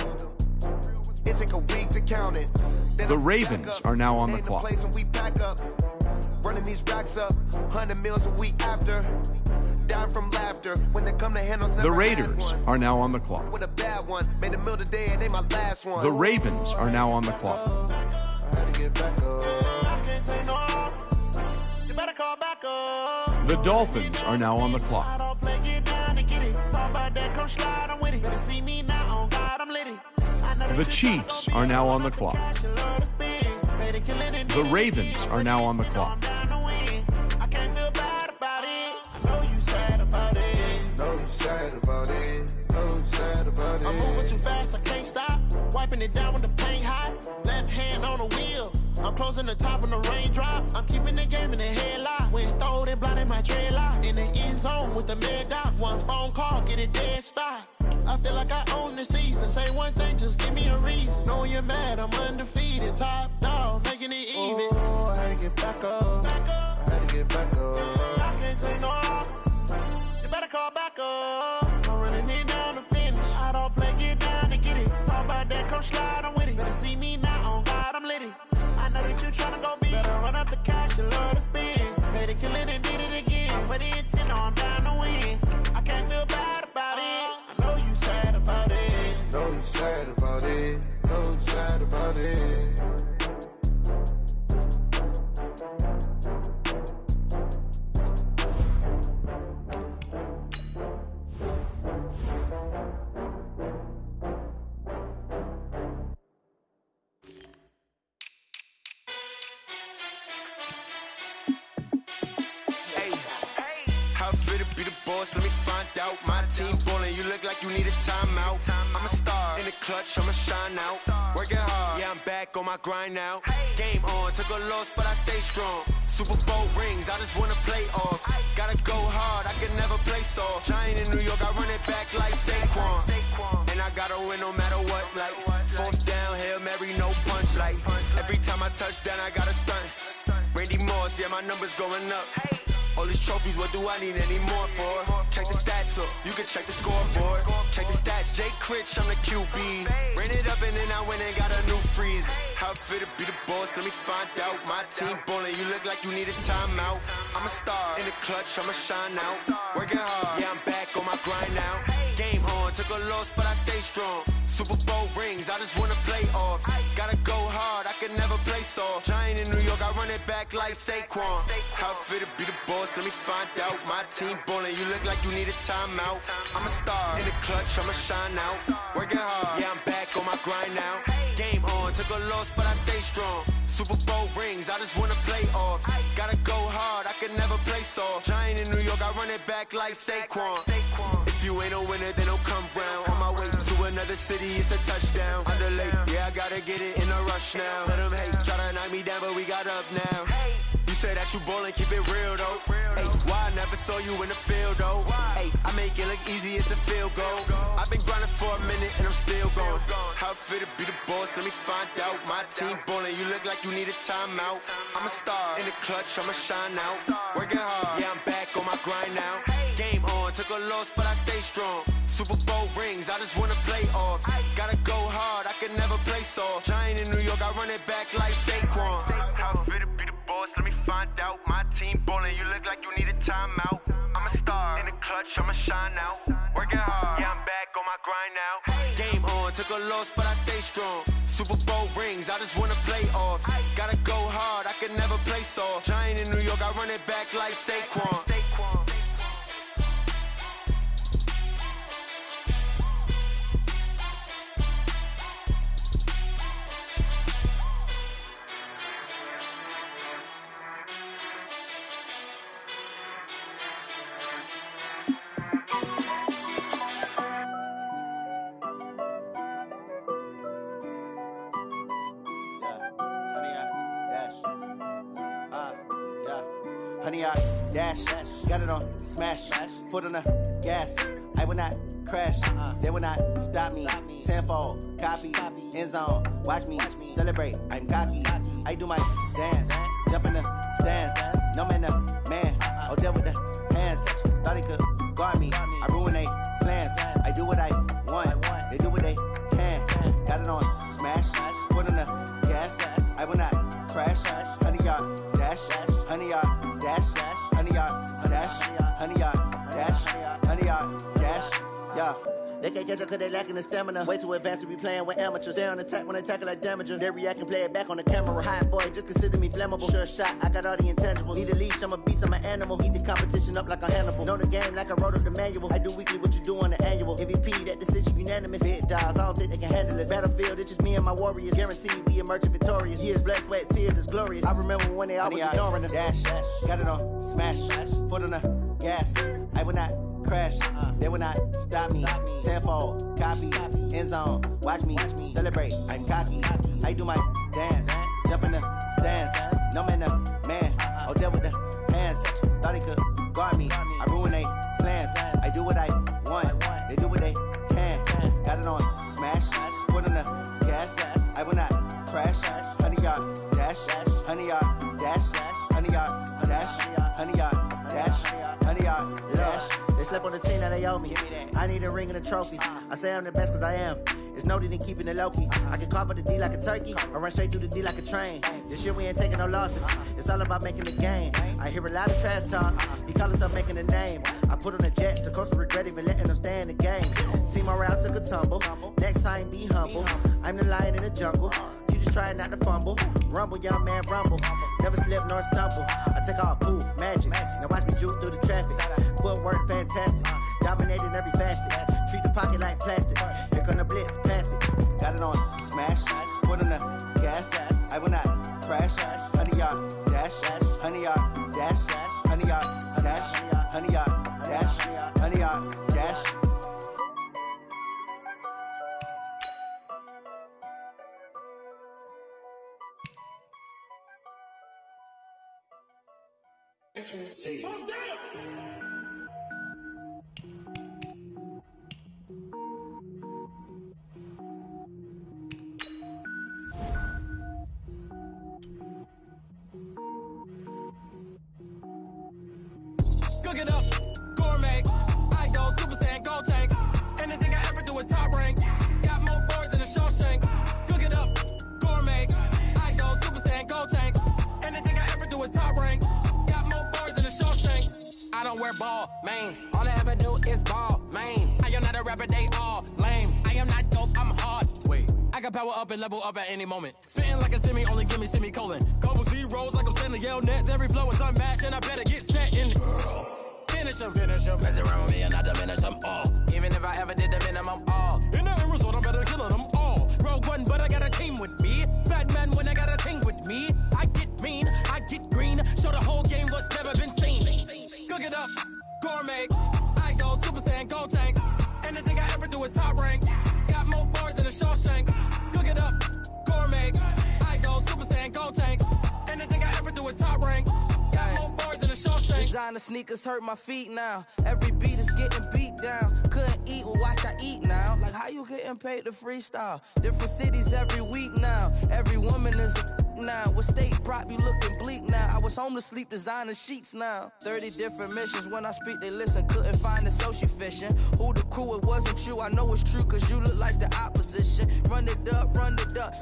It take a week to count it. Then The Ravens are now on the clock. place and we pack up. Running these racks up. 100 meals a week after. Down from laughter. When they come to handles, The Raiders are now on the clock. with a bad one. Made a meal today and they my last one. The Ravens are now on the clock. I had to get back up. I can't take no off. You better call back up. The Dolphins are now on the I clock. don't play, get down to get it. Talk about that, come slide, I'm with it. Better see me now, on God, I'm lit it. I know that The you Chiefs are now on the clock. cash, you love to spend. Better kill it and The Ravens are now on the clock. down to win. I can't feel bad about it. I know you sad about it. I'm moving too fast, I can't stop. Wiping it down with the paint hot. Left hand on the wheel. I'm closing the top of the raindrop. I'm keeping the game in the headlock. When throwed and blinded my dreadlock. In the end zone with the mad dot. One phone call, get it dead stop. I feel like I own the season. Say one thing, just give me a reason. Knowing you're mad, I'm undefeated. Top dog, making it even. Oh, I had to get back up. I had to get back up. I can't take no off. You better call back up. I'm running it down to finish. I don't play, get down to get it. Talk about that, come slide, I'm with it. Better see me now, on God, I'm lit it. I know that you tryna go big. Better run up the cash, you love to spend. Better kill it and did it again. I'm with the intent, I'm down to win. I can't feel bad about it. I know you sad about it. Know you sad about it. Know you sad about it. How fit to be the boss? Let me find out. My team ballin', you look like you need a timeout. I'm a star in the clutch, I'ma shine out. Working hard, yeah, I'm back on my grind now. Game on, took a loss, but I stay strong. Super Bowl rings, I just wanna play off. Gotta go hard, I can never play soft. Giant in New York, I run it back like Saquon. And I gotta win no matter what, like fourth down, Hail Mary, no punch, like Every time I touch down, I got a stunt. Randy Moss, yeah, my numbers going up. All these trophies, what do I need any more for? Check the stats up, you can check the scoreboard. Check the stats, Jake Critch, I'm the QB. Ran it up and then I went and got a new freeze. How it feel to be the boss, let me find out. My team ballin', you look like you need a timeout. I'm a star, in the clutch, I'ma shine out. Working hard, yeah, I'm back on my grind now. Game on, took a loss, but I stay strong. Super Bowl rings, I just wanna play off. Gotta go hard, I can never play soft. Giant in New York, I run it back like Saquon. How it feel to be the boss, let me find out. My team ballin', you look like you need a timeout. I'm a star, in the clutch, I'ma shine out. Working hard, yeah, I'm back on my grind now. Game on, took a loss, but I stay strong. Super Bowl rings, I just wanna play off. Gotta go hard, I can never play soft. Giant in New York, I run it back like Saquon. If you ain't a winner, then don't come round. On my way to another city, it's a touchdown. Underlay, yeah, I gotta get it in a rush now. Let them hate, try to knock me down, but we got up now. You say that you ballin', keep it real though. Hey, why I never saw you in the field though? Hey, I make it look easy, it's a field goal. I've been grinding for a minute and I'm still going. How it feel to be the boss, let me find out. My team ballin', you look like you need a timeout. I'm a star, in the clutch, I'ma shine out. Working hard, yeah, I'm back on my grind now. Game on, took a loss, but I stay strong. Super Bowl rings, I just wanna play off. Gotta go hard, I can never play soft. Giant in New York, I run it back like Saquon. How it feel to be the boss, let me find out. My team ballin', you look like you need a timeout. I'm a star, in the clutch, I'ma shine out. Working hard, yeah, I'm back on my grind now. Game on, took a loss, but I stay strong. Super Bowl rings, I just wanna play off. Gotta go hard, I can never play soft. Giant in New York, I run it back like Saquon. Honey, I dash, got it on smash, foot on the gas. I will not crash, they will not stop me. Tenfold, copy, end zone, watch me celebrate. I'm cocky, I do my dance, jump in the stands. No man, the man, oh, deal with the hands. Thought he could guard me, I ruin they plans. I do what I want, they do what they can. Got it on smash, foot on the gas. I will not crash, honey, y'all dash, honey, y'all dash, honey, y'all dash, honey, y'all dash, honey, y'all dash, yeah. They can't catch up cause they lacking the stamina. Way too advanced to be playing with amateurs. Stay on attack when they tackle like damager. They react and play it back on the camera. Hot boy, just consider me flammable. Sure shot, I got all the intangibles. Need a leash, I'm a beast, I'm an animal. Eat the competition up like a Hannibal. Know the game like I wrote up the manual. I do weekly what you do on the annual. MVP, that decision unanimous. Big dials, I don't think they can handle it. Battlefield, it's just me and my warriors. Guaranteed we emerging victorious. Years, blood, sweat, tears, it's glorious. I remember when they always ignoring us. Dash, got it on smash, foot on the gas. I will not crash, they will not stop me. Tenfold, copy, end zone, watch me celebrate. I'm cocky, I do my dance, jump in the stands. No man, the man, oh, deal with the hands. Thought he could guard me, I ruin they plans. I do what I want, they do what they can. Got it on smash, foot on the gas. I will not crash, honey, y'all dash, honey, y'all dash, honey, y'all dash, honey, y'all dash, honey, y'all dash. They slept on the team that they owe me. I need a ring and a trophy. I say I'm the best cause I am. It's no need in keeping it low-key. I can carve up the D like a turkey or run straight through the D like a train. This year we ain't taking no losses. It's all about making the game. I hear a lot of trash talk. He call himself making a name. I put on a jet. The coach will regret even letting them stay in the game. Team morale took a tumble. Next time be humble. I'm the lion in the jungle. You just trying not to fumble. Rumble, young man, rumble. Never slip nor stumble. I take off, poof, magic. Now watch me juke through the traffic. Footwork fantastic. Dominating every facet. Treat the pocket like plastic. Here come the blitz, pass it. Got it on smash, foot on the gas. I will not crash. Honey, y'all dash, honey, y'all dash, honey, y'all dash, honey, y'all dash, honey, y'all dash. See. don't wear ball mains. All I ever do is ball main. I am not a rapper, they all lame. I am not dope, I'm hard. Wait, I can power up and level up at any moment. Spitting like a semi, only give me semicolon. Couple zeros like I'm sending yell nets. Every flow is unmatched and I better get set in. Finish them. Mess around with me and I diminish them all. Even if I ever did the minimum all. In the end result, I'm better killing them all. Rogue one, but I got a team with me. Batman when I got a team with me. I get mean, I get green. Show the whole game what's never been seen. Cook it up, gourmet. I go Super Saiyan, gold tanks. Anything I ever do is top rank. Got more bars than a Shawshank. Cook it up, gourmet. I go Super Saiyan, gold tanks. Anything I ever do is top rank. Got more bars than a Shawshank. Designer sneakers hurt my feet now. Every beat is getting beat down. Couldn't eat, well watch I eat now. Like how you getting paid to freestyle? Different cities every week now. Every woman is a now. What state prop you looking bleak now? I was homeless, sleep designer sheets now. 30 different missions. When I speak, they listen. Couldn't find the social fishing. Who the crew? It wasn't you. I know it's true, cause you look like the opposition. Run it up.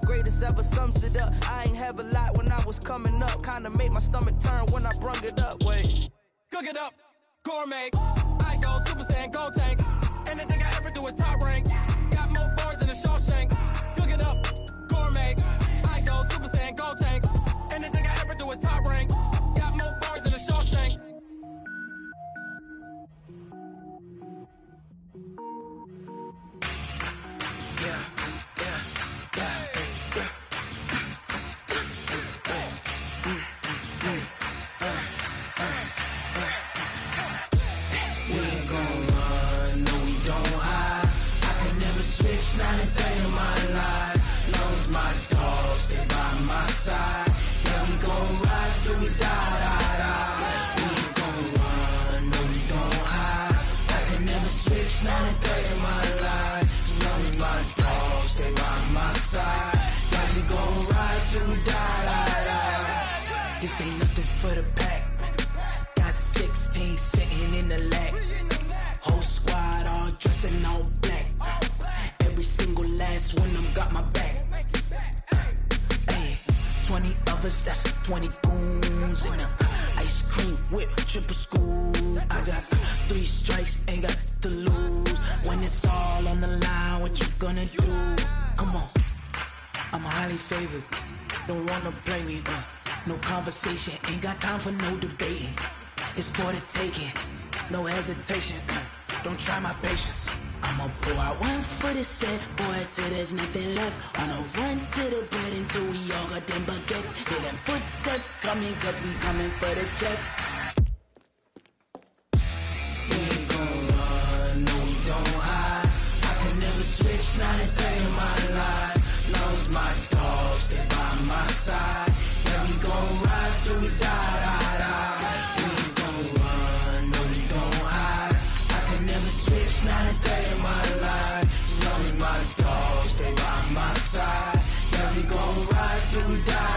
Greatest ever sums it up. I ain't have a lot when I was coming up. Kinda made my stomach turn when I brung it up. Wait. Cook it up, gourmet. I go Super Saiyan, gold tank. Anything I ever do is top rank. Got more bars than a Shawshank. Cook it up, gourmet. I go Super Saiyan, gold tank. Anything I ever do is top rank. Got more bars than a Shawshank. Not a day in my life. Knows my dogs, stay by my side. Yeah, we gon' ride till we die. We ain't gon' run, no, we don't hide. I can never switch, not a day in my life. Knows my dogs, stay by my side. Yeah, we gon' ride till we die. This ain't nothing for the pack. Got 16 sitting in the lag. Whole squad all dressing all black. Every single last one of them got my back. Hey, 20 of us, that's 20 goons. And ice cream whip, triple scoop. I got 3 strikes, ain't got to lose. When it's all on the line, what you gonna do? Come on, I'm highly favored. Don't wanna play me, no conversation. Ain't got time for no debating. It's for the taking, no hesitation. Don't try my patience. I'ma pour out one for the set, boy, till there's nothing left. On a run to the bed until we all got them baguettes. Hear them footsteps coming, cause we coming for the jet. We ain't gon' run, no, we don't hide. I can never switch, not a day in my life. Knows my dogs, stay by my side. Yeah, we gon' ride till we die. We ain't gon' run, no, we don't hide. I can never switch, not a day in my life. As long as my dogs stay by my side. Yeah, we gon' ride till we die.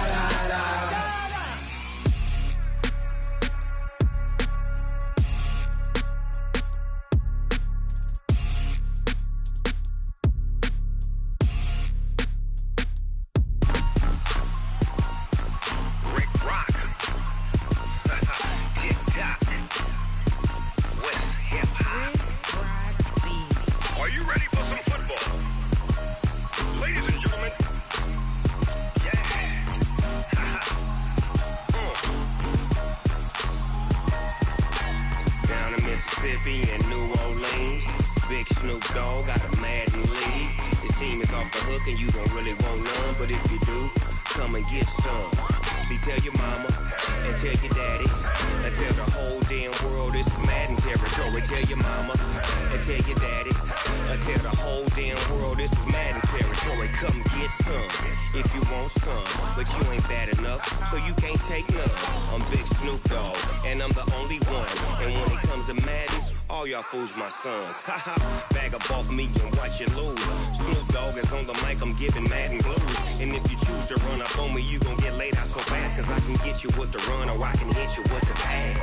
Fools my sons. Haha, bag up off me and watch you lose. Snoop Dogg is on the mic, I'm giving Madden blues. And if you choose to run up on me, you gon' get laid out so fast. Cause I can get you with the run or I can hit you with the pass.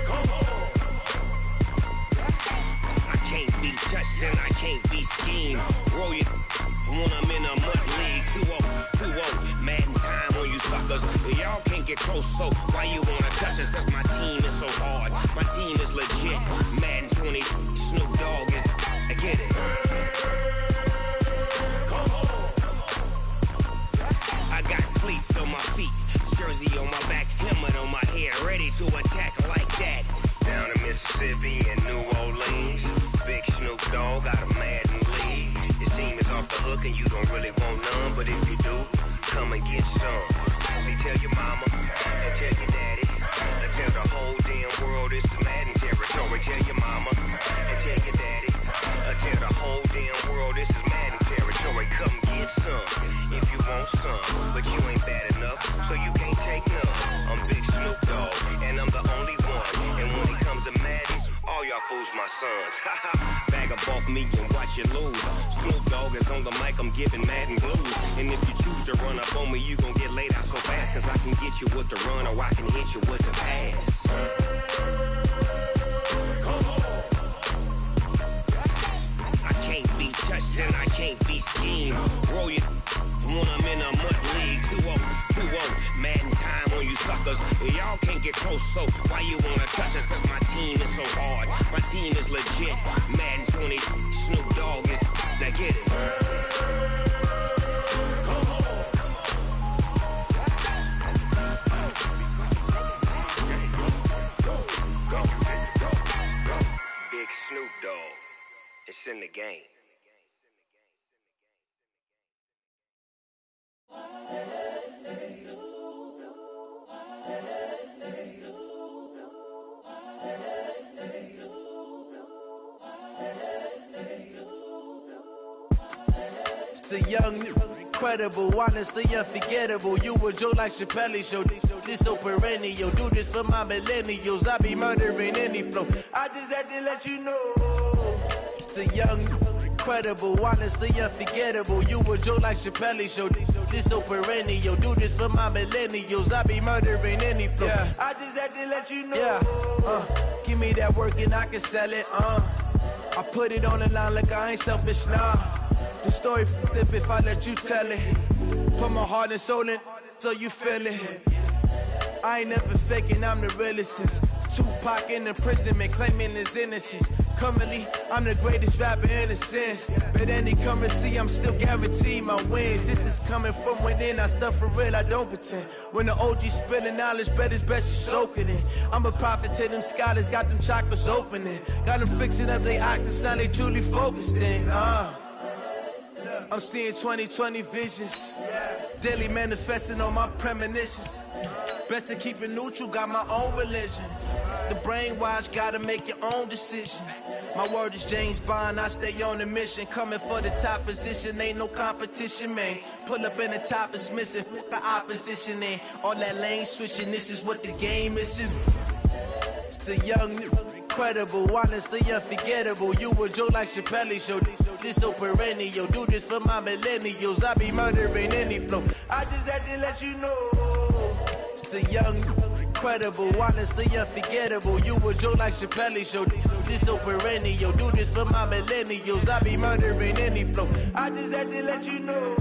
Come on. I can't be touched and I can't be schemed. Roll your when I'm in a mud league. 2-0, Madden time on you suckers. Y'all can't get close, so why you wanna touch us? Cause my team is so hard. My team is legit. Madden 20, Snoop Dogg is. I get it. I got cleats on my feet, jersey on my back, helmet on my head, ready to attack like that. Down in Mississippi and New Orleans, big Snoop Dogg got a Madden league. Your team is off the hook and you don't really want none, but if you do, come and get some. See, tell your mama and tell your daddy, and tell the whole damn world it's Madden territory. Tell your mama and tell your daddy, and tell the whole damn world this is Madden territory. Come get some if you want some, but you ain't bad enough, so you can't take none. I'm Big Snoop Dogg, and I'm the only one. And when it comes to Madden, all y'all fools my sons. Bag up off me and watch you lose. Snoop Dogg is on the mic, I'm giving Madden blues. And if you choose to run up on me, you gon' get laid out so fast. Cause I can get you with the run or I can hit you with the pass. I can't be touched and I can't be schemed. Roll your when I'm in a mud league. 2-0, Madden time on you suckers. Y'all can't get close, so why you wanna touch us? Cause my team is so hard. My team is legit. Madden 20, Snoop Dogg is. Now get it. Big Snoop Dogg. It's in the game. It's the young, incredible, honestly unforgettable. You a Joe like Chappelle show. This so perennial. Do this for my millennials. I be murdering any flow. I just had to let you know. It's the young, incredible, honestly unforgettable. You a Joe like Chappelle show. This so perennial. Do this for my millennials. I be murdering any flow. Yeah. I just had to let you know. Yeah. Give me that work and I can sell it. I put it on the line like I ain't selfish, nah. The story flip if I let you tell it. Put my heart and soul in so you feel it. I ain't never faking, I'm the realest since Tupac in imprisonment, claiming his innocence. Currently, I'm the greatest rapper in a sense. But any currency, I'm still guaranteed my wins. This is coming from within, I stuff for real, I don't pretend. When the OG spilling knowledge, bet it's best you soak it in. I'm a prophet to them scholars, got them chakras opening. Got them fixing up they octaves, now they truly focused in. I'm seeing 2020 visions. Daily manifesting on my premonitions. Best to keep it neutral, got my own religion. The brainwash, gotta make your own decision. My word is James Bond, I stay on a mission. Coming for the top position, ain't no competition, man. Pull up in the top is missing, the opposition in. All that lane switching, this is what the game is. It's the young, incredible, honestly unforgettable. You a Joe like Chappelle show. This so perennial. Do this for my millennials. I be murdering any flow. I just had to let you know. It's the young, incredible, honestly unforgettable. You a Joe like Chappelle show. This so perennial. Do this for my millennials. I be murdering any flow. I just had to let you know.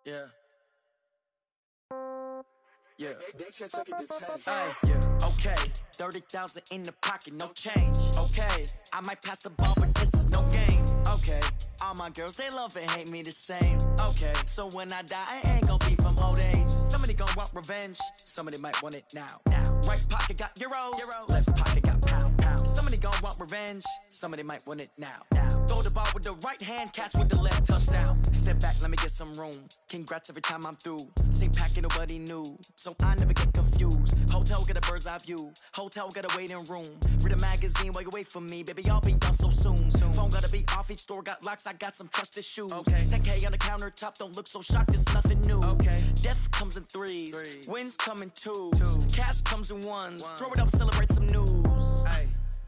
Yeah. Yeah. Hey, yeah. Okay. 30,000 in the pocket, no change. Okay. I might pass the ball, but this is no game. Okay. All my girls, they love and hate me the same. Okay. So when I die, I ain't gon' be from old age. Somebody gon' want revenge. Somebody might want it now. Right pocket got euros. Left pocket got pound. Somebody gon' want revenge. Somebody might want it now. Throw the ball with the right hand, catch with the left, touchdown. Step back, let me get some room. Congrats every time I'm through. Same packet, nobody knew, so I never get confused. Hotel get a bird's eye view. Hotel get a waiting room. Read a magazine while you wait for me, baby. I'll be done so soon. Phone gotta be off. Each store got locks. I got some trusted shoes. 10K on the countertop. Don't look so shocked. It's nothing new. Death comes in threes. Wins come in twos. Cash comes in ones. Throw it up, celebrate some news.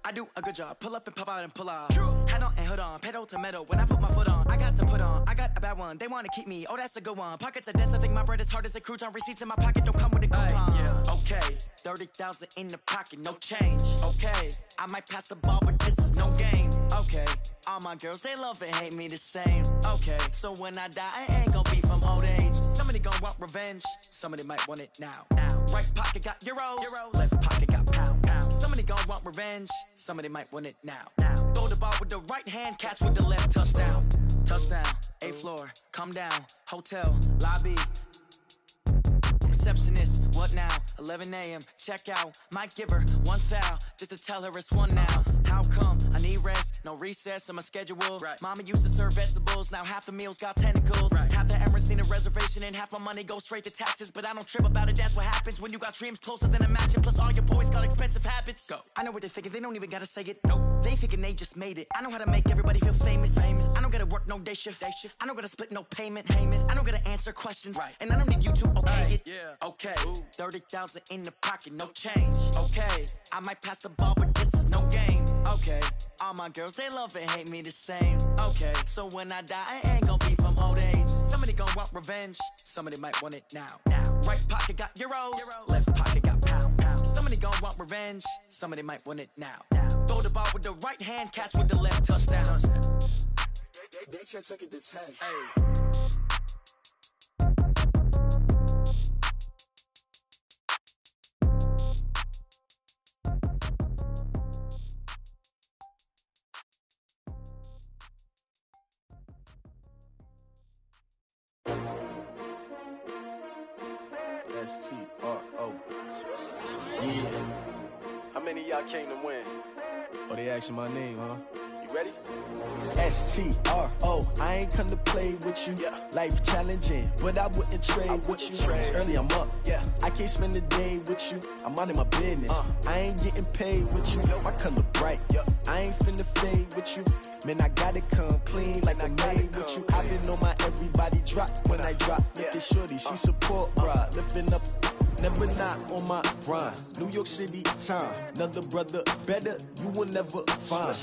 I do a good job. Pull up and pop out and pull out. Head on and hood on. Pedal to metal. When I put my foot on, I got to put on. I got a bad one. They want to keep me. Oh, that's a good one. Pockets are dense. I think my bread is hard as a crouton. Receipts in my pocket don't come with a coupon. Okay, 30,000 in the pocket, no change. Okay, I might pass the ball, but this is no game. Okay, all my girls, they love and hate me the same. Okay, so when I die, I ain't gonna be from old age. Somebody gonna want revenge. Somebody might want it now. Right pocket got euros. Left pocket got pound. Somebody gonna want revenge. Somebody might want it now. Throw the ball with the right hand, catch with the left, touchdown. Touchdown, 8th floor, come down. Hotel, lobby. Receptionist, what now? 11 a.m. Check out. Might give her one foul just to tell her it's one now. How come? I need rest, no recess on my schedule. Mama used to serve vegetables, now half the meals got tentacles. Half the Emirates need a reservation and half my money goes straight to taxes. But I don't trip about it, that's what happens when you got dreams closer than imagine. Plus all your boys got expensive habits. Go. I know what they're thinking, they don't even gotta say it. Nope. They thinking they just made it. I know how to make everybody feel famous. I don't gotta work no day shift. I don't gotta split no payment. I don't gotta answer questions. And I don't need you to okay it. Okay, 30,000 in the pocket, no change. Okay, I might pass the ball, but this is no game. Okay, all my girls, they love and hate me the same. Okay, so when I die, I ain't gonna be from old age. Somebody gonna want revenge. Somebody might want it now. Right pocket got euros. Left pocket got pound. Somebody gonna want revenge. Somebody might want it now. Throw the ball with the right hand, catch with the left, touchdown. They check it to 10. S-T-R-O. Yeah. How many of y'all came to win? Oh, they asking my name, huh? You ready? S-T-R-O. I ain't come to play with you. Life challenging, but I wouldn't trade with you. It's early, I'm up. I can't spend the day with you. I'm minding my business. I ain't getting paid with you. My color bright. I ain't finna fade with you. Man, I gotta come clean like I'm made with you. I've been on my everybody drop when I drop. Look at shorty, she support, bruh. Lifting up. Never not on my grind. New York City time. Another brother better, you will never find.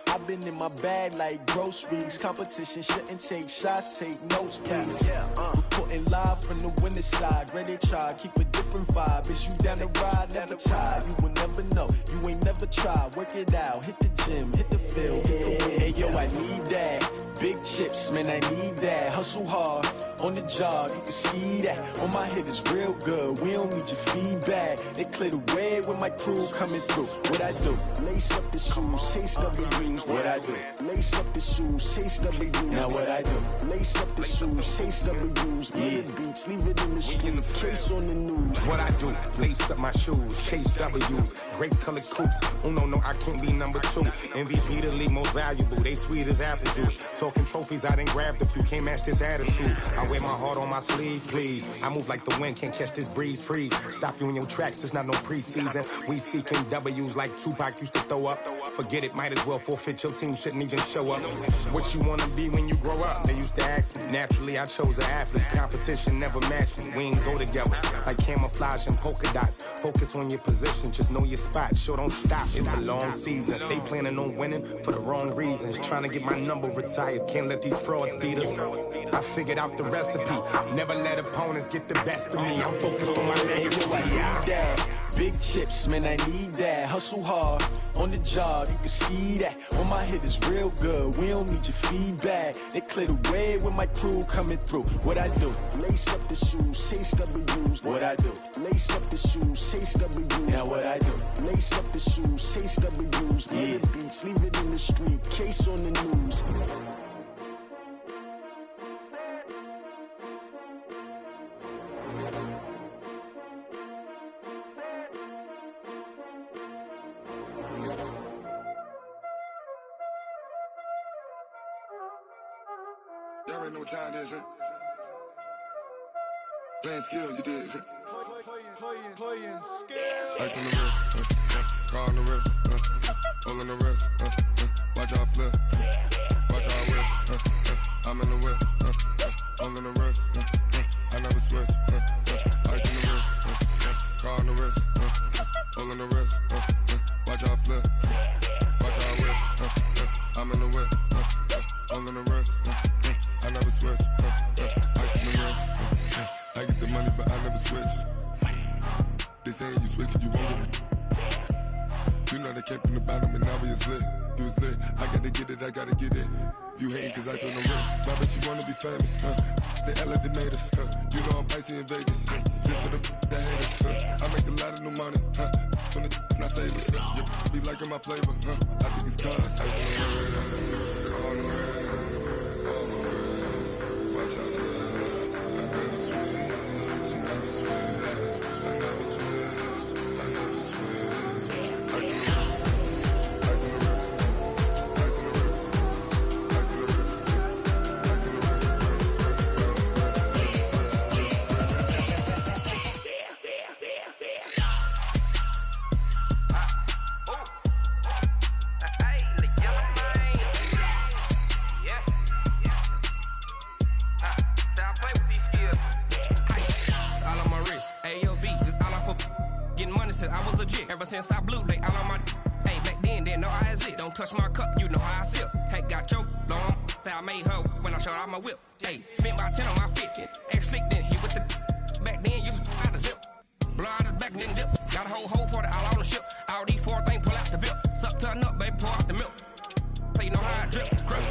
I've been in my bag like groceries. Competition shouldn't take shots, take notes, please. Reporting live from the winning side. Ready to try, keep a different vibe. Is you down the ride? Never try. You will never know. You ain't never tried. Work it out. Hit the gym, hit the field, hit the win. Hey yo, I need that. Big chips, man, I need that. Hustle hard on the job, you can see that. On my head is real good. We don't need your feedback. They clear the way when my crew coming through. What I do? Lace up the shoes, chase W's. What I do? Lace up the shoes, chase W's. Now what I do? Lace up the shoes, chase W's. Yeah. Beats, leave it in the street. Case on the news. What I do? Lace up my shoes, chase W's. Great colored coops. Oh no, I can't be number 2. MVP the league most valuable. They sweet as apple juice. Talking trophies, I done grabbed a few. Can't match this attitude. I wear my heart on my sleeve, please. I move like the wind, can't catch this breeze, freeze. Stop you in your tracks, there's not no preseason. We seeking W's like Tupac used to throw up. Forget it, might as well forfeit. Your team shouldn't even show up. What you wanna be when you grow up? They used to ask me. Naturally, I chose an athlete. Competition never matched me. We ain't go together like camouflage and polka dots. Focus on your position, just know your spot. Sure, don't stop. It's a long season. They planning on winning for the wrong reasons. Trying to get my number retired. Can't let these frauds beat us. I figured out the recipe. Never let opponents get the best of me. I'm focused on my legacy. Big chips, man, I need that. Hustle hard on the job, you can see that. On my head is real good. We don't need your feedback. They clear the way when my crew coming through. What I do? Lace up the shoes, chase W's. What I do? Lace up the shoes, chase W's. Now what I do? Lace up the shoes, chase W's. Yeah. Beats, leave it in the street. Case on the news. already know what time it is, huh? Playing skills, you did. Playing skills. Ice on the wrist, car on the wrist, all on the wrist, watch how I flip, watch how I whip, I'm in the whip, all on the wrist, I never switch, ice on the wrist, car on the wrist, all on the wrist, watch how I flip, watch how I whip, I'm in the whip, all on the wrist, I never switch, ice on the wrist, I get the money but I never switch. They say you switch it, you won't get it. You know they came from the bottom and now we is lit. You was lit, I gotta get it, I gotta get it. You hating cause ice on the wrist. My bitch, you wanna be famous, They act like they made us, You know I'm icy in Vegas, This for the that hate us, I make a lot of new money, When it's not savers, You be liking my flavor, I think it's cause ice on the wrist, on the wrist, on the wrist. Watch out, I never switch, you never switch. I never switch, I never switch. Ice in the wrist, ice in the wrist, ice in the wrist, ice in the wrist, ice in the wrist, I was legit ever since I blew they all on my hey back then didn't know I exist. Don't touch my cup, you know how I sip. Hey, got your long that I made her when I showed out my whip. Hey, spent about 10 on my fit. Ex slick then hit with the back then used to out the zip. Blow out his back and then dip. Got a whole party all on the ship. All these four things pull out the VIP. Suck to a nut, baby, pour out the milk. So you know how I drip. Crush.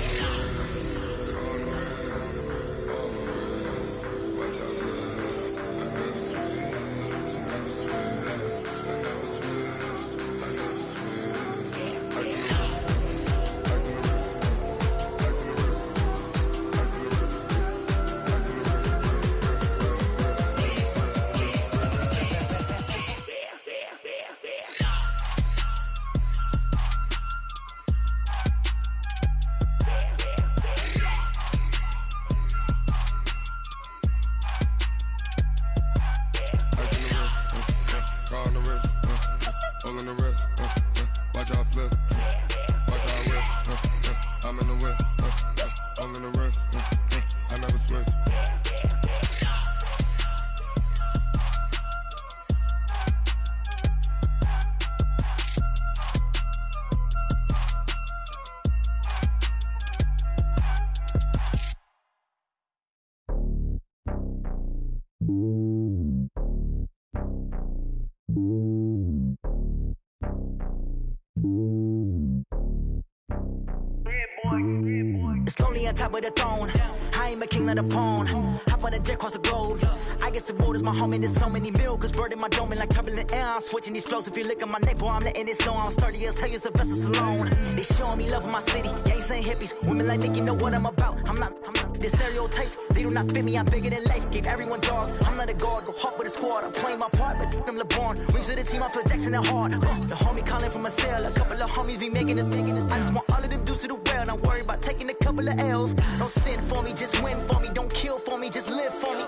It's lonely on top of the throne. I ain't a king of the pawn. Hop on a jet across the globe. I guess the road is my home and there's so many miracles burning my dome like turbulent air. I'm switching these flows. If you look at my neck, boy, I'm letting it slow. I'm sturdy as hell, it's a vessel alone. They showing me love in my city. Gangs ain't hippies. Women like Nicky know what I'm about. I'm not the stereotypes. They do not fit me. I'm bigger than life. Gave everyone jaws. I'm not a guard. Go hard with a squad. I'm playing my part, but them LeBron. Rings to the team. I feel Jackson and hard. The homie calling from a cell. A couple of homies be making it. I just want all of them dudes to the well. Not worry about taking a couple of L's. Don't sin for me, just win for me. Don't kill for me, just live for me.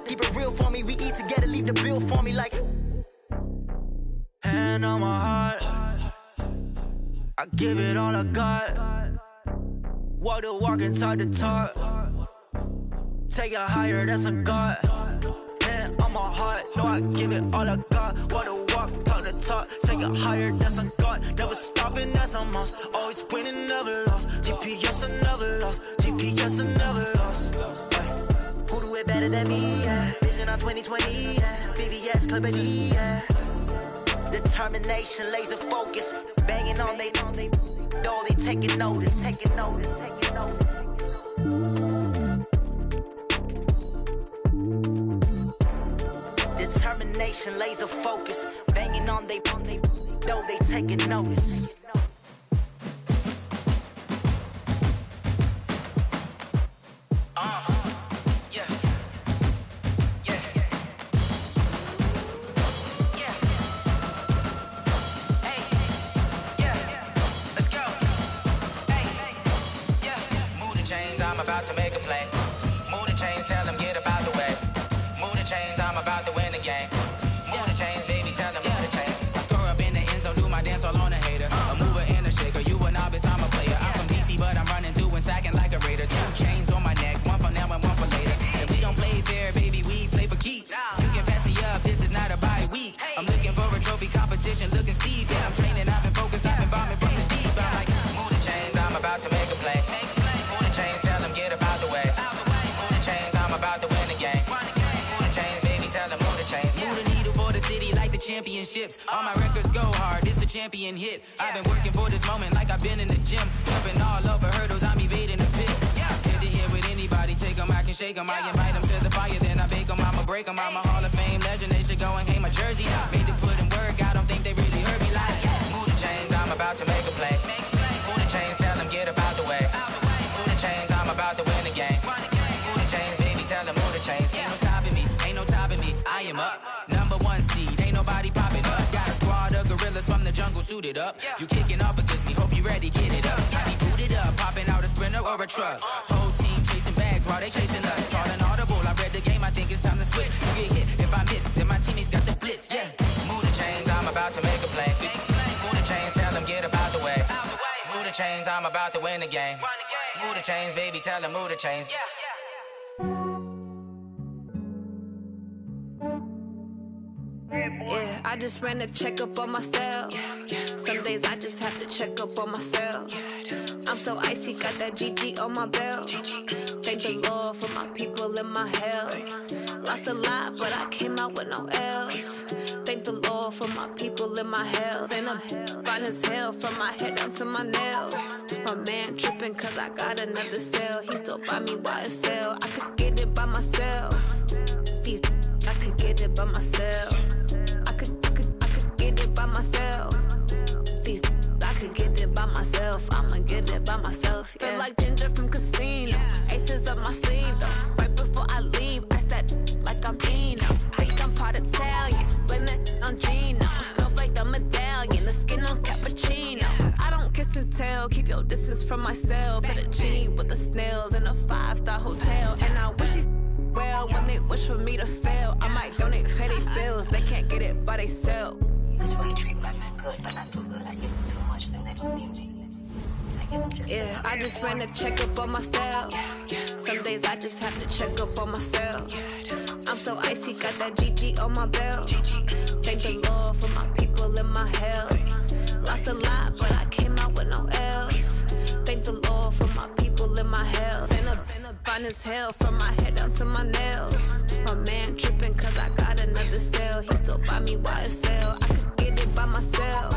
Keep it real for me. We eat together, leave the bill for me like. Hand on my heart, I give it all I got. Walk the walk and talk the talk. Take it higher, that's a God. Hand on my heart, no, I give it all I got. Walk the walk, talk the talk. Take it higher, that's a God. Never stopping, that's a must. Always winning, never lost. GPS, I never lost. GPS, I never lost. Who do it better than me? Yeah. Vision on 2020. Yeah. VVS, Clippity. Yeah. Determination, laser focus. Banging on they know they taking notice. Taking notice. Taking notice. Determination, laser focus. Banging on they know they taking notice. I'm about to make a play. Move the chains, tell them get about the way. Move the chains, I'm about to win the game. Move the chains, baby, tell them move the chains. I score up in the end zone, do my dance all on a hater. A mover and a shaker, you a novice, I'm a player. I'm from DC, but I'm running through and sacking like a raider. 2 chains on my neck, one for now and one for later. And we don't play fair, baby, we play for keeps. You can pass me up, this is not a bye week. I'm looking for a trophy competition, looking steep. Yeah, I'm training, I've been focused, I've been bombing from the deep. I'm like, move the chains, I'm about to make a play. Move the chains, tell them get about the way. Move the chains, I'm about to win the game. Move the chains, baby, tell them move the chains. Move the needle for the city like the championships. All my records go hard, this a champion hit. I've been working for this moment like I've been in the gym. Jumping all over hurdles, I'm evading the pit. Get to here with anybody, take them, I can shake them. I invite them to the fire, then I bake them, I'ma break them. I'm a Hall of Fame legend, they should go and hang my jersey. Made to put in work, I don't think they really heard me like, move the chains, I'm about to make a play. Move the chains, tell them get about the way. Move the chains, I'm about to win the game. Move the chains, baby, tell them move the chains. Ain't no stopping me, ain't no topping me, I am up. #1 seed, ain't nobody popping up. Got a squad of gorillas from the jungle suited up. You kicking off against me, hope you ready, get it up. I be booted up, popping out a Sprinter or a truck. Whole team chasing bags while they chasing us. Call an audible, I read the game, I think it's time to switch. You get hit, if I miss, then my teammates got the blitz, yeah. Move the chains, I'm about to make a play. Move the chains, tell them get about the way. Move the chains, I'm about to win the game. Move the chains, baby, tell them move the chains. Yeah, I just ran a checkup on myself. Some days I just have to check up on myself. I'm so icy, got that GG on my belt. Thank the Lord for my people in my hell. Lost a lot, but I came out with no L's. Thank the Lord for my people in my health. And I'm fine as hell from my head down to my nails. My man tripping cause I got another cell. He still buy me YSL. I could get it by myself. These I could get it by myself. I could get it by myself. These I could get it by myself. I'ma get it by myself. Yeah. Feel like Ginger from Casino. Aces up my sleeve though. Right before I leave, I said like I'm Dino. Think I'm part Italian. Blame that on Gino. Smells like the medallion. The skin on cappuccino. I don't kiss and tell. Keep your distance from myself. Fettuccine with the snails in a 5-star hotel. And I wish these well when they wish for me to fail. I might donate petty bills. They can't get it by themselves. That's why you treat my men good, but not too good. I give them too much, then they don't need me. Yeah, I just ran a checkup on myself. Some days I just have to check up on myself. I'm so icy, got that GG on my belt. Thank the Lord for my people in my health. Lost a lot, but I came out with no L's. Thank the Lord for my people in my health. And I'm fine as hell from my head down to my nails. My man tripping cause I got another cell. He still buy me YSL. I could get it by myself.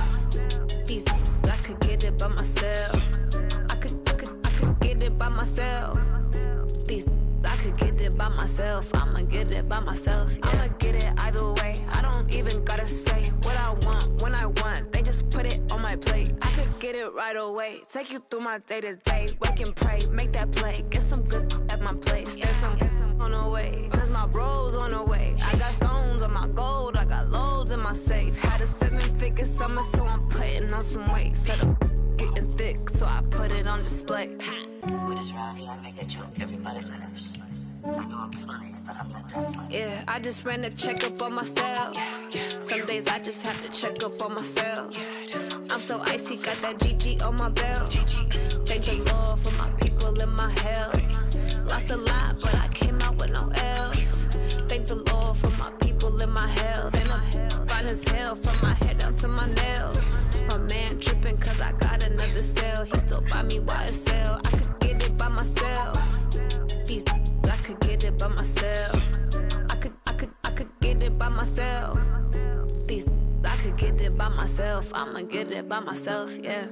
These I could get it by myself. I could get it by myself. These I could get it by myself. I'ma get it by myself. Yeah. I'ma get it either way. I don't even gotta say what I want when I want. They just put it on my plate. I could get it right away. Take you through my day to day. Wake and pray, make that play. Get some good at my place. There's some on the way. Cause my bro's on the way. I got stones on my gold. I got loads in my safe. Had a 7-figure summer, so I'm putting on some weight. Set up getting thick, so I put it on display. With this round here, I make a joke. Everybody laughs. I know I'm funny, but I'm not that funny. Yeah, I just ran a checkup on myself. Some days I just have to check up on myself. I'm so icy, got that GG on my belt. Thank the Lord for my people in my health. Lost a lot, but I came out with no L's. Thank the Lord for my people in my health. And I'm fine as hell from my head down to my nails. My man tripping cause I got another cell. He still buy me YSL. I could get it by myself. These I could get it by myself. I could get it by myself. These I could get it by myself. I'ma get it by myself, yeah.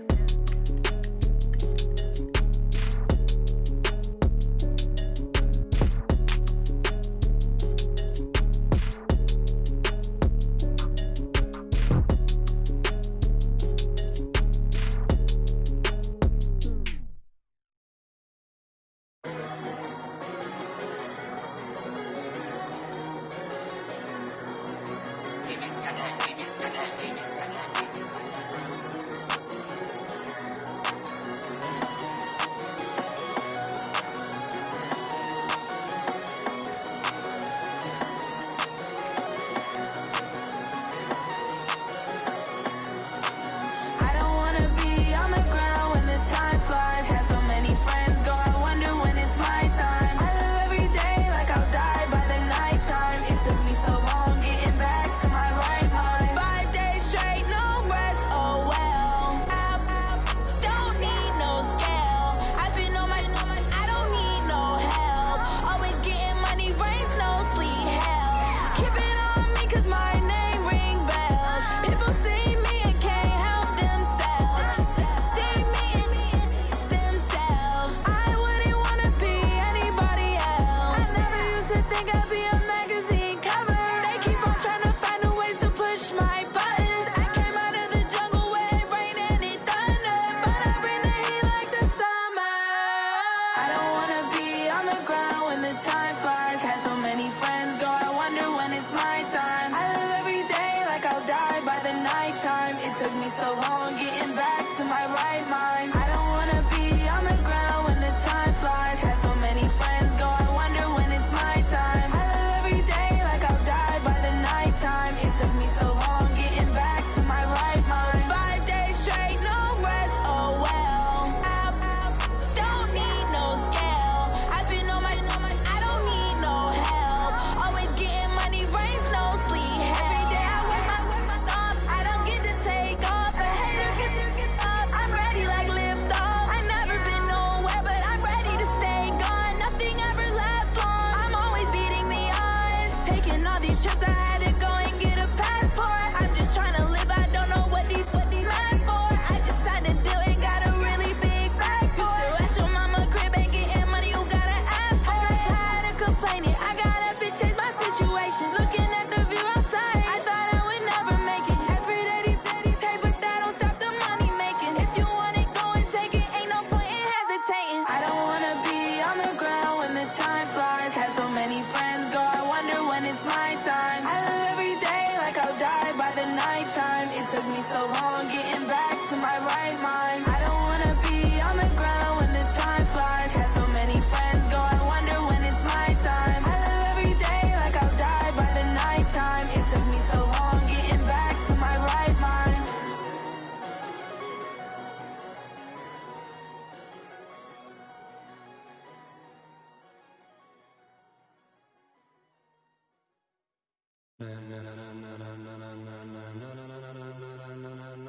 time flies. Had so many friends go, I wonder when it's my time. I live every day like I'll die by the nighttime. It took me so long getting back to my right mind. I don't wanna be on the ground when the time flies. Had so many friends go, I wonder when it's my time. I live every day like I'll die by the nighttime. It took me so long getting back to my right mind.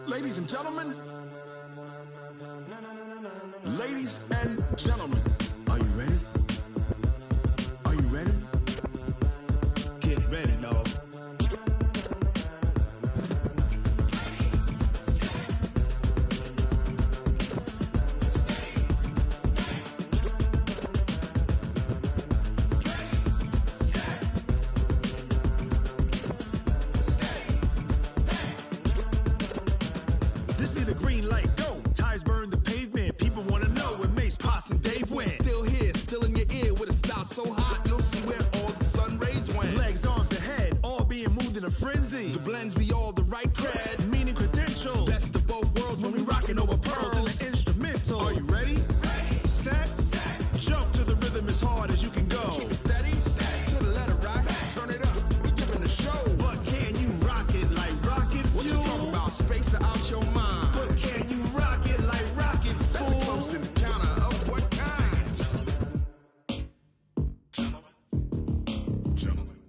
Ladies and gentlemen, ladies and gentlemen, are you ready? Are you ready? Get ready, dog. This be the green light, go. Tires burn the pavement. People want to know where Mace, Pops, and Dave went. Still here, still in your ear with a style so hot, you'll see where all the sun rays went. Legs, arms, the head, all being moved in a frenzy. The blends be all the right cred, meaning credentials. Best of both worlds when we rockin' over pearls in the instrumental. Are you ready? Set, jump to the rhythm as hard as you can go. Keep it steady, to the letter rock, turn it up. We giving a show. But can you rock it like rocket fuel? What you talking about? Space or out your mind? But can you rock it like rockets, fool? That's a close encounter of what kind?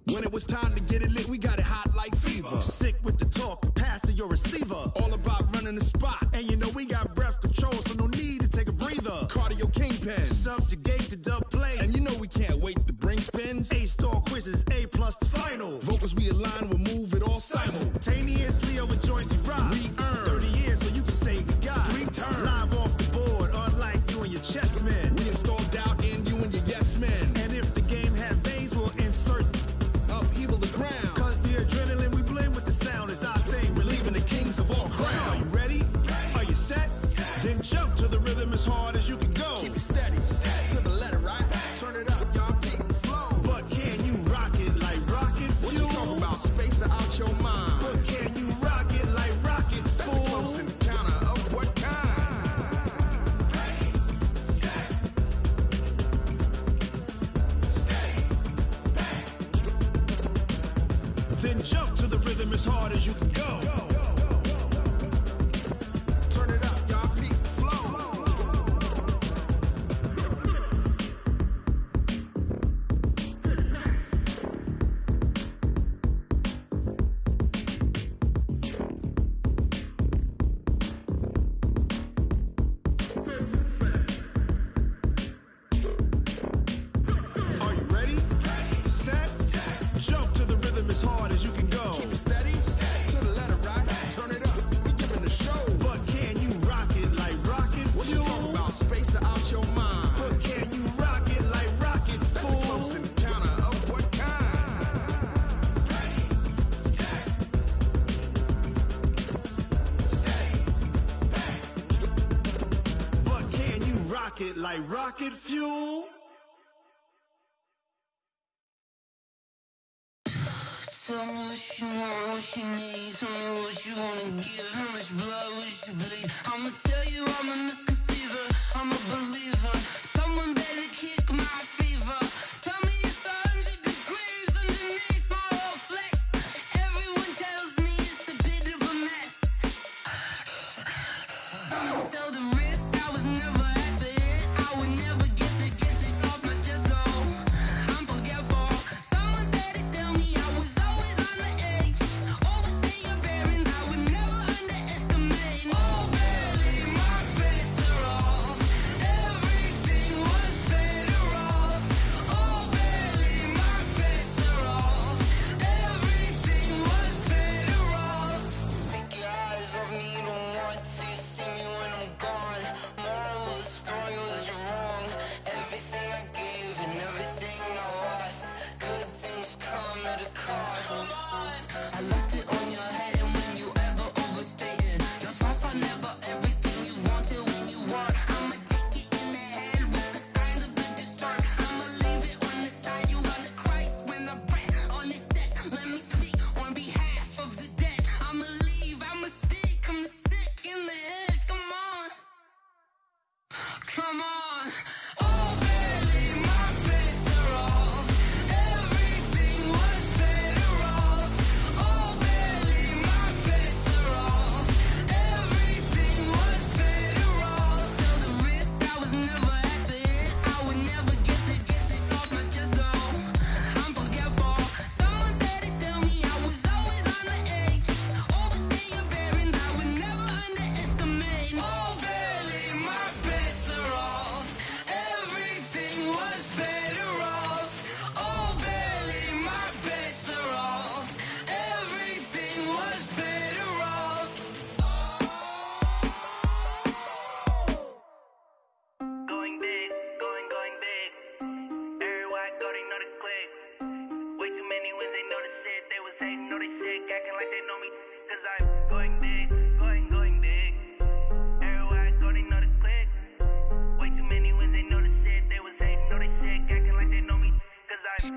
When it was time to get it lit, we got it hot like fever. Sick with the talk, passing your receiver. All about running the spot. And you know we got breath control, so no need to take a breather. Cardio kingpin, subjugate the dub play. And you know we can't wait to bring spins. A-star quizzes, A+ the final. Vocals we align, we'll move it all simultaneously over joints we rock. We earn 30 years so you can say we got 3 turns. Live off the board, unlike you and your chess men. We install doubt in you and your yes men. And if the game had veins, we'll insert upheaval the ground. Cause the adrenaline we blend with the sound is our thing. We're leaving the kings of all crowns. Are you ready? Are you set? Then jump to the rhythm as hard as you can go. Keep it steady, to the letter right. Turn it up, y'all beat the flow. But can you rock it like rocket fuel? What you talking about? Space or out your mind? But can you rock it like rockets, fool? That's a close encounter of what kind? Then jump to the rhythm as hard as you can go. Turn it up, y'all beat the flow. Are you ready? Set, jump to the rhythm as hard as you can go. Keep it steady, to the letter right. Turn it up, we giving a show. But can you rock it like rocket fuel? What you talking about? Space or out your mind? But can you rock it like rockets, fool? That's a close encounter of what kind? But can you rock it like rocket fuel? Tell me what you want, what you need. Tell me what you wanna give. How much blood would you bleed? I'ma tell you I'm a misconceiver. I'm a believer. Someone better kick my fever. Tell me it's 100 degrees underneath my whole flesh. Everyone tells me it's a bit of a mess. I'ma tell the risk I was never at the end. I would never get it off my chest. Oh, I'm forgetful. Someone better tell me I was always on the edge. Overstay your bearings, I would never underestimate. Oh, barely, my credits are off.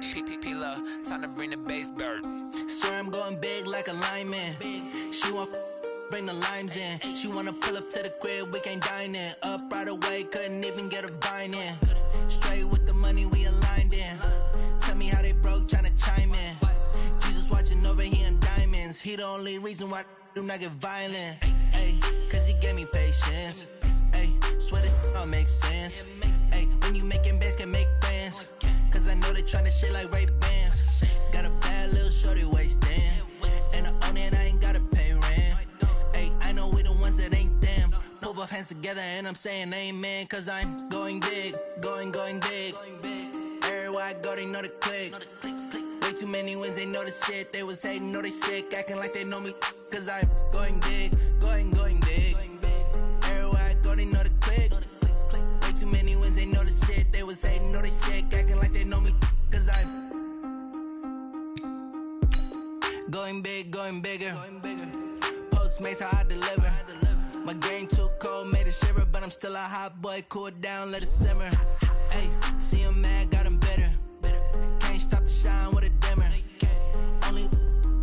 P-P-P-P-Love, time to bring the bass bird. Swear I'm going big like a lineman. She want bring the limes in. She wanna pull up to the crib, we can't dine in. Up right away, couldn't even get a vine in. Straight with the money we aligned in. Tell me how they broke, tryna chime in. Jesus watching over here in diamonds. He the only reason why I do not get violent. Ay, cause he gave me patience. Ay, swear that all makes sense. Ay, when you making bands, can make friends. Cause I know they tryna shit like Ray-Bans. Got a bad little shorty wasting. And I own it, I ain't gotta pay rent. Ay, I know we the ones that ain't them. Pull both hands together and I'm saying amen. Cause I'm going big, going big. Everywhere I go, they know the click. Way too many wins, they know the shit. They was hating, know they sick, acting like they know me. Cause I'm going big, going big. Everywhere I go, they know the click. Way too many wins, they know the shit. They was hating, know they sick, acting like they know me. Cause I'm going big, going bigger. Postmates, how I deliver. My game too cold, made it shiver. But I'm still a hot boy, cool down, let it simmer. Hey, see him mad, got him bitter. Can't stop the shine with a dimmer. Only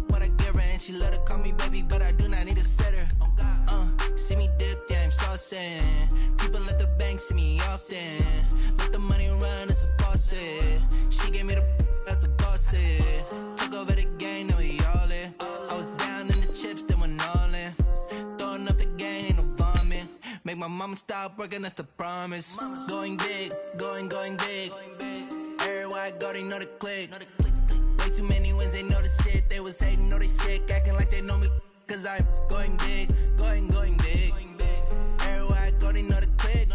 what I give her, and she let her call me baby, but I do not need a sitter. See me dip, yeah, I'm saucing. People at the bank see me often. Let the money run, it's a faucet. She gave me the that's a bosses. Took over the game, now we all in. I was down in the chips, they went all in. Throwing up the game, ain't no vomit. Make my mama stop working, that's the promise. Going big, going big. Everywhere I go, they know the click. Way too many wins, they know the shit. They was hating, know they sick, acting like they know me. Cause I'm going big, going big. Everywhere I go, they know the click.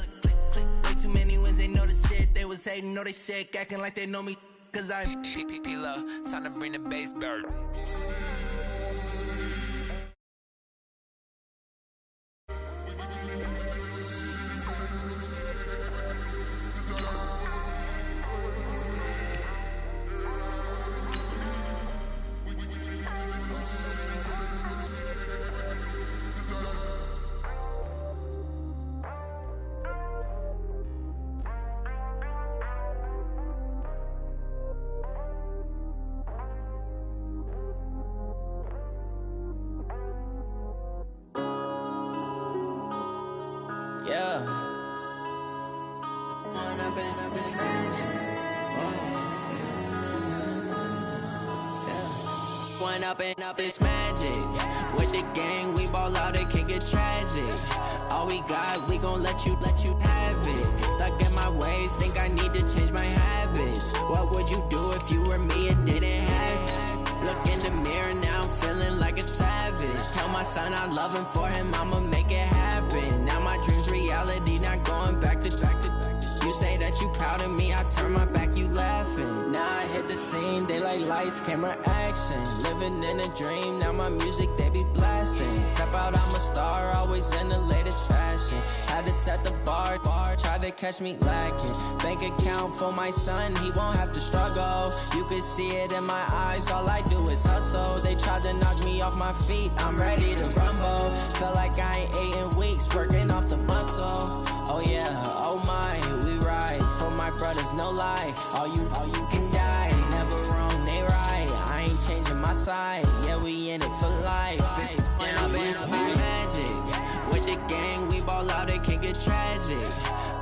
Way too many wins, they know the shit. They was hating, know they sick, acting like they know me. Cause I'm P-P-P-Love, time to bring the bass bird. Yeah. When I've been up, it's magic. With the gang, we ball out, it can get tragic. All we got, we gon' let you have it. Stuck in my ways, think I need to change my habits. What would you do if you were me and didn't have it? Look in the mirror, now I'm feeling like a savage. Tell my son I love him, for him I'ma make it happen. Now my dream's reality, not going back to. You say that you proud of me, I turn my back, you laughing. Now I hit the scene, they like lights, camera, action. Living in a dream, now my music, they be blasting. Step out, I'm a star, always in the latest fashion. Had to set the bar, try to catch me lacking. Bank account for my son, he won't have to struggle. You can see it in my eyes, all I do is hustle. They tried to knock me off my feet, I'm ready to rumble. Felt like I ain't ate in weeks, working off the muscle. Oh yeah, oh my, we ride for my brothers, no lie. All you can die, never wrong, they right. I ain't changing my side, yeah, we in it for life. When I've been up, it's magic. With the gang, we ball out, it can get tragic.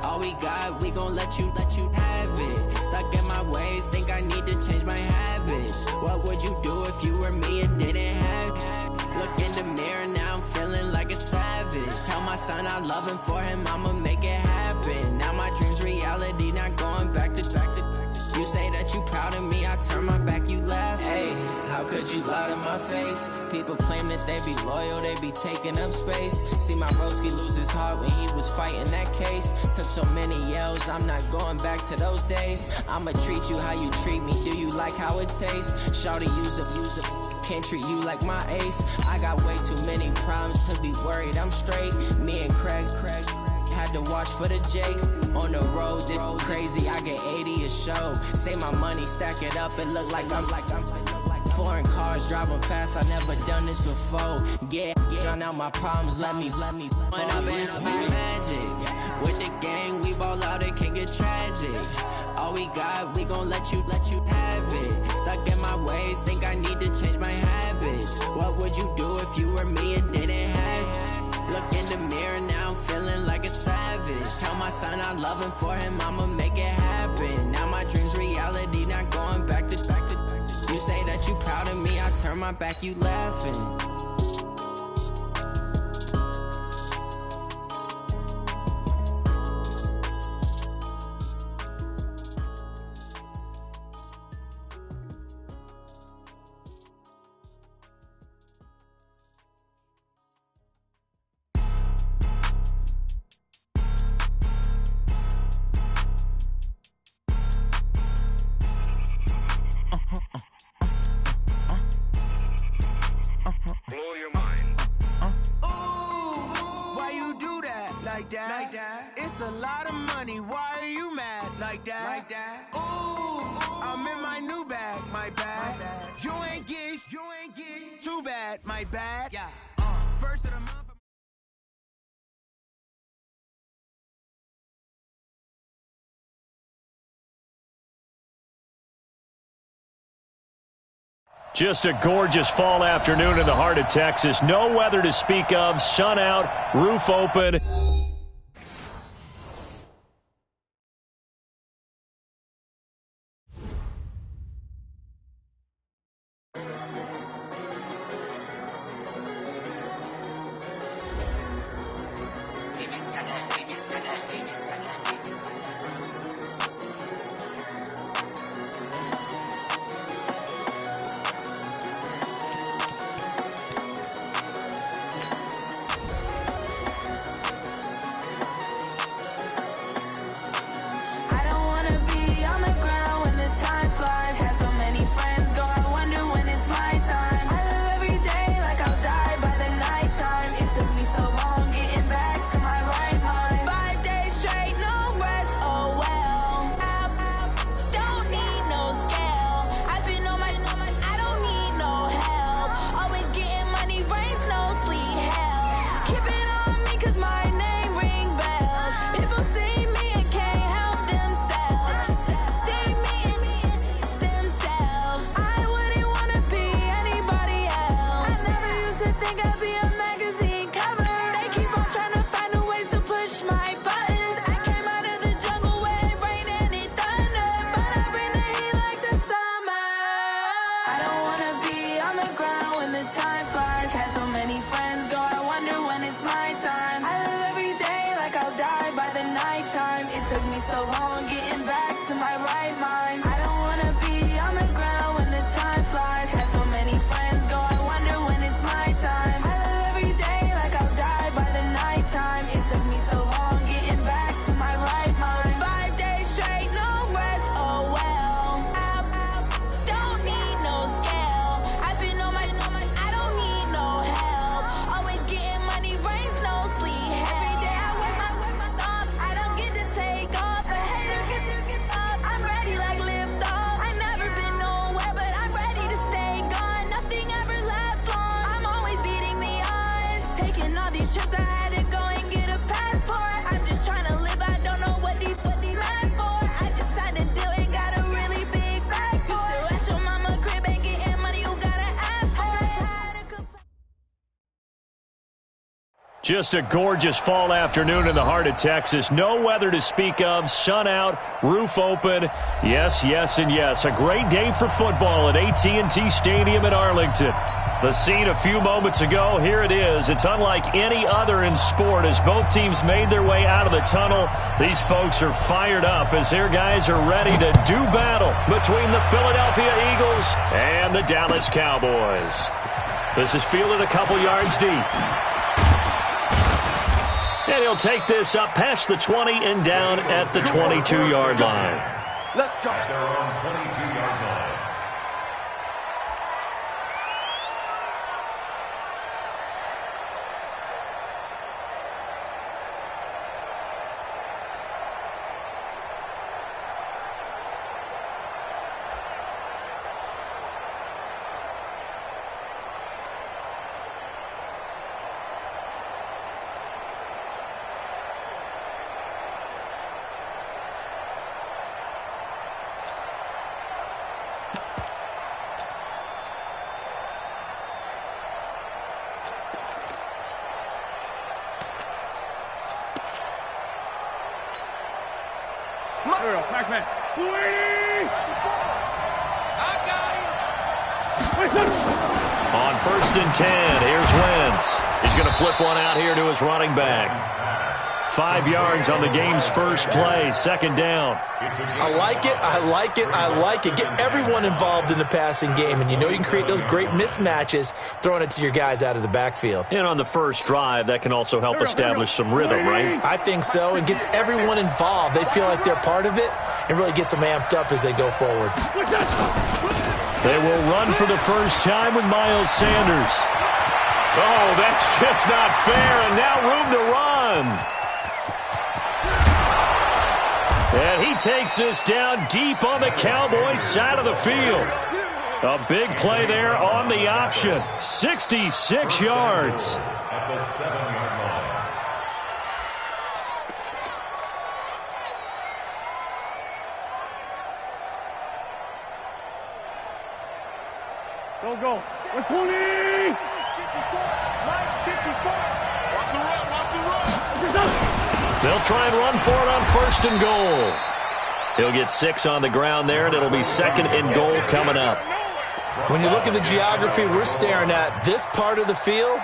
All we got, we gon' let you have it. Stuck in my ways, think I need to change my habits. What would you do if you were me and didn't have it? Look in the mirror, now I'm feeling like a savage. Tell my son I love him, for him I'ma make it happen. Now my dream's reality, not going back to. You say that you proud of me, I turn my back, you laugh. Hey, how could you lie to my face? People claim that they be loyal, they be taking up space. See my broski lose his heart when he was fighting that case. Took so many yells, I'm not going back to those days. I'ma treat you how you treat me, do you like how it tastes? Shawty, use up, can't treat you like my ace. I got way too many problems to be worried, I'm straight. Me and Craig had to watch for the Jakes. On the road, this crazy, I get 80 a show. Say my money, stack it up, it look like I'm foreign cars, driving fast, I never done this before. Yeah, drown out my problems, let me. When I've been up, it's magic. With the gang, we ball out, it can get tragic. All we got, we gon' let you have it. Stuck in my ways, think I need to change my habits. What would you do if you were me and didn't have it? Look in the mirror, now I'm feeling like a savage. Tell my son I love him, for him I'ma make it happen. Now my dream's reality, not going back to. You say that you proud of me, I turn my back, you laughing. It's a lot of money, why are you mad like that? Ooh, I'm in my new bag, my bad. You ain't getting too bad, my bad. Yeah. First of the month. Just a gorgeous fall afternoon in the heart of Texas. No weather to speak of, sun out, roof open. Just a gorgeous fall afternoon in the heart of Texas. No weather to speak of, sun out, roof open. Yes, yes, and yes. A great day for football at AT&T Stadium in Arlington. The scene a few moments ago, here it is. It's unlike any other in sport as both teams made their way out of the tunnel. These folks are fired up as their guys are ready to do battle between the Philadelphia Eagles and the Dallas Cowboys. This is fielded a couple yards deep. And he'll take this up past the 20 and down at the 22-yard line. Let's go. At their own 22-yard line. On 1st and 10, here's Wentz. He's going to flip one out here to his running back. 5 yards on the game's first play, 2nd down. I like it, I like it, I like it. Get everyone involved in the passing game, and you know you can create those great mismatches throwing it to your guys out of the backfield. And on the first drive, that can also help establish some rhythm, right? I think so, and gets everyone involved. They feel like they're part of it, and really gets them amped up as they go forward. They will run for the first time with Miles Sanders. Oh, that's just not fair, and now room to run. And he takes this down deep on the Cowboys side of the field. A big play there on the option. 66 yards. At the 7-yard line. Go. 120. Watch the run. They'll try and run for it on 1st and goal. He'll get 6 on the ground there, and it'll be 2nd and goal coming up. When you look at the geography we're staring at, this part of the field,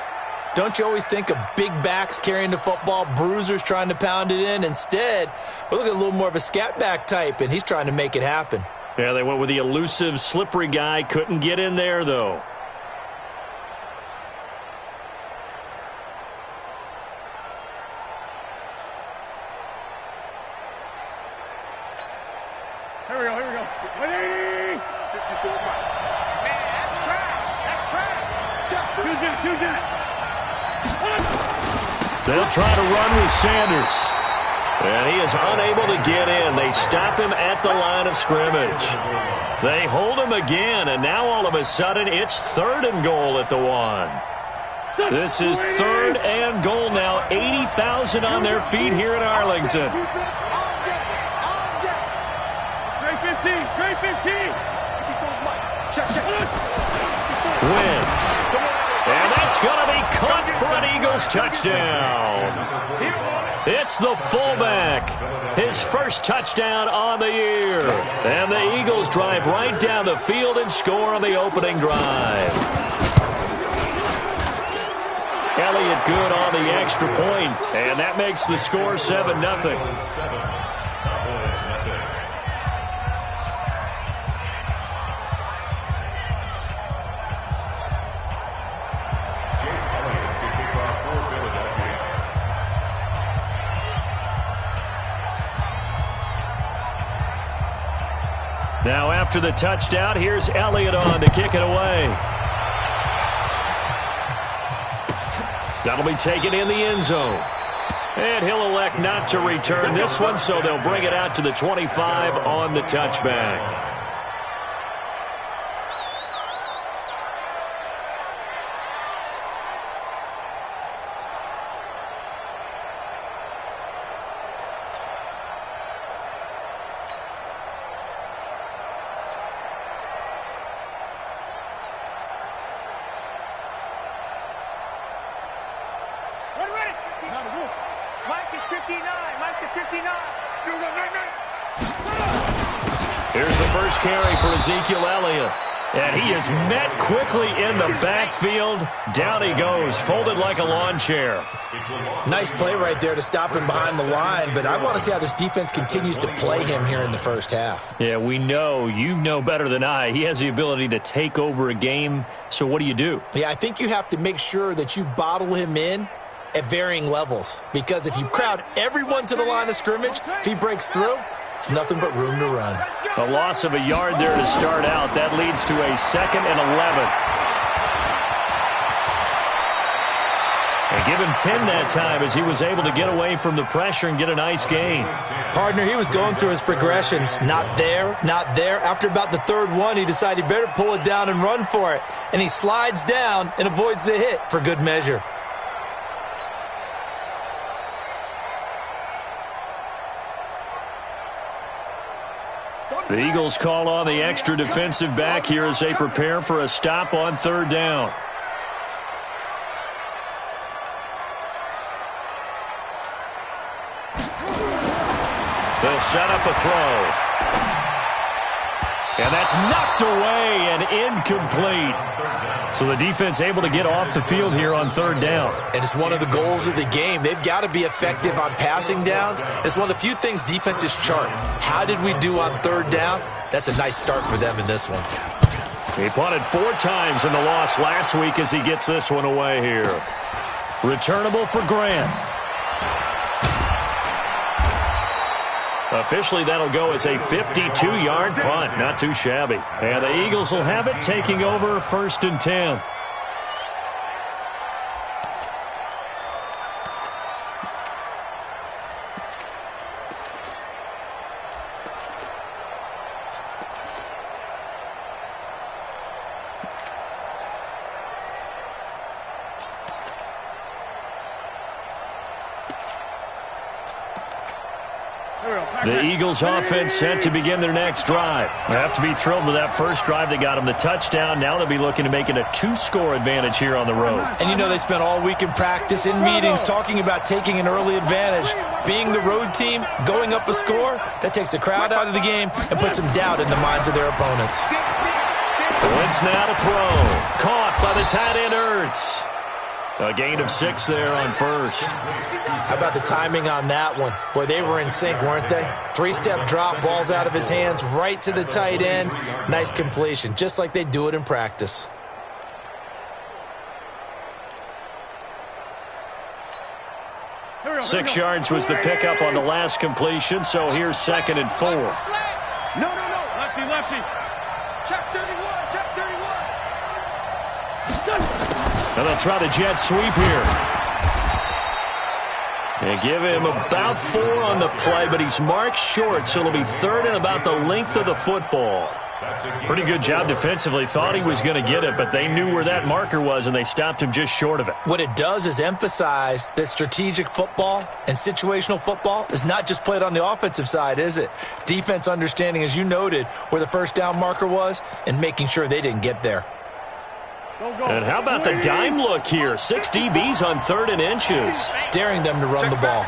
don't you always think of big backs carrying the football, bruisers trying to pound it in? Instead, we're looking at a little more of a scat back type, and he's trying to make it happen. Yeah, they went with the elusive, slippery guy. Couldn't get in there, though. Here we go. 180. 54. Man, that's trash. Two jet. They'll try to run with Sanders. And he is unable to get in. They stop him at the line of scrimmage. They hold him again, and now all of a sudden it's 3rd and goal at the 1. This is 3rd and goal now. 80,000 on their feet here in Arlington. Great 15. Wentz. And that's going to be caught for an Eagles touchdown. It's the fullback. His first touchdown on the year. And the Eagles drive right down the field and score on the opening drive. Elliott good on the extra point, and that makes the score 7-0. Now after the touchdown, here's Elliott on to kick it away. That'll be taken in the end zone. And he'll elect not to return this one, so they'll bring it out to the 25 on the touchback. Here's the first carry for Ezekiel Elliott. And he is met quickly in the backfield. Down he goes, folded like a lawn chair. Nice play right there to stop him behind the line, but I want to see how this defense continues to play him here in the first half. Yeah, we know. You know better than I. He has the ability to take over a game, so what do you do? Yeah, I think you have to make sure that you bottle him in at varying levels, because if you crowd everyone to the line of scrimmage, if he breaks through, it's nothing but room to run. A loss of a yard there to start out. That leads to a 2nd and 11. And give him 10 that time as he was able to get away from the pressure and get a nice gain. Partner, he was going through his progressions. Not there, not there. After about the 3rd one, he decided he better pull it down and run for it. And he slides down and avoids the hit for good measure. The Eagles call on the extra defensive back here as they prepare for a stop on 3rd down. The set up a throw. And that's knocked away and incomplete. So the defense able to get off the field here on third down. And it's one of the goals of the game. They've got to be effective on passing downs. It's one of the few things defenses chart. How did we do on third down? That's a nice start for them in this one. He punted 4 times in the loss last week as he gets this one away here. Returnable for Grant. Officially, that'll go as a 52-yard punt. Not too shabby. And the Eagles will have it, taking over 1st and 10. The Eagles offense set to begin their next drive. They have to be thrilled with that first drive. They got them the touchdown. Now they'll be looking to make it a 2-score advantage here on the road. And you know they spent all week in practice, in meetings, talking about taking an early advantage. Being the road team, going up a score, that takes the crowd out of the game and puts some doubt in the minds of their opponents. Wentz now to throw. Caught by the tight end Ertz. A gain of 6 there on first. How about the timing on that one? Boy, they were in sync, weren't they? 3-step drop, balls out of his hands, right to the tight end. Nice completion, just like they do it in practice. Six yards was the pickup on the last completion, so here's 2nd and 4. No. Lefty. Check 31. And they'll try the jet sweep here. They give him about 4 on the play, but he's marked short, so it'll be 3rd and about the length of the football. Pretty good job defensively. Thought he was going to get it, but they knew where that marker was, and they stopped him just short of it. What it does is emphasize that strategic football and situational football is not just played on the offensive side, is it? Defense understanding, as you noted, where the first down marker was and making sure they didn't get there. And how about the dime look here? 6 DBs on 3rd and inches. Daring them to run the ball.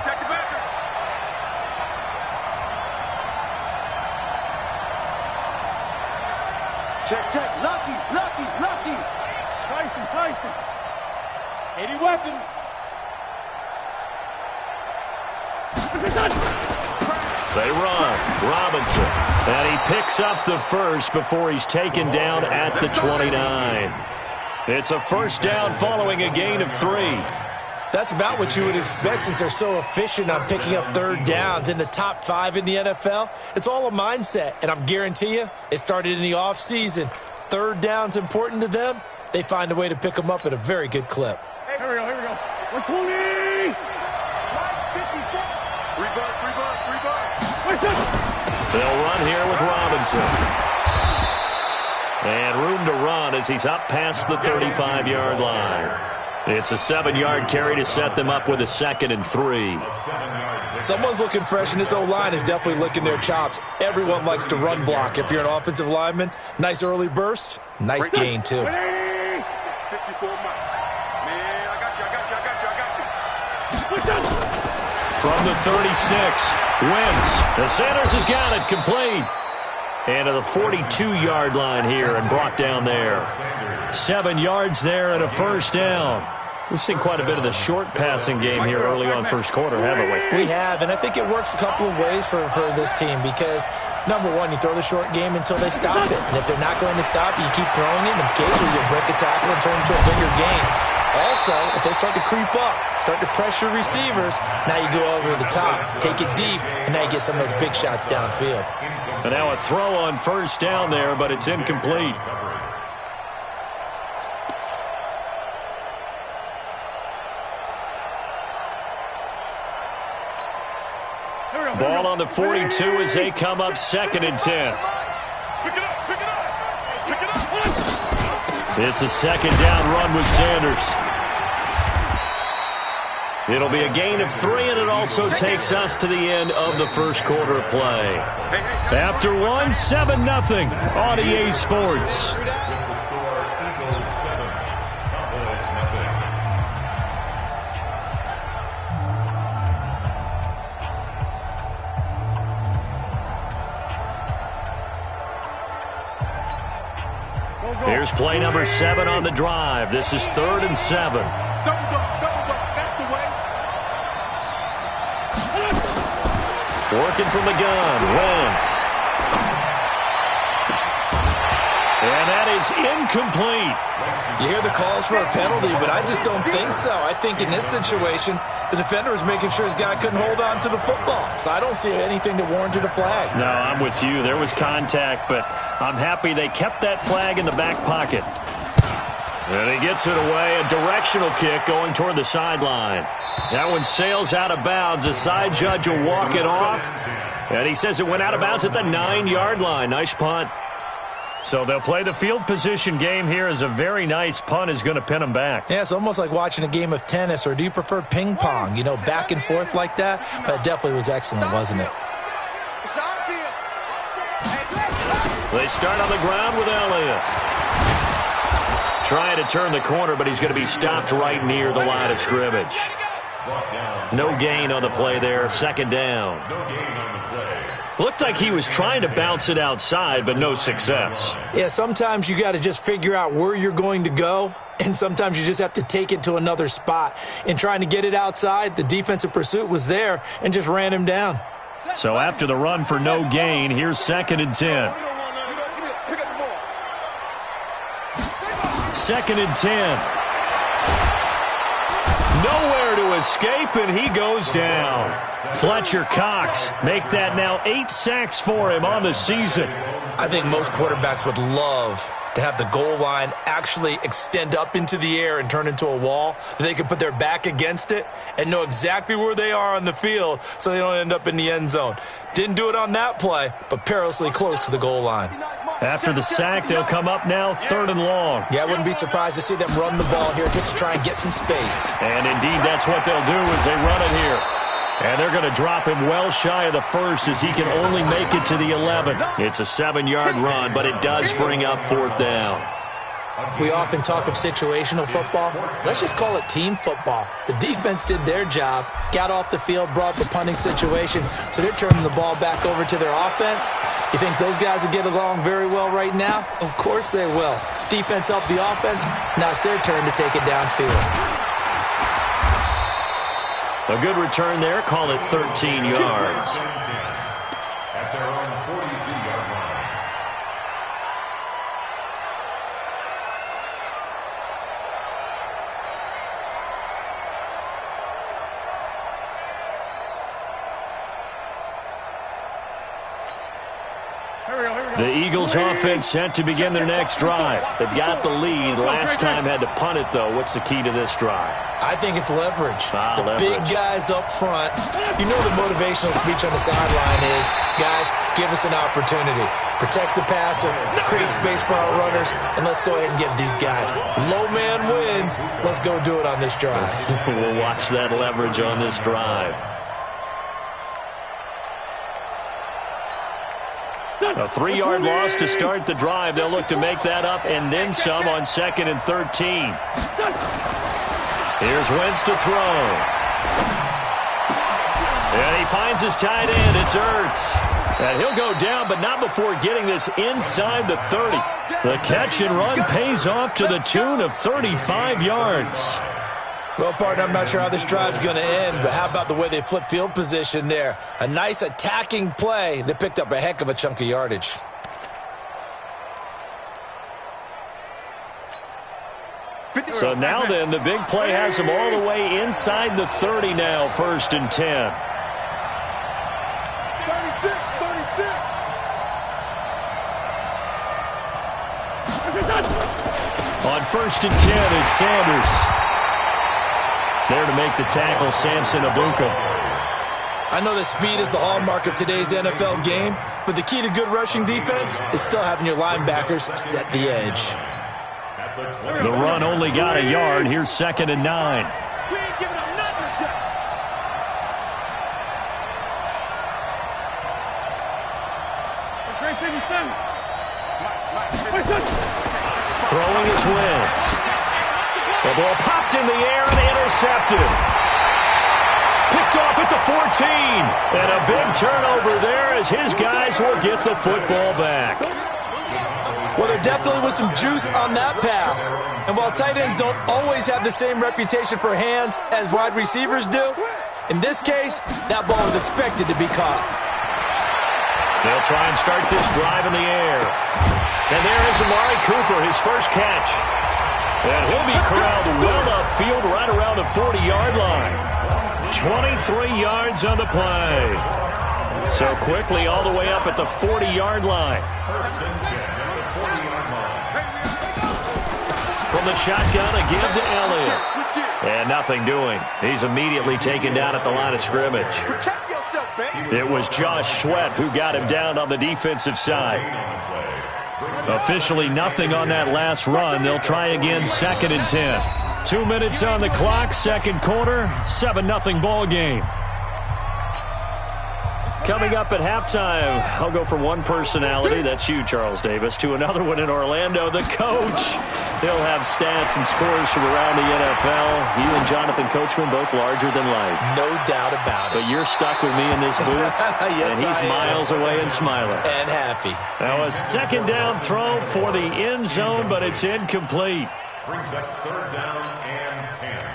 Check. Lucky. Tyson. 80 weapon. They run. Robinson. And he picks up the first before he's taken down at the 29. It's a first down following a gain of 3. That's about what you would expect since they're so efficient on picking up third downs in the top 5 in the NFL. It's all a mindset, and I'm guarantee you it started in the offseason. Third down's important to them. They find a way to pick them up at a very good clip. Here we go. 120. 54. They'll run here with Robinson. And room to run as he's up past the 35-yard line. It's a 7-yard carry to set them up with a 2nd and 3. Someone's looking fresh, and this O-line is definitely licking their chops. Everyone likes to run block. If you're an offensive lineman, nice early burst, nice gain, too. 54 man, I got you. From the 36, Wentz. The Sanders has got it complete. And to the 42-yard line here and brought down there. 7 yards there and a first down. We've seen quite a bit of the short passing game here early on first quarter, haven't we? We have, and I think it works a couple of ways for this team because, number one, you throw the short game until they stop it. And if they're not going to stop it, you keep throwing it, and occasionally you'll break a tackle and turn it into a bigger gain. Also, if they start to creep up, start to pressure receivers, now you go over the top, take it deep, and now you get some of those big shots downfield. And now a throw on first down there, but it's incomplete. Ball on the 42 as they come up 2nd and 10. It's a 2nd down run with Sanders. It'll be a gain of 3, and it also takes us to the end of the first quarter of play. After 1, 7-0 on EA Sports. Here's play number 7 on the drive. This is 3rd and 7. That's the way. Working from the gun, Wentz. And that is incomplete. You hear the calls for a penalty, but I just don't think so. I think in this situation, the defender was making sure his guy couldn't hold on to the football. So I don't see anything that warranted a flag. No, I'm with you. There was contact, but I'm happy they kept that flag in the back pocket. And he gets it away. A directional kick going toward the sideline. That one sails out of bounds. The side judge will walk it off. And he says it went out of bounds at the 9-yard line. Nice punt. So they'll play the field position game here as a very nice punt is going to pin them back. Yeah, it's almost like watching a game of tennis, or do you prefer ping pong? You know, back and forth like that? But it definitely was excellent, wasn't it? They start on the ground with Elliott. Trying to turn the corner, but he's going to be stopped right near the line of scrimmage. No gain on the play there. 2nd down. Looked like he was trying to bounce it outside, but no success. Yeah, sometimes you got to just figure out where you're going to go, and sometimes you just have to take it to another spot. In trying to get it outside, the defensive pursuit was there and just ran him down. So after the run for no gain, here's 2nd and 10. 2nd and 10. Nowhere to escape, and he goes down. Fletcher Cox make that now 8 sacks for him on the season. I think most quarterbacks would love to have the goal line actually extend up into the air and turn into a wall. They could put their back against it and know exactly where they are on the field so they don't end up in the end zone. Didn't do it on that play, but perilously close to the goal line. After the sack, they'll come up now 3rd and long. Yeah, I wouldn't be surprised to see them run the ball here just to try and get some space. And indeed, that's what they'll do as they run it here. And they're going to drop him well shy of the 1st as he can only make it to the 11. It's a 7-yard run, but it does bring up 4th down. We often talk of situational football. Let's just call it team football. The defense did their job, got off the field, brought the punting situation, so they're turning the ball back over to their offense. You think those guys will get along very well right now? Of course they will. Defense helped the offense. Now it's their turn to take it downfield. A good return there. Call it 13 yards. At their own 42-yard line. The Eagles offense set to begin their next drive. They've got the lead. Last time had to punt it, though. What's the key to this drive? I think it's leverage. The leverage. Big guys up front. You know the motivational speech on the sideline is, guys, give us an opportunity. Protect the passer, create space for our runners, and let's go ahead and get these guys. Low man wins. Let's go do it on this drive. We'll watch that leverage on this drive. A 3-yard loss to start the drive. They'll look to make that up and then some on 2nd and 13. Here's Wentz to throw. And he finds his tight end. It's Ertz. And he'll go down, but not before getting this inside the 30. The catch and run pays off to the tune of 35 yards. Well, partner, I'm not sure how this drive's going to end, but how about the way they flip field position there? A nice attacking play that picked up a heck of a chunk of yardage. So now then, the big play has them all the way inside the 30 now, 1st and 10. 36. On 1st and 10, it's Sanders. There to make the tackle, Samson Abuka. I know that speed is the hallmark of today's NFL game, but the key to good rushing defense is still having your linebackers set the edge. The run only got a yard. Here's 2nd and 9. Throwing his Wentz. The ball popped in the air and intercepted. Picked off at the 14. And a big turnover there as his guys will get the football back. Well, there definitely was some juice on that pass. And while tight ends don't always have the same reputation for hands as wide receivers do, in this case, that ball is expected to be caught. They'll try and start this drive in the air. And there is Amari Cooper, his first catch. And he'll be corralled well upfield right around the 40-yard line. 23 yards on the play. So quickly all the way up at the 40-yard line. From the shotgun, a give to Elliott. And nothing doing. He's immediately taken down at the line of scrimmage. It was Josh Sweat who got him down on the defensive side. Officially nothing on that last run. They'll try again, 2nd and 10. 2 minutes on the clock, second quarter, 7-0 ball game. Coming up at halftime, I'll go from one personality, that's you, Charles Davis, to another one in Orlando, the coach. He'll have stats and scores from around the NFL. You and Jonathan Coachman, both larger than life. No doubt about it. But you're stuck with me in this booth, yes, and he's miles away and smiling. And happy. Now a second down throw for the end zone, but it's incomplete. Brings up 3rd down and 10.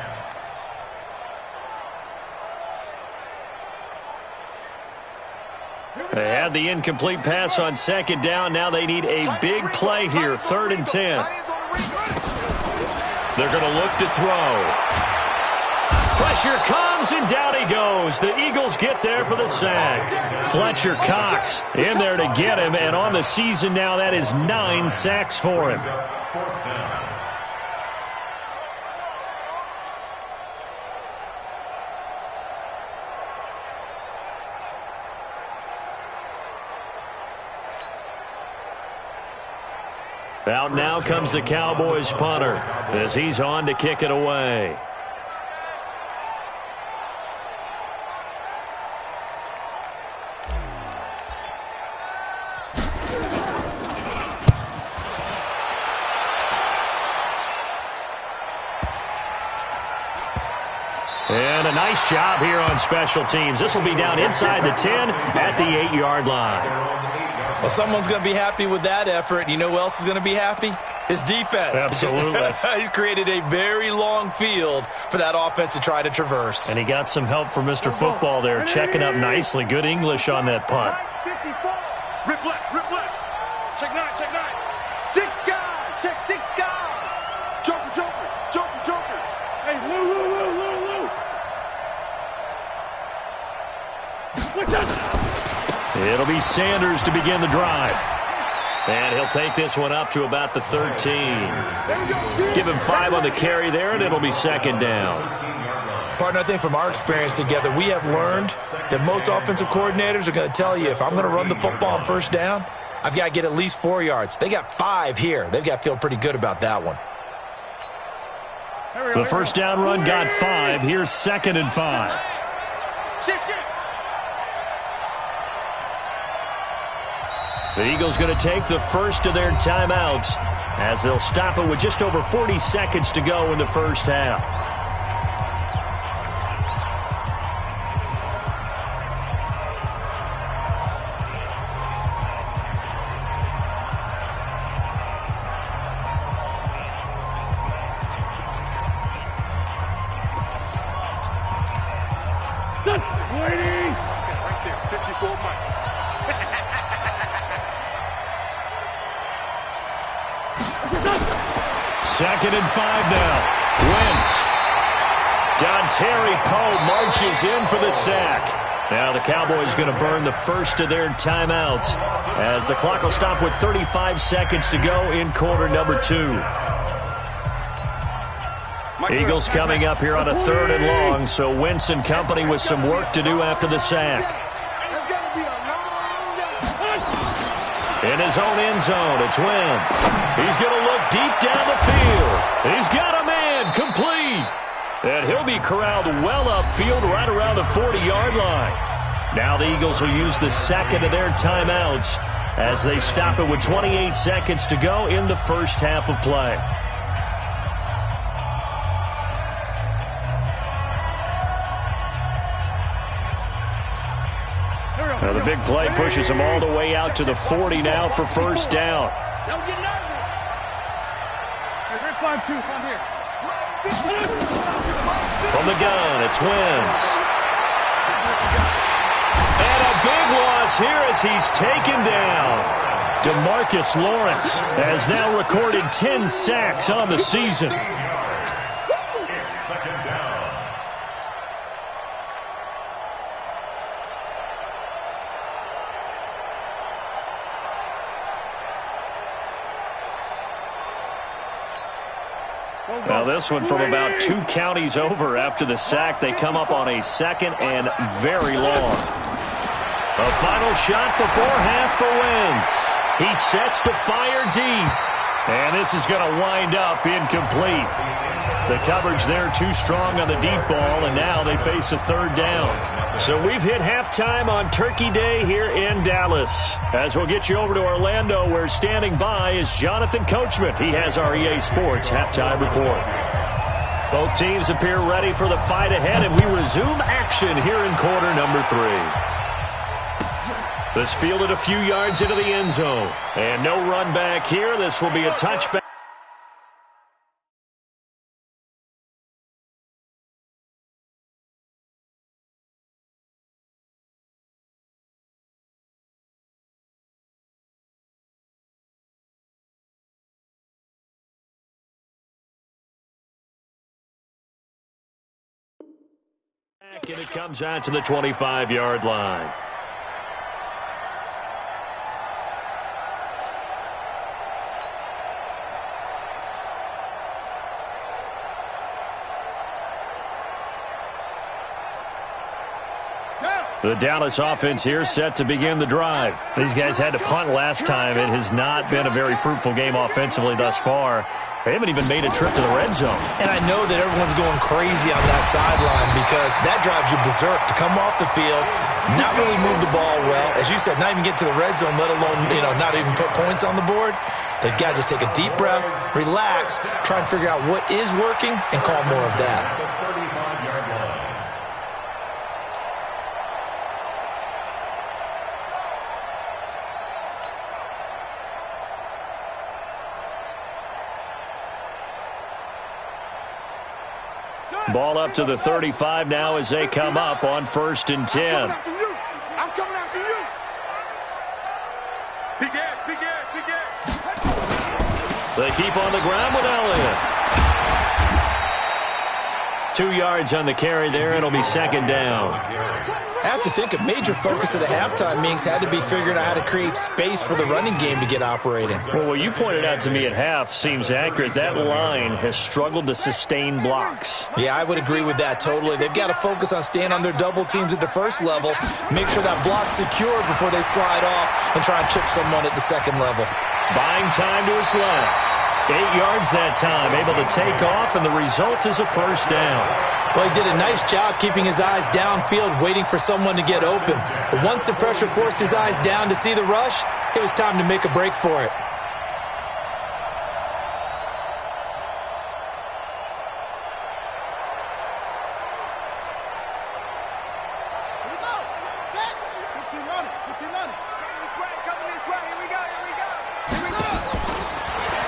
They had the incomplete pass on 2nd down. Now they need a big play here, 3rd and 10. They're going to look to throw. Pressure comes, and down he goes. The Eagles get there for the sack. Fletcher Cox in there to get him, and on the season now, that is 9 sacks for him. Out now comes the Cowboys punter as he's on to kick it away. And a nice job here on special teams. This will be down inside the 10 at the 8-yard line. Well, someone's going to be happy with that effort. You know who else is going to be happy? His defense. Absolutely. He's created a very long field for that offense to try to traverse. And he got some help from Mr. Football there, checking up nicely. Good English on that punt. 54. Rip left, rip left. Check 9, check 9. 6 guys, check 6 guys. Joker, joker, joker, joker. Hey, woo, woo, woo, woo, woo. What's that? It'll be Sanders to begin the drive. And he'll take this one up to about the 13. Give him 5 on the carry there, and it'll be 2nd down. Partner, I think from our experience together, we have learned that most offensive coordinators are going to tell you, if I'm going to run the football on 1st down, I've got to get at least 4 yards. They got 5 here. They've got to feel pretty good about that one. The 1st down run got 5. Here's 2nd and 5. Shift, shift. The Eagles going to take the first of their timeouts as they'll stop it with just over 40 seconds to go in the first half. Waiting. Right there, 54 Mike. 2nd and 5 now. Wentz. Dontari Poe marches in for the sack. Now the Cowboys going to burn the first of their timeouts as the clock will stop with 35 seconds to go in quarter number 2. Eagles coming up here on a 3rd and long, so Wentz and company with some work to do after the sack. In his own end zone, it's Wentz. He's going to look deep down the field. He's got a man, complete. And he'll be corralled well upfield right around the 40-yard line. Now the Eagles will use the 2nd of their timeouts as they stop it with 28 seconds to go in the first half of play. Now the big play pushes them all the way out to the 40 now for 1st down. Don't get nervous. Hey, we're 5-2. Come here. From the gun, it's Wentz. And a big loss here as he's taken down. DeMarcus Lawrence has now recorded 10 sacks on the season. It's second down. Now this one from about 2 counties over after the sack. They come up on a second and very long. A final shot before half for Wentz. He sets to fire deep. And this is going to wind up incomplete. The coverage there too strong on the deep ball, and now they face a third down. So we've hit halftime on Turkey Day here in Dallas. As we'll get you over to Orlando, where standing by is Jonathan Coachman. He has our EA Sports halftime report. Both teams appear ready for the fight ahead, and we resume action here in quarter number 3. This fielded a few yards into the end zone. And no run back here. This will be a touchback. And it comes out to the 25-yard line. The Dallas offense here set to begin the drive. These guys had to punt last time. It has not been a very fruitful game offensively thus far. They haven't even made a trip to the red zone. And I know that everyone's going crazy on that sideline because that drives you berserk to come off the field, not really move the ball well. As you said, not even get to the red zone, let alone, not even put points on the board. They've got to just take a deep breath, relax, try and figure out what is working, and call more of that. Ball up to the 35 now as they come up on 1st and 10. I'm coming after you. Big Ed, big Ed, big Ed. They keep on the ground with Elliott. 2 yards on the carry there. It'll be second down. I have to think a major focus of the halftime meetings had to be figuring out how to create space for the running game to get operating. Well, what you pointed out to me at half seems accurate. That line has struggled to sustain blocks. Yeah, I would agree with that totally. They've got to focus on staying on their double teams at the first level, make sure that block's secure before they slide off and try and chip someone at the second level. Buying time to his left. 8 yards that time, able to take off, and the result is a first down. Well, he did a nice job keeping his eyes downfield, waiting for someone to get open. But once the pressure forced his eyes down to see the rush, it was time to make a break for it.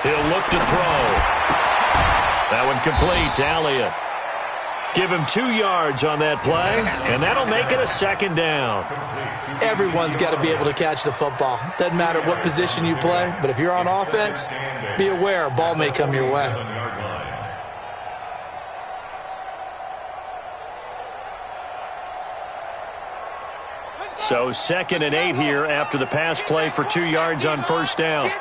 He'll look to throw. That one complete to Elliott. Give him 2 yards on that play, and that'll make it a second down. Everyone's got to be able to catch the football. Doesn't matter what position you play, but if you're on offense, be aware a ball may come your way. So 2nd and 8 here after the pass play for 2 yards on first down.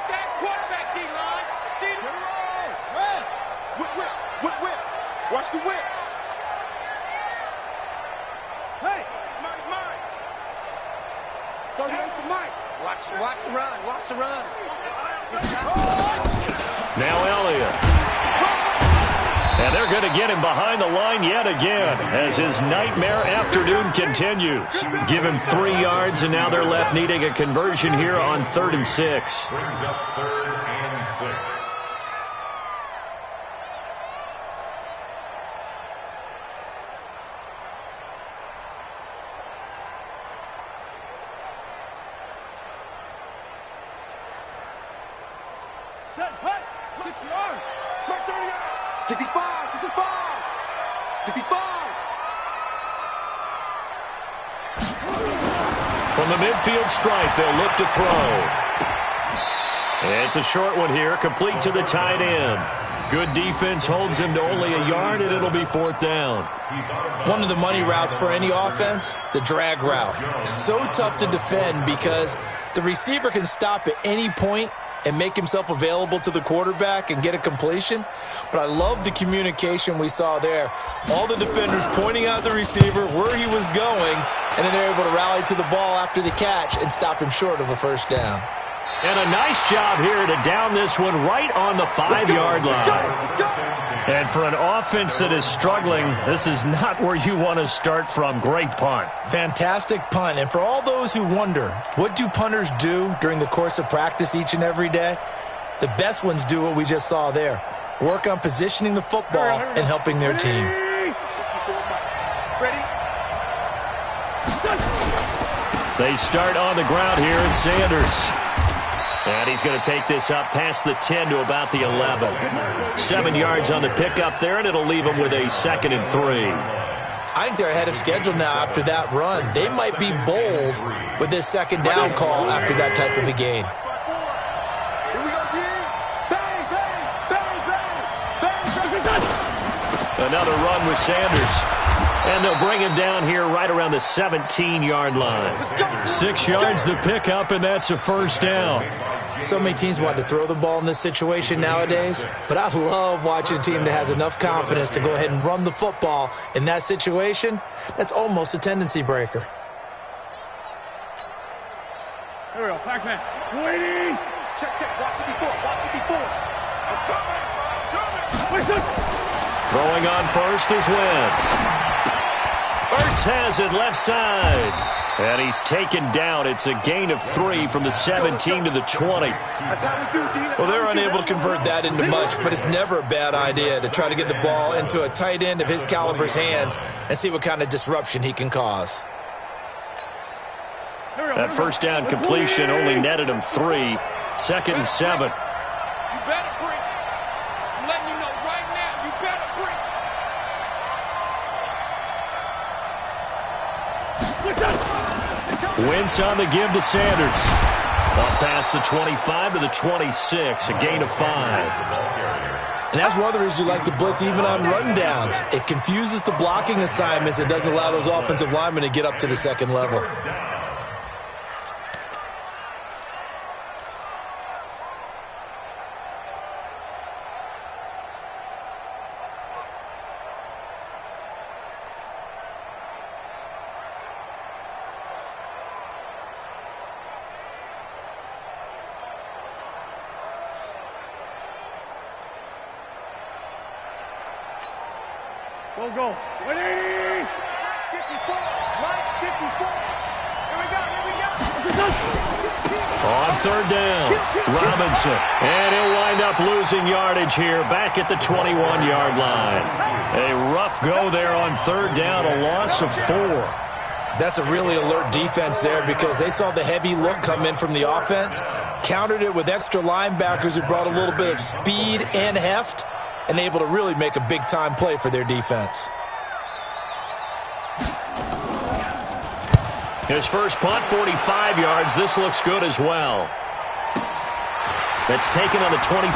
Watch the whip. Hey, Mike. 38 to Mike. Watch the run. Watch the run. Now Elliott. And they're going to get him behind the line yet again as his nightmare afternoon continues. Give him 3 yards, and now they're left needing a conversion here on 3rd and 6. Brings up 3rd and 6. Set, hut, 60 yards. Mark 30 yards. 65, 65, 65. From the midfield stripe, they'll look to throw. It's a short one here, complete to the tight end. Good defense holds him to only a yard, and it'll be 4th down. One of the money routes for any offense, the drag route. So tough to defend because the receiver can stop at any point and make himself available to the quarterback and get a completion. But I love the communication we saw there. All the defenders pointing out the receiver, where he was going, and then they're able to rally to the ball after the catch and stop him short of a first down. And a nice job here to down this one right on the 5-yard line. And for an offense that is struggling, this is not where you want to start from. Great punt. Fantastic punt. And for all those who wonder, what do punters do during the course of practice each and every day? The best ones do what we just saw there. Work on positioning the football and helping their team. They start on the ground here in Sanders. And he's going to take this up past the 10 to about the 11. 7 yards on the pickup there, and it'll leave him with a 2nd and 3. I think they're ahead of schedule now after that run. They might be bold with this 2nd down call after that type of a gain. Another run with Sanders. And they'll bring him down here right around the 17-yard line. 6 yards the pickup, and that's a 1st down. So many teams want to throw the ball in this situation nowadays, but I love watching a team that has enough confidence to go ahead and run the football in that situation. That's almost a tendency breaker. Here we go, Pac-Man. Waiting. Check, block 54, block 54. I'm coming. Throwing on first is Wentz. Ertz has it left side. And he's taken down. It's a gain of 3 from the 17 to the 20. Well, they're unable to convert that into much, but it's never a bad idea to try to get the ball into a tight end of his caliber's hands and see what kind of disruption he can cause. That first down completion only netted him 3. 2nd and 7. You better bring. I'm letting you know right now, you better bring. Wentz on the give to Sanders. Up past the 25 to the 26, a gain of 5. And that's one of the reasons you like to blitz even on rundowns. It confuses the blocking assignments. It doesn't allow those offensive linemen to get up to the 2nd level. Go. 180. 54. Right, 54. Here we go. On 3rd down, Robinson. And he'll wind up losing yardage here back at the 21-yard line. A rough go there on 3rd down, a loss of 4. That's a really alert defense there because they saw the heavy look come in from the offense, countered it with extra linebackers who brought a little bit of speed and heft, and able to really make a big-time play for their defense. His first punt, 45 yards. This looks good as well. That's taken on the 25.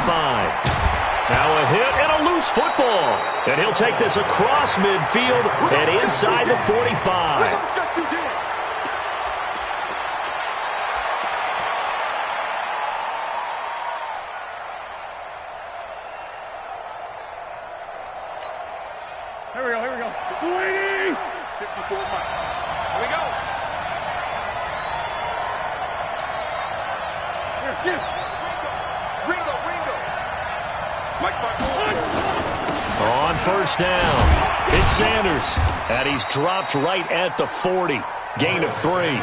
Now a hit and a loose football. And he'll take this across midfield and inside the 45. Here we go. 280. 54 Mike. Here we go. Here. Ringo. Mike 5. On 1st down, it's Sanders. And he's dropped right at the 40. Gain of 3. The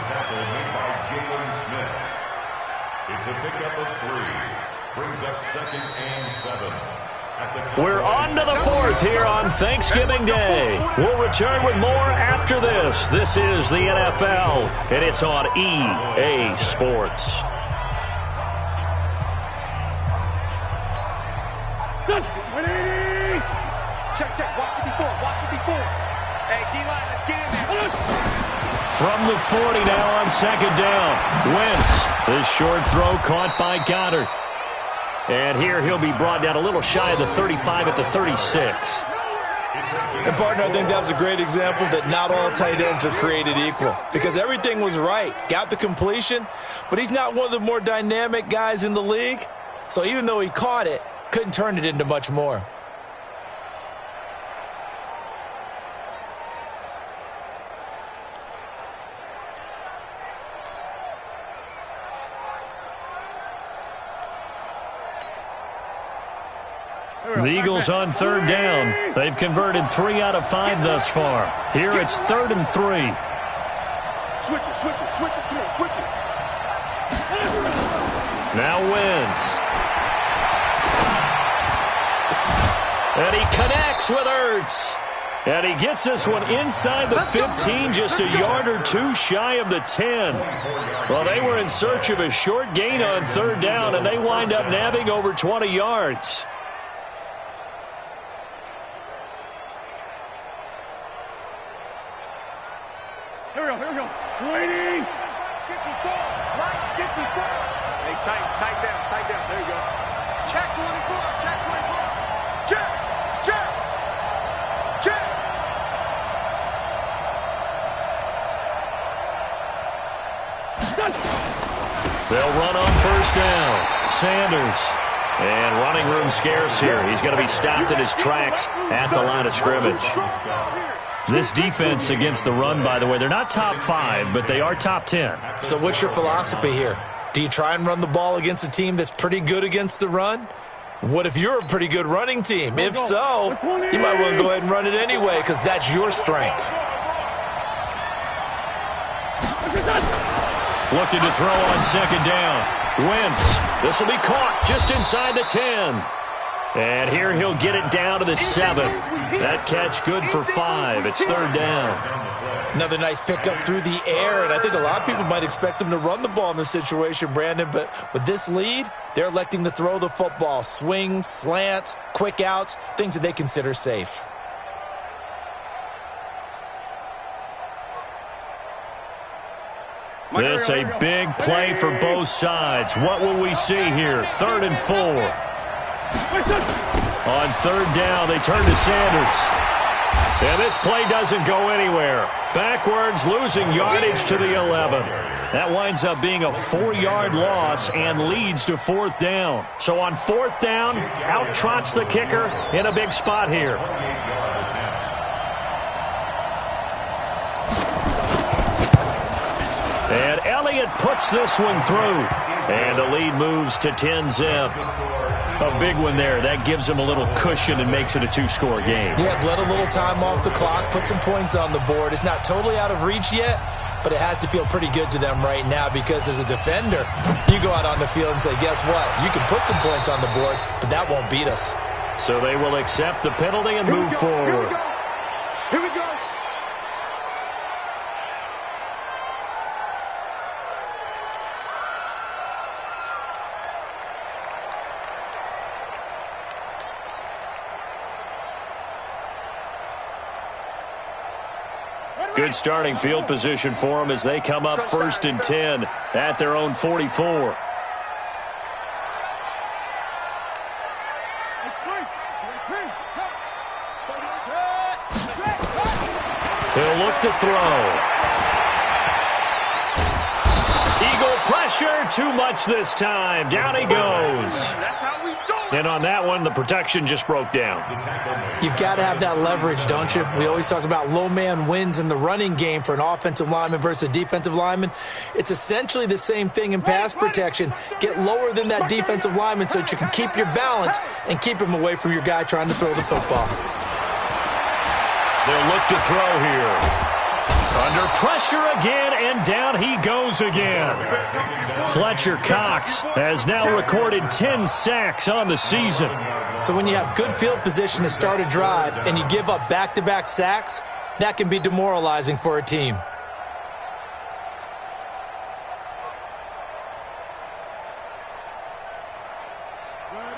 tackle made by Jalen Smith. It's a pickup of 3. Brings up 2nd and 7. We're on to the 4th here on Thanksgiving Day. We'll return with more after this. This is the NFL, and it's on EA Sports. Check, check. Walk 54. Walk 54. Hey, D-line, let's get in there. From the 40 now on second down. Wentz, this short throw caught by Goddard. And here he'll be brought down a little shy of the 35 at the 36. And, partner, I think that was a great example that not all tight ends are created equal because everything was right. Got the completion, but he's not one of the more dynamic guys in the league. So even though he caught it, couldn't turn it into much more. The Eagles on third down. They've converted 3 out of 5 thus far. Here it's 3rd and 3. Switch it, switch it, switch it. Come on, switch it. Now Wentz. And he connects with Ertz. And he gets this one inside the 15, just a yard or two shy of the 10. Well, they were in search of a short gain on third down, and they wind up nabbing over 20 yards. Here we go, here we go. Waiting. 54. Right, 54. Hey, tight down. There you go. Check 24. Check 24. Check. Check. Check. They'll run on first down. Sanders. And running room scarce here. He's going to be stopped in his tracks at the line of scrimmage. This defense against the run, by the way, they're not top 5, but they are top 10. So what's your philosophy here? Do you try and run the ball against a team that's pretty good against the run? What if you're a pretty good running team? If so, you might want to go ahead and run it anyway because that's your strength. Looking to throw on second down. Wentz. This will be caught just inside the 10. And here he'll get it down to the 7. That catch good for 5. It's third down. Another nice pickup through the air, and I think a lot of people might expect him to run the ball in this situation, Brandon, but with this lead, they're electing to throw the football. Swings, slants, quick outs, things that they consider safe. This a big play for both sides. What will we see here? 3rd and 4. On third down, they turn to Sanders. And this play doesn't go anywhere. Backwards, losing yardage to the 11. That winds up being a 4-yard loss and leads to 4th down. So on 4th down, out trots the kicker in a big spot here. And Elliott puts this one through. And the lead moves to 10-zip. A big one there. That gives them a little cushion and makes it a 2-score game. Yeah, let a little time off the clock, put some points on the board. It's not totally out of reach yet, but it has to feel pretty good to them right now because as a defender, you go out on the field and say, guess what? You can put some points on the board, but that won't beat us. So they will accept the penalty and move forward. Here we go. Good starting field position for them as they come up 1st and 10 at their own 44. He'll look to throw. Eagle pressure, too much this time. Down he goes. And on that one, the protection just broke down. You've got to have that leverage, don't you? We always talk about low man wins in the running game for an offensive lineman versus a defensive lineman. It's essentially the same thing in pass protection. Get lower than that defensive lineman so that you can keep your balance and keep him away from your guy trying to throw the football. They'll look to throw here. Under pressure again, and down he goes again. Fletcher Cox has now recorded 10 sacks on the season. So when you have good field position to start a drive and you give up back-to-back sacks, that can be demoralizing for a team.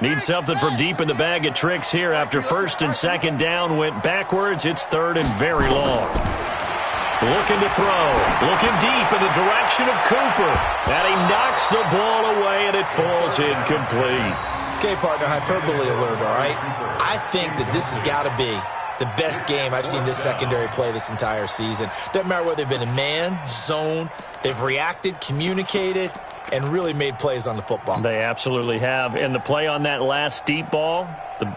Need something from deep in the bag of tricks here after first and second down went backwards. It's third and very long. Looking to throw. Looking deep in the direction of Cooper. And he knocks the ball away, and it falls incomplete. Okay, partner, hyperbole alert, all right? I think that this has got to be the best game I've seen this secondary play this entire season. Doesn't matter whether they've been in man, zone, they've reacted, communicated, and really made plays on the football. They absolutely have. And the play on that last deep ball,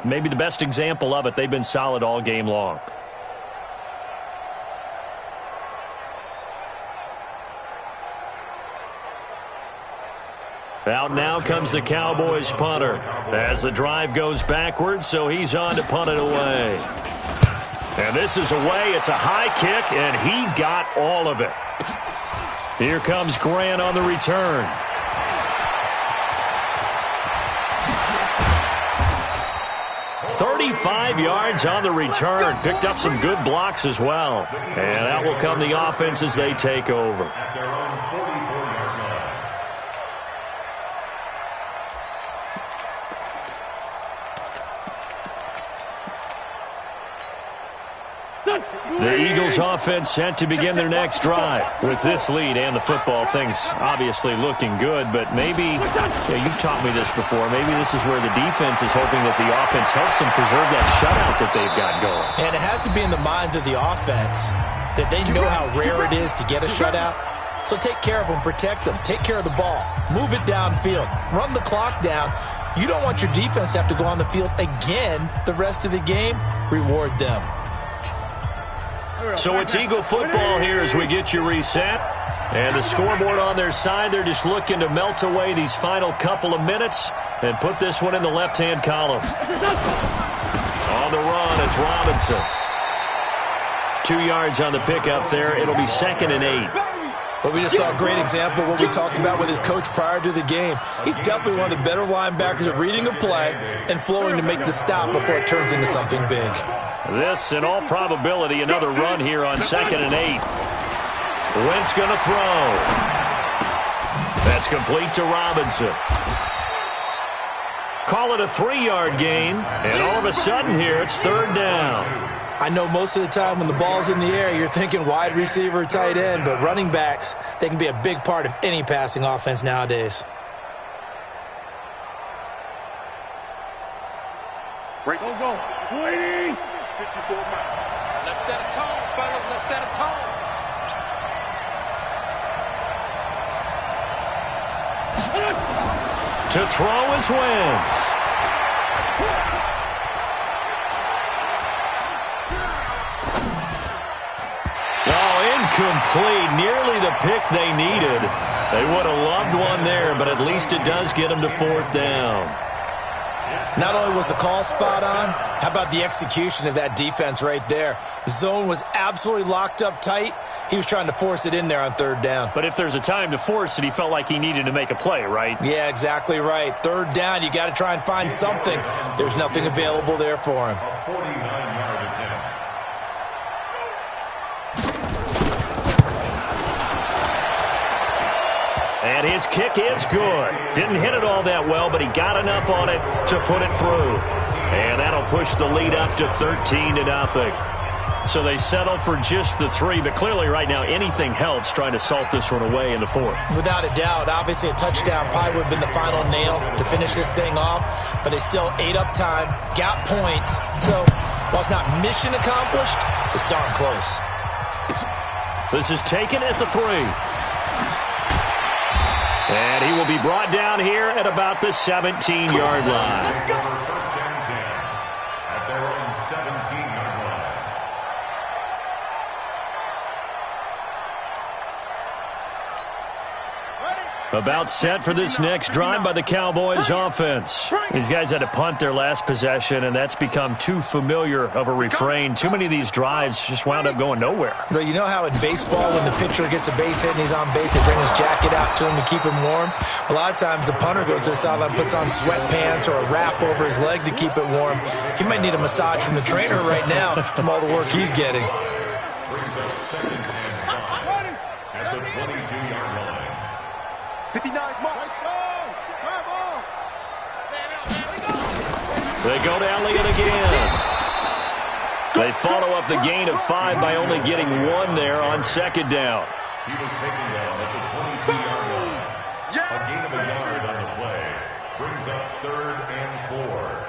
maybe the best example of it, they've been solid all game long. Out now comes the Cowboys punter as the drive goes backwards, so he's on to punt it away. And this is away. It's a high kick, and he got all of it. Here comes Grant on the return. "35 yards on the return. Picked up some good blocks as well. And that will come the offense as they take over. The Eagles offense set to begin their next drive. With this lead and the football, things obviously looking good, but maybe, you've taught me this before, maybe this is where the defense is hoping that the offense helps them preserve that shutout that they've got going. And it has to be in the minds of the offense that they know how rare it is to get a shutout. So take care of them, protect them, take care of the ball, move it downfield, run the clock down. You don't want your defense to have to go on the field again the rest of the game. Reward them. So it's Eagle football here as we get you reset. And the scoreboard on their side, they're just looking to melt away these final couple of minutes and put this one in the left-hand column. On the run, it's Robinson. 2 yards on the pickup there. It'll be 2nd and 8. Well, we just saw a great example of what we talked about with his coach prior to the game. He's definitely one of the better linebackers at reading a play and flowing to make the stop before it turns into something big. This, in all probability, another run here on 2nd and 8. Wentz going to throw. That's complete to Robinson. Call it a 3-yard gain, and all of a sudden here it's 3rd down. I know most of the time when the ball's in the air, you're thinking wide receiver, tight end, but running backs, they can be a big part of any passing offense nowadays. Go. Waiting. 54 miles. Let's set a tone, fellas. Let's set a tone. To throw is Wentz. Incomplete. Nearly the pick they needed. They would have loved one there, but at least it does get them to 4th down. Not only was the call spot on, how about the execution of that defense right there? The zone was absolutely locked up tight. He was trying to force it in there on 3rd down. But if there's a time to force it, he felt like he needed to make a play, right? Yeah, exactly right. 3rd down, you got to try and find something. There's nothing available there for him. A 49-yard attempt. And his kick is good. Didn't hit it all that well, but he got enough on it to put it through. And that'll push the lead up to 13-0. So they settle for just the 3, but clearly right now anything helps trying to salt this one away in the 4th. Without a doubt, obviously a touchdown probably would have been the final nail to finish this thing off, but they still ate up time, got points. So while it's not mission accomplished, it's darn close. This is taken at the 3. And he will be brought down here at about the 17-yard line. First and 10 at their own 17-yard line. About set for this next drive by the Cowboys offense. These guys had to punt their last possession, and that's become too familiar of a refrain. Too many of these drives just wound up going nowhere. But you know how in baseball, when the pitcher gets a base hit and he's on base, they bring his jacket out to him to keep him warm? A lot of times the punter goes to the sideline, puts on sweatpants or a wrap over his leg to keep it warm. He might need a massage from the trainer right now from all the work he's getting. Brings up 2nd and 5 at the 22-yard line. 59 mark. They go to Elliott again. They follow up the gain of 5 by only getting 1 there on second down. He was taken down at the 22-yard line. A gain of a yard on the play brings up 3rd and 4.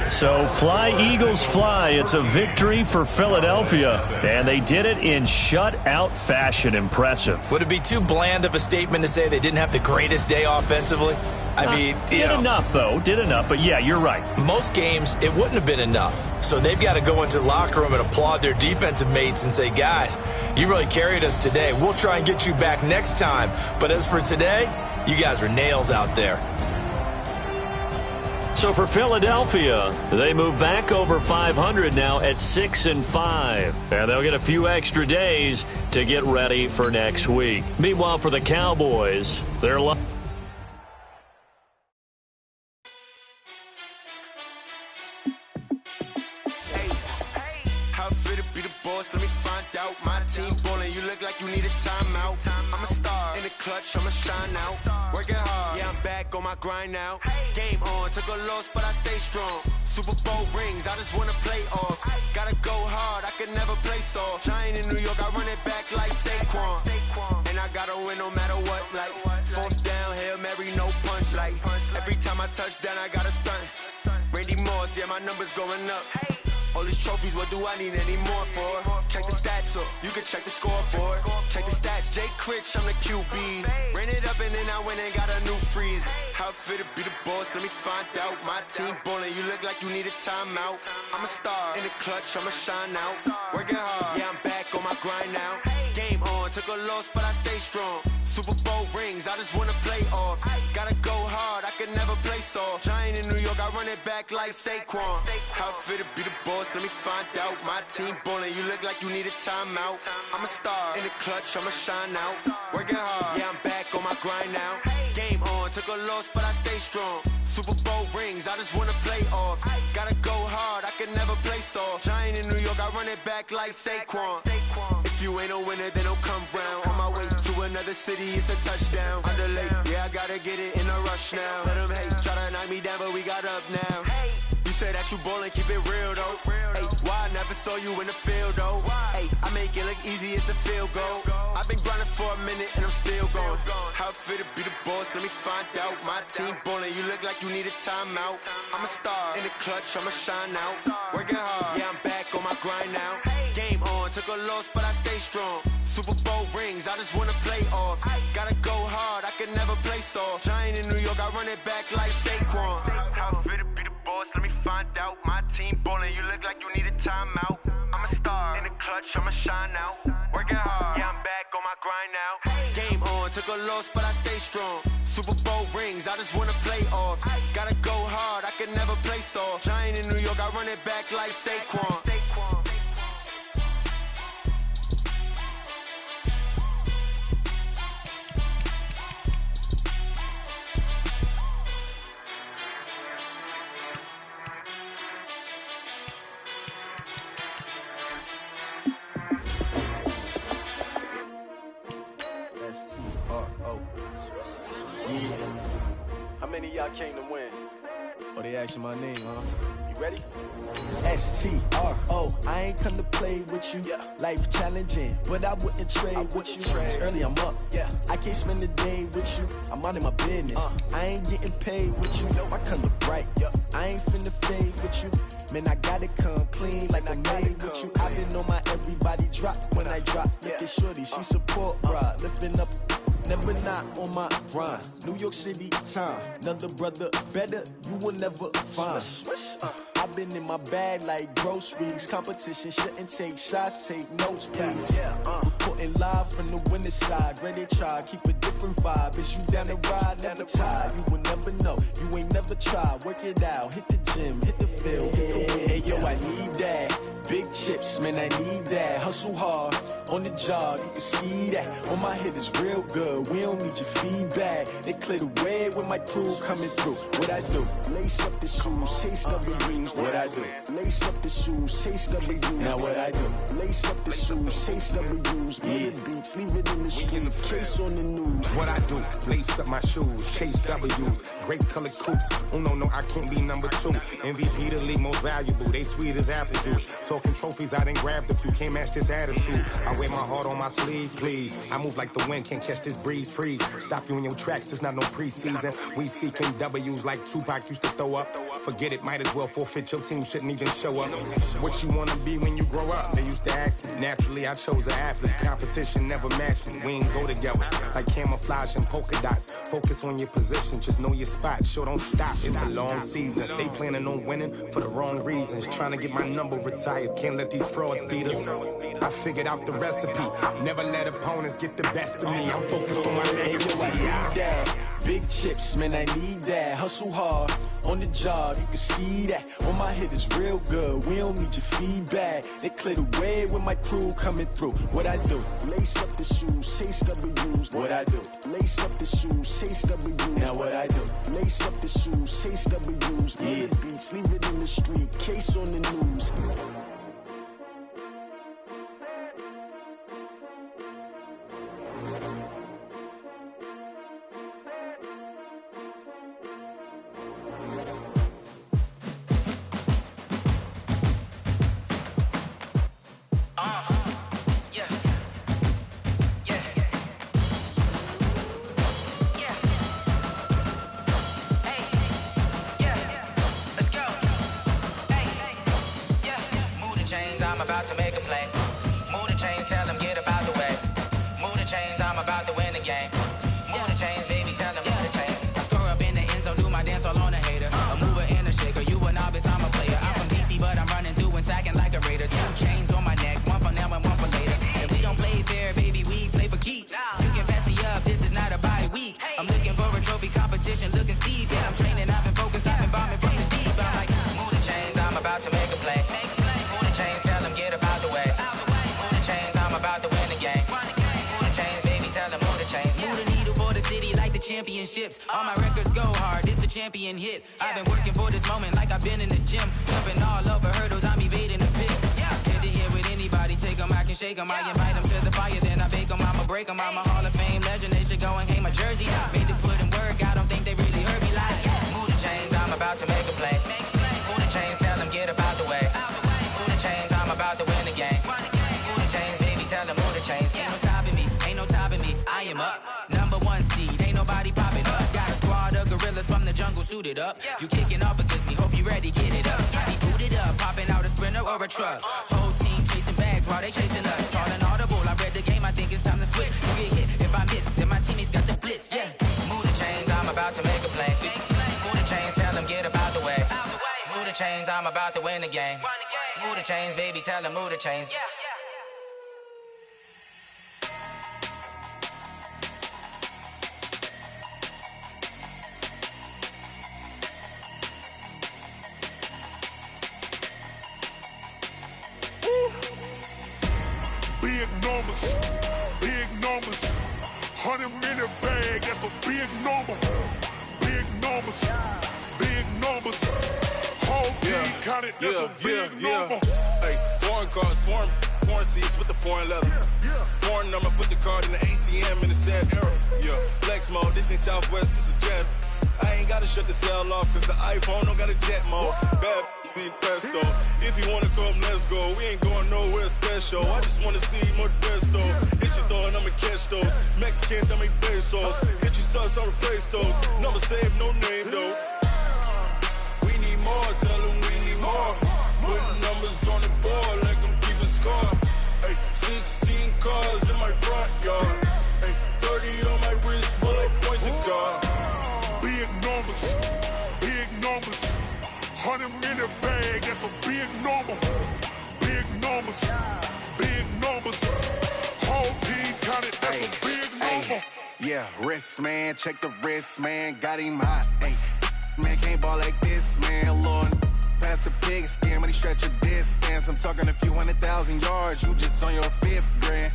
So fly, Eagles, fly. It's a victory for Philadelphia, and they did it in shutout fashion. Impressive. Would it be too bland of a statement to say they didn't have the greatest day offensively? I mean, did enough, though. Did enough, but yeah, you're right. Most games, it wouldn't have been enough. So they've got to go into the locker room and applaud their defensive mates and say, guys, you really carried us today. We'll try and get you back next time. But as for today, you guys are nails out there. So for Philadelphia, they move back over 500 now at 6-5. And they'll get a few extra days to get ready for next week. Meanwhile, for the Cowboys, they're How fit to be the boss? Let me find out. My team ballin', you look like you need a timeout. I'm a star in the clutch, I'ma shine out. Working hard, yeah, I'm back on my grind now. Game on, took a loss, but I stay strong. Super Bowl rings, I just wanna play off. Gotta go hard, I could never play soft. Giant in New York, I run it back like Saquon. And I gotta win no matter what, like 4th down, Hail Mary, no punch. Like every time I touch down, I gotta stunt. Randy Moss, yeah, my numbers going up. All these trophies, what do I need any more for? Check the stats up, you can check the scoreboard. Check the stats, Jake Critch, I'm the QB. Ran it up and then I went and got a new freeze. How fit to be the boss, let me find out. My team ballin', you look like you need a timeout. I'm a star in the clutch, I'ma shine out. Working hard, yeah, I'm back on my grind now. Game on, took a loss, but I stay strong. Super Bowl rings, I just wanna play off. Gotta go hard, I could never play soft. Giant in New York, I run it back like Saquon. How fit to be the boss, let me find out. My team ballin', you look like you need a timeout. I'm a star in the clutch, I'ma shine out. Working hard, yeah, I'm back on my grind now. Game on, took a loss, but I stay strong. Super Bowl rings, I just wanna play off. Gotta go hard, I could never play soft. Giant in New York, I run it back like Saquon. If you ain't a winner, then don't come round. On my way to another city, it's a touchdown. Underlay, yeah, I gotta get it in a rush now. Let them hate, try to knock me down, but we got up now. You say that you ballin', keep it real though. Hey, why I never saw you in the field though? Hey, I make it look easy, it's a field goal. I've been grinding for a minute and I'm still going. How fit to be the boss, let me find out. My team ballin', you look like you need a timeout. I'm a star in the clutch, I'ma shine out. Working hard, yeah, I'm back on my grind now. Game on, took a loss, but I stay strong. Super Bowl rings, I just wanna play off. Gotta go hard, I could never play soft. Giant in New York, I run it back like Saquon. How fit to be the boss, let me find out. My team ballin', you look like you need a timeout. I'm a star in the clutch, I'ma shine out. Working hard, yeah, I'm back on my grind now. Game on, took a loss, but I stay strong. Super Bowl rings, I just wanna play off. Gotta go hard, I could never play soft. Giant in New York, I run it back like Saquon. How many of y'all came to win? Oh, they asking my name, huh? You ready? S-T-R-O, I ain't come to play with you. Life challenging, but I wouldn't trade with you. It's early, I'm up. I can't spend the day with you. I'm out in my business. I ain't getting paid with you. My color bright. I ain't finna fade with you. Man, I gotta come clean like I'm made with you. I've been on my everybody drop when I drop. Look at shorty, she support, bruh. Lifting up, never not on my grind. New York City time, another brother better, you will never find. I've been in my bag like groceries. Competition shouldn't take shots, take notes, please. Reporting live from the winning side. Ready to try, keep a different vibe. Is you down the ride, never tired. You will never know, you ain't never tried. Work it out, hit the gym, hit the field, hit the win. Hey yo, I need that. Big chips, man, I need that. Hustle hard, on the job, you can see that. On my head is real good, we don't need your feedback. They clear the way with my crew coming through. What I do? Lace up the shoes, chase W's. What I do? Lace up the shoes, chase W's. Now what I do? Lace up the shoes, chase W's. Million beats, leave it in the street, case on the news. What I do? Lace up my shoes, chase W's. Great colored coops. Oh no, I can't be number 2. MVP the league most valuable. They sweet as apple juice. Talking trophies, I done grabbed a few. Can't match this attitude. I wear my heart on my sleeve, please. I move like the wind, can't catch this breeze, freeze. Stop you in your tracks, there's not no preseason. We seeking W's like Tupac used to throw up. Forget it, might as well forfeit. Your team shouldn't even show up. What you wanna be when you grow up? They used to ask me. Naturally, I chose an athlete. Competition never matched me. We ain't go together like camouflage and polka dots. Focus on your position, just know your spot. Sure, don't stop. It's a long season. They planning on winning for the wrong reasons. Trying to get my number retired. Can't let these frauds beat us. I figured out the recipe. Never let opponents get the best of me. I'm focused on my legacy. I need that. Big chips, man, I need that. Hustle hard on the job, you can see that. On my head is real good, we don't need your feedback. They clear the way with my crew coming through. What I do? Lace up the shoes, chase W's. What I do? Lace up the shoes, chase W's. Now what I do? Lace up the shoes, chase W's. Million beats, leave it in the street, case on the news. About to make a play. Move the chains, tell them get about the way. Move the chains, I'm about to win the game. Move the chains, baby, tell them move the chains. I score up in the end zone, do my dance all on a hater. A mover and a shaker, you a novice, I'm a player. I'm from DC, but I'm running through and sacking like a raider. 2 chains on my neck, one for now and one for later. If we don't play fair, baby, we play for keeps. You can pass me up, this is not a bye week. I'm looking for a trophy competition, looking steep. Yeah, I'm training, I've been focused, I've been bombing from the deep. I'm like, move the chains, I'm about to make a play. Move the chains, tell them get about the way. Move the chains, I'm about to win the game. Move the chains, baby, tell them move the chains. Move the needle for the city like the championships. All my records go hard, this a champion hit. I've been working for this moment like I've been in the gym. Jumping all over hurdles, I'm evading the pit. Head to head with anybody, take them, I can shake them. I invite them to the fire, then I bake them, I'ma break them. I'm a Hall of Fame legend, they should go and hang my jersey. Made to put in work, I don't think they really heard me like. Move the chains, I'm about to make a play. Move the chains, tell them get about the way. Move the chains, I'm about to win the game. Move the chains, baby, tell them move the chains. Ain't no stopping me, ain't no topping me. I am up, number 1 seed, ain't nobody popping up. Got a squad of gorillas from the jungle suited up. You kicking off against me, hope you ready, get it up. I be booted up, popping out a sprinter or a truck. Whole team chasing bags while they chasing us. Calling audible, I read the game, I think it's time to switch. You get hit, if I miss, then my teammates got the blitz, yeah. Move the chains, I'm about to make a play. Move the chains, tell them get about the way. Move the chains, I'm about to win the game. Move the chains, baby, tell them move the chains. Big numbers, 100-minute bag, that's a big number. Big numbers, whole team counted, that's a big number. Hey, foreign cars, foreign seats with the foreign leather. Foreign number, put the card in the ATM in the sad era. Yeah, flex mode, this ain't Southwest, this is jet. I ain't gotta shut the cell off, cause the iPhone don't got a jet mode. Bad be pesto. If you wanna come, let's go. We ain't going nowhere special. I just wanna see more Desto. Hit your thought, I'ma catch those. Mexican, I make pesos. Hit your sus, I'll replace those. Number saved, no name though. We need more, tell them we need more. Putting numbers on the board, like them keep a score. Hey, 16 cars in my front yard. Hey, 30 on my wrist, bullet points of God. Big numbers, 100-minute bag, that's a big number. Big numbers, whole team counted, that's a big number. Yeah, wrist man, check the wrist man, got him hot. Ay, man can't ball like this, man. Lord, past the pigskin. When he stretch your distance, I'm talking a few 100,000 yards. You just on your 5th grand.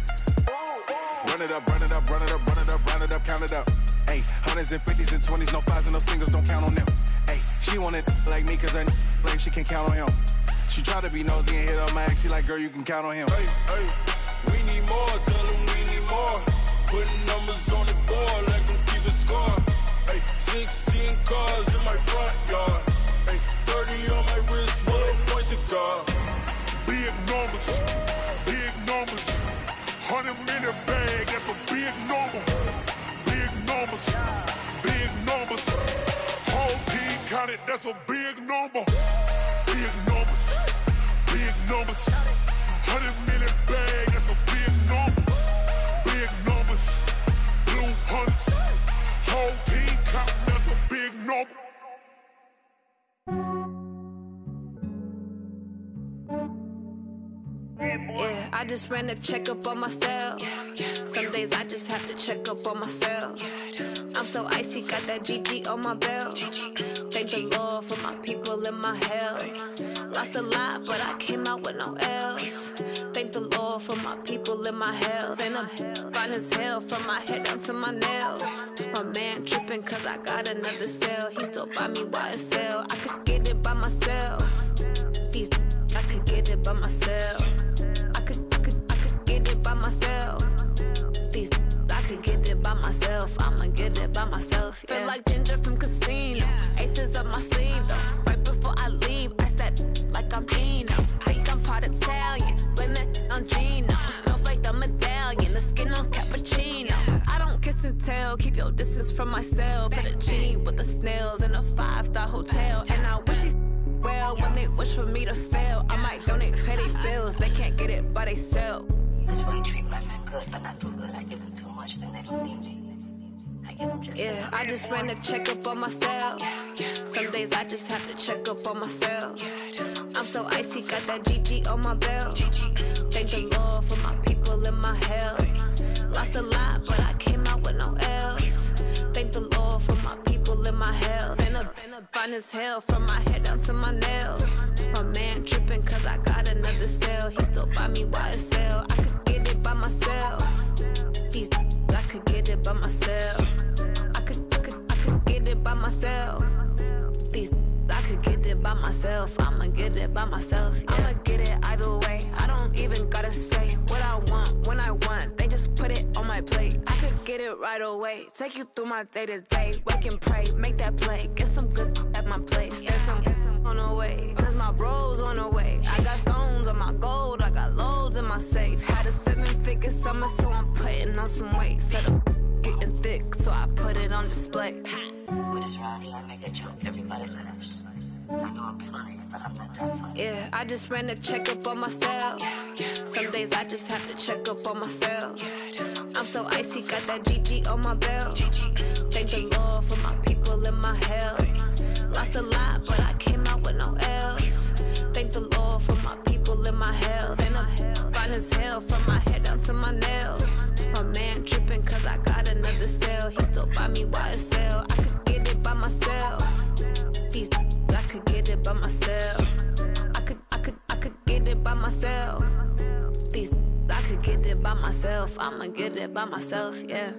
Run it up, run it up, run it up, run it up, run it up, count it up. Hey, hundreds and 50s and 20s, no 5s and no singles, don't count on them. Hey, she wanted like me cause her lame, she can't count on him. She tried to be nosy and hit on my ex, she like, girl, you can count on him. Hey, we need more, tell them we need more. Putting numbers on the board, like them keep a score. Hey, 16 cars in my front yard. Hey, 30 on my wrist, bullet point to guard. Big numbers, big numbers. 100 minute bag, that's a big number. Big numbers, big numbers. Whole team counted, that's a big number. Big numbers, big numbers. 100 minute bag, that's a big number. Big numbers, blue hunts. Whole team counting, that's a big number. Yeah, I just ran a checkup on myself. Some days I just have to check up on myself. I'm so icy, got that GG on my belt. Thank the Lord for my people and my health. Lost a lot, but I came out with no L's. Thank the Lord for my people and my health. And I'm fine as hell from my head down to my nails. My man tripping cause I got another cell. He still buy me YSL. I could get it by myself. These I could get it by myself. I could get it by myself. These I could get it by myself. I'ma get it by myself. Yeah. Feel like Ginger from Casino. Aces up my sleeve though. Right before I leave, I step like I'm Dino. Think I'm part Italian. Blame it on Gino. Snowflake the medallion. The skin on cappuccino. I don't kiss and tell. Keep your distance from myself. At a genie with the snails in a 5-star hotel. And I wish he's well when they wish for me to fail. I might donate petty bills. They can't get it by themselves. That's why you treat my men good, but not too good. I give them too much, then they don't need me. I give them just yeah, I just ran a checkup on myself. Some days I just have to check up on myself. I'm so icy, got that GG on my belt. Thank the Lord for my people and my health. Lost a lot, but I came out with no L's. Thank the Lord for my people and my health. And I'm fine as hell from my head down to my nails. My man tripping cause I got another cell. He still buy me YSL. I could get it by myself. These I could get it by myself. I could get it by myself. These I could get it by myself. I'ma get it by myself. Yeah. I'ma get it either way. I don't even gotta say what I want when I want. They just put it on my plate. I could get it right away. Take you through my day to day. Wake and pray, make that play. Get some good at my place. There's some on the way, cause my bro's on the way. I got stones on my gold. I got loads in my safe. Had a 7-figure summer, so I'm putting on some weight. Set up getting thick, so I put it on display. With this round here, I make a joke, everybody laughs. I know I'm funny, but I'm not that funny. Yeah, I just ran a checkup on myself. Some days I just have to check up on myself. I'm so icy, got that GG on my belt. Thank the Lord for my people and my health. Lost a lot, but I came out with no L's. Thank the Lord for my people and my health. And I'm fine as hell from my head down to my nails. My man tripping cause I got another cell. He still buy me YSL. I could get it by myself. These I could get it by myself. I could get it by myself. These I could get it by myself. I'ma get it by myself, yeah.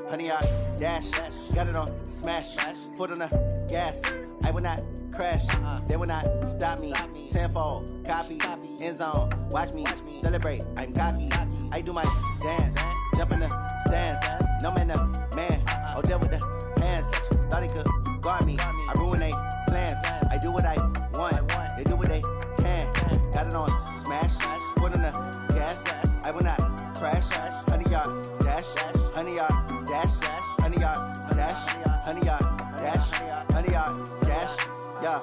Honey, I dash, got it on smash, foot on the gas. I will not crash, they will not stop me. Tenfold, copy, end zone, watch me celebrate. I'm cocky, I do my dance, jump in the stands. No man, the man, oh, deal with the hands. Thought he could guard me, I ruin they plans. I do what I want, they do what they can. Got it on smash, foot on the gas. I will not crash, honey, y'all dash, honey, y'all dash, honey, y'all dash, honey, y'all dash, honey, y'all dash, yeah.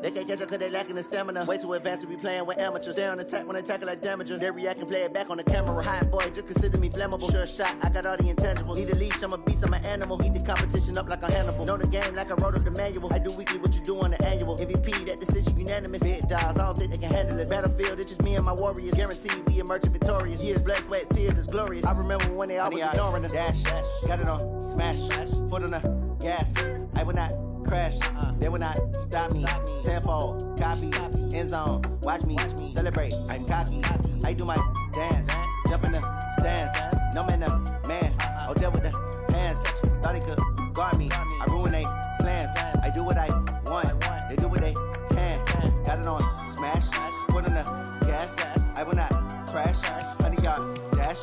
They can't catch up cause they lacking the stamina. Way too advanced to be playing with amateurs. Stay on attack when they tackle like damager. They react and play it back on the camera. Hot boy, just consider me flammable. Sure shot, I got all the intangibles. Need a leash, I'm a beast, I'm an animal. Heat the competition up like a Hannibal. Know the game like I wrote up the manual. I do weekly what you do on the annual. MVP, that decision unanimous. Big dogs, I don't think they can handle it. Battlefield, it's just me and my warriors. Guaranteed we emerging victorious. Years, blood, sweat, tears is glorious. I remember when they always ignoring us. Dash, got it on, smash, foot on the gas. I will not crash, they will not stop me. Tenfold, copy, end zone, watch me celebrate. I'm cocky, I do my dance, jump in the stands. No man, man, oh deal with the hands. Thought he could guard me, I ruin they plans. I do what I want, they do what they can. Got it on, smash, foot on the gas. I will not crash, 100-yard dash,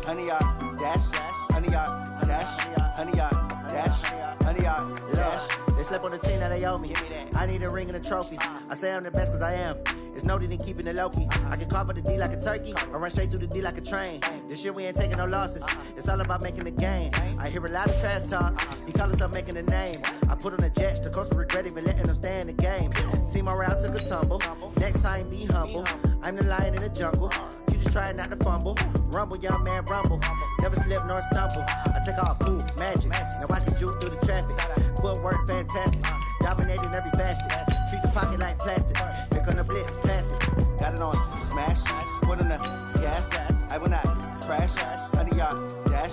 100-yard dash, 100-yard dash, 100-yard dash, 100-yard dash. They slept on the team that they owe me. I need a ring and a trophy. I say I'm the best cause I am. It's noted in keeping it low-key. I can carve up the D like a turkey or run straight through the D like a train. This year we ain't taking no losses. It's all about making the game. I hear a lot of trash talk. He call himself making a name. I put on the Jets. The coach will regret even letting them stay in the game. Team around took a tumble. Next time be humble. I'm the lion in the jungle. You just try not to fumble. Rumble, young man, rumble. Never slip nor stumble. I take off, poof, magic. Now watch me juke through the traffic. Footwork fantastic. Dominating every facet. Treat the pocket like plastic. Here come the blitz, pass it. Got it on, smash. Foot on the gas. I will not crash. 100-yard dash.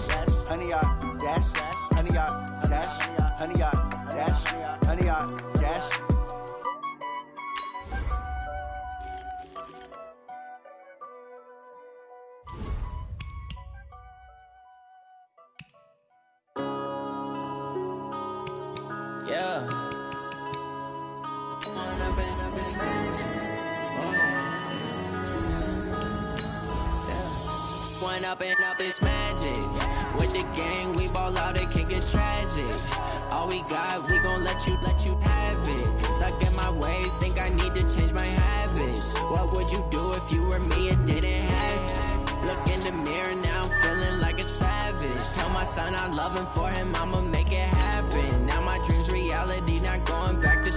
100-yard dash. 100-yard dash. 100-yard dash. 100-yard dash. Yeah. One up and up is magic. With the gang, we ball out, it can get tragic. All we got, we gon' let you have it. Stuck in my ways, think I need to change my habits. What would you do if you were me and didn't have it? Look in the mirror now, I'm feeling like a savage. Tell my son I love him, for him I'ma make it happen. Now my dream's reality, not going back to.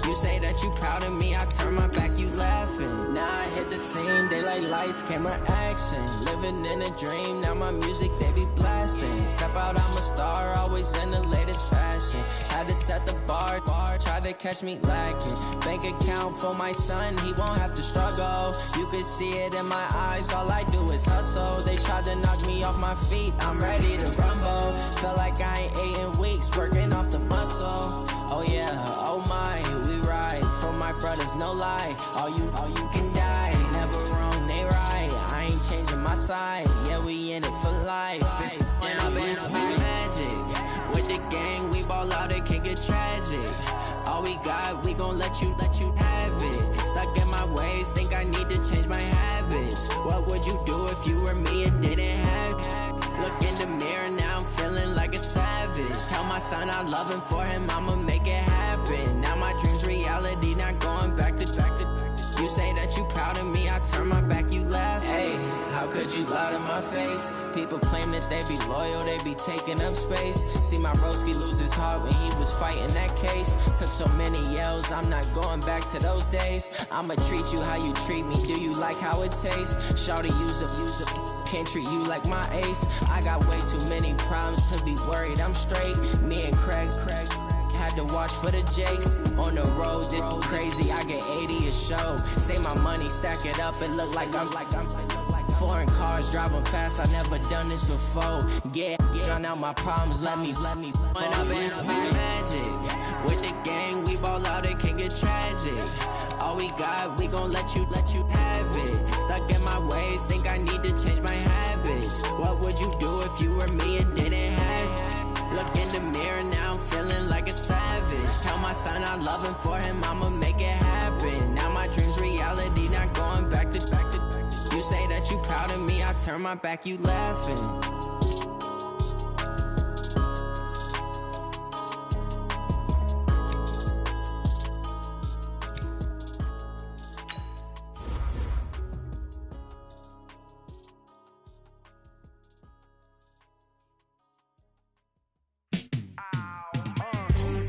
You say that you proud of me, I turn my back, you laughing. Now I hit the scene, daylight lights, camera action. Living in a dream, now my music, they be blasting. Step out, I'm a star, always in the latest fashion. Had to set the bar, try to catch me lacking. Bank account for my son, he won't have to struggle. You can see it in my eyes, all I do is hustle. They tried to knock me off my feet, I'm ready to rumble. Feel like I ain't ate in weeks, working off the muscle. Oh yeah, oh my, we ride for my brothers, no lie. All you can die, never wrong, they right. I ain't changing my side, yeah, we in it for life. When up and up is magic. With the gang, we ball out, it can get tragic. All we got, we gon' let you have it. Stuck in my ways, think I need to change my habits. What would you do if you were me and didn't have it? Look in the mirror now, I'm feeling like a savage. Tell my son I love him, for him I'ma make it happen. Now my dream's reality, not going back to. You say that you proud of me, I turn my back, you laugh. Hey, how could you lie to my face? People claim that they be loyal, they be taking up space. See my broski lose his heart when he was fighting that case. Took so many yells, I'm not going back to those days. I'ma treat you how you treat me, do you like how it tastes? Shawty, use up, can't treat you like my ace. I got way too many problems to be worried, I'm straight. Me and Craig had to watch for the Jakes. On the road, this crazy, I get 80 a show. Say my money, stack it up, it look like I'm foreign cars, driving fast, I never done this before. Get drown out my problems, let me When up and up is magic. With the gang, we ball out, it can get tragic. All we got, we gon' let you have it. Stuck in my ways, think I need to change my habits. What would you do if you were me and didn't have it? Look in the mirror now, I'm feeling like a savage. Tell my son I love him, for him I'ma make it happen. Now my dream's reality, not going back to. You say that you proud of me, I turn my back, you laughing.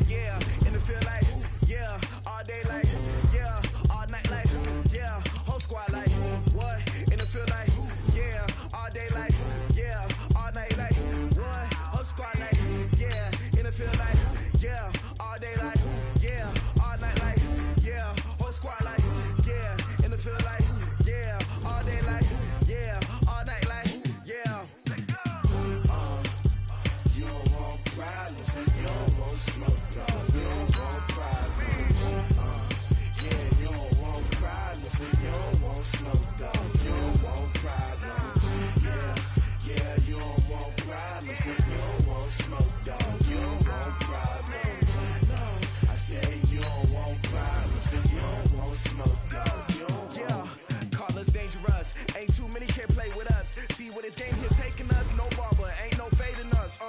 Yeah, in the field like, yeah, all day like. play with us. See where this game here taking us. No barber, ain't no fading us.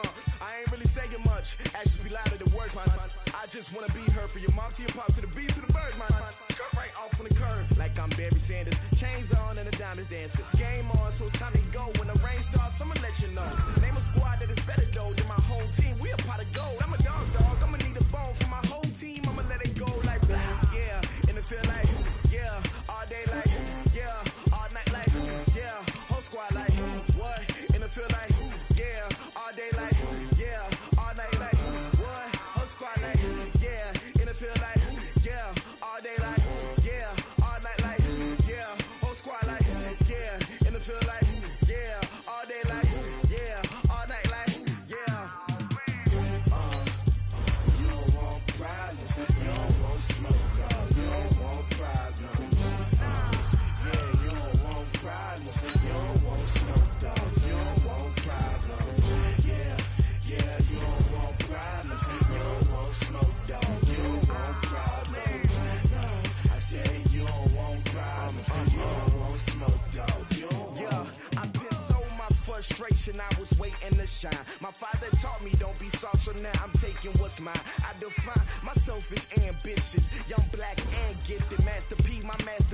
I ain't really saying much. Actions be louder than words, man. I just wanna be heard from your mom to your pop to the beat to the birds, man. Cut right off on the curb like I'm Barry Sanders. Chains on and the diamonds dancing. Game on, so it's time to go. When the rain starts, I'ma let you know. Name a squad that is better though than my whole team. We a pot of gold. I'm a dog. I'ma need a bone for my whole team. I'ma let it go like yeah. And it feel like yeah. All day like yeah. All night like yeah. Whole squad like what? And it feel like yeah. All day like yeah. All night like what? Whole squad like yeah. And it feel like yeah. All day like yeah. All night like yeah. Whole squad like yeah. And it feel like yeah. All day like yeah. All night like yeah. You don't want problems. You don't want smoke. You don't want problems. Yeah, you don't want problems. You don't want smoke. You don't want problems. Yeah, you don't want problems. You don't want smoke. You don't want problems. No, I said you don't want problems. You don't want smoke. You don't want. Yeah, I've been so my frustration. I was waiting to shine. My father taught me don't be soft, so now I'm taking what's mine. I define myself as ambitious, young, black, and gifted. Master P, my master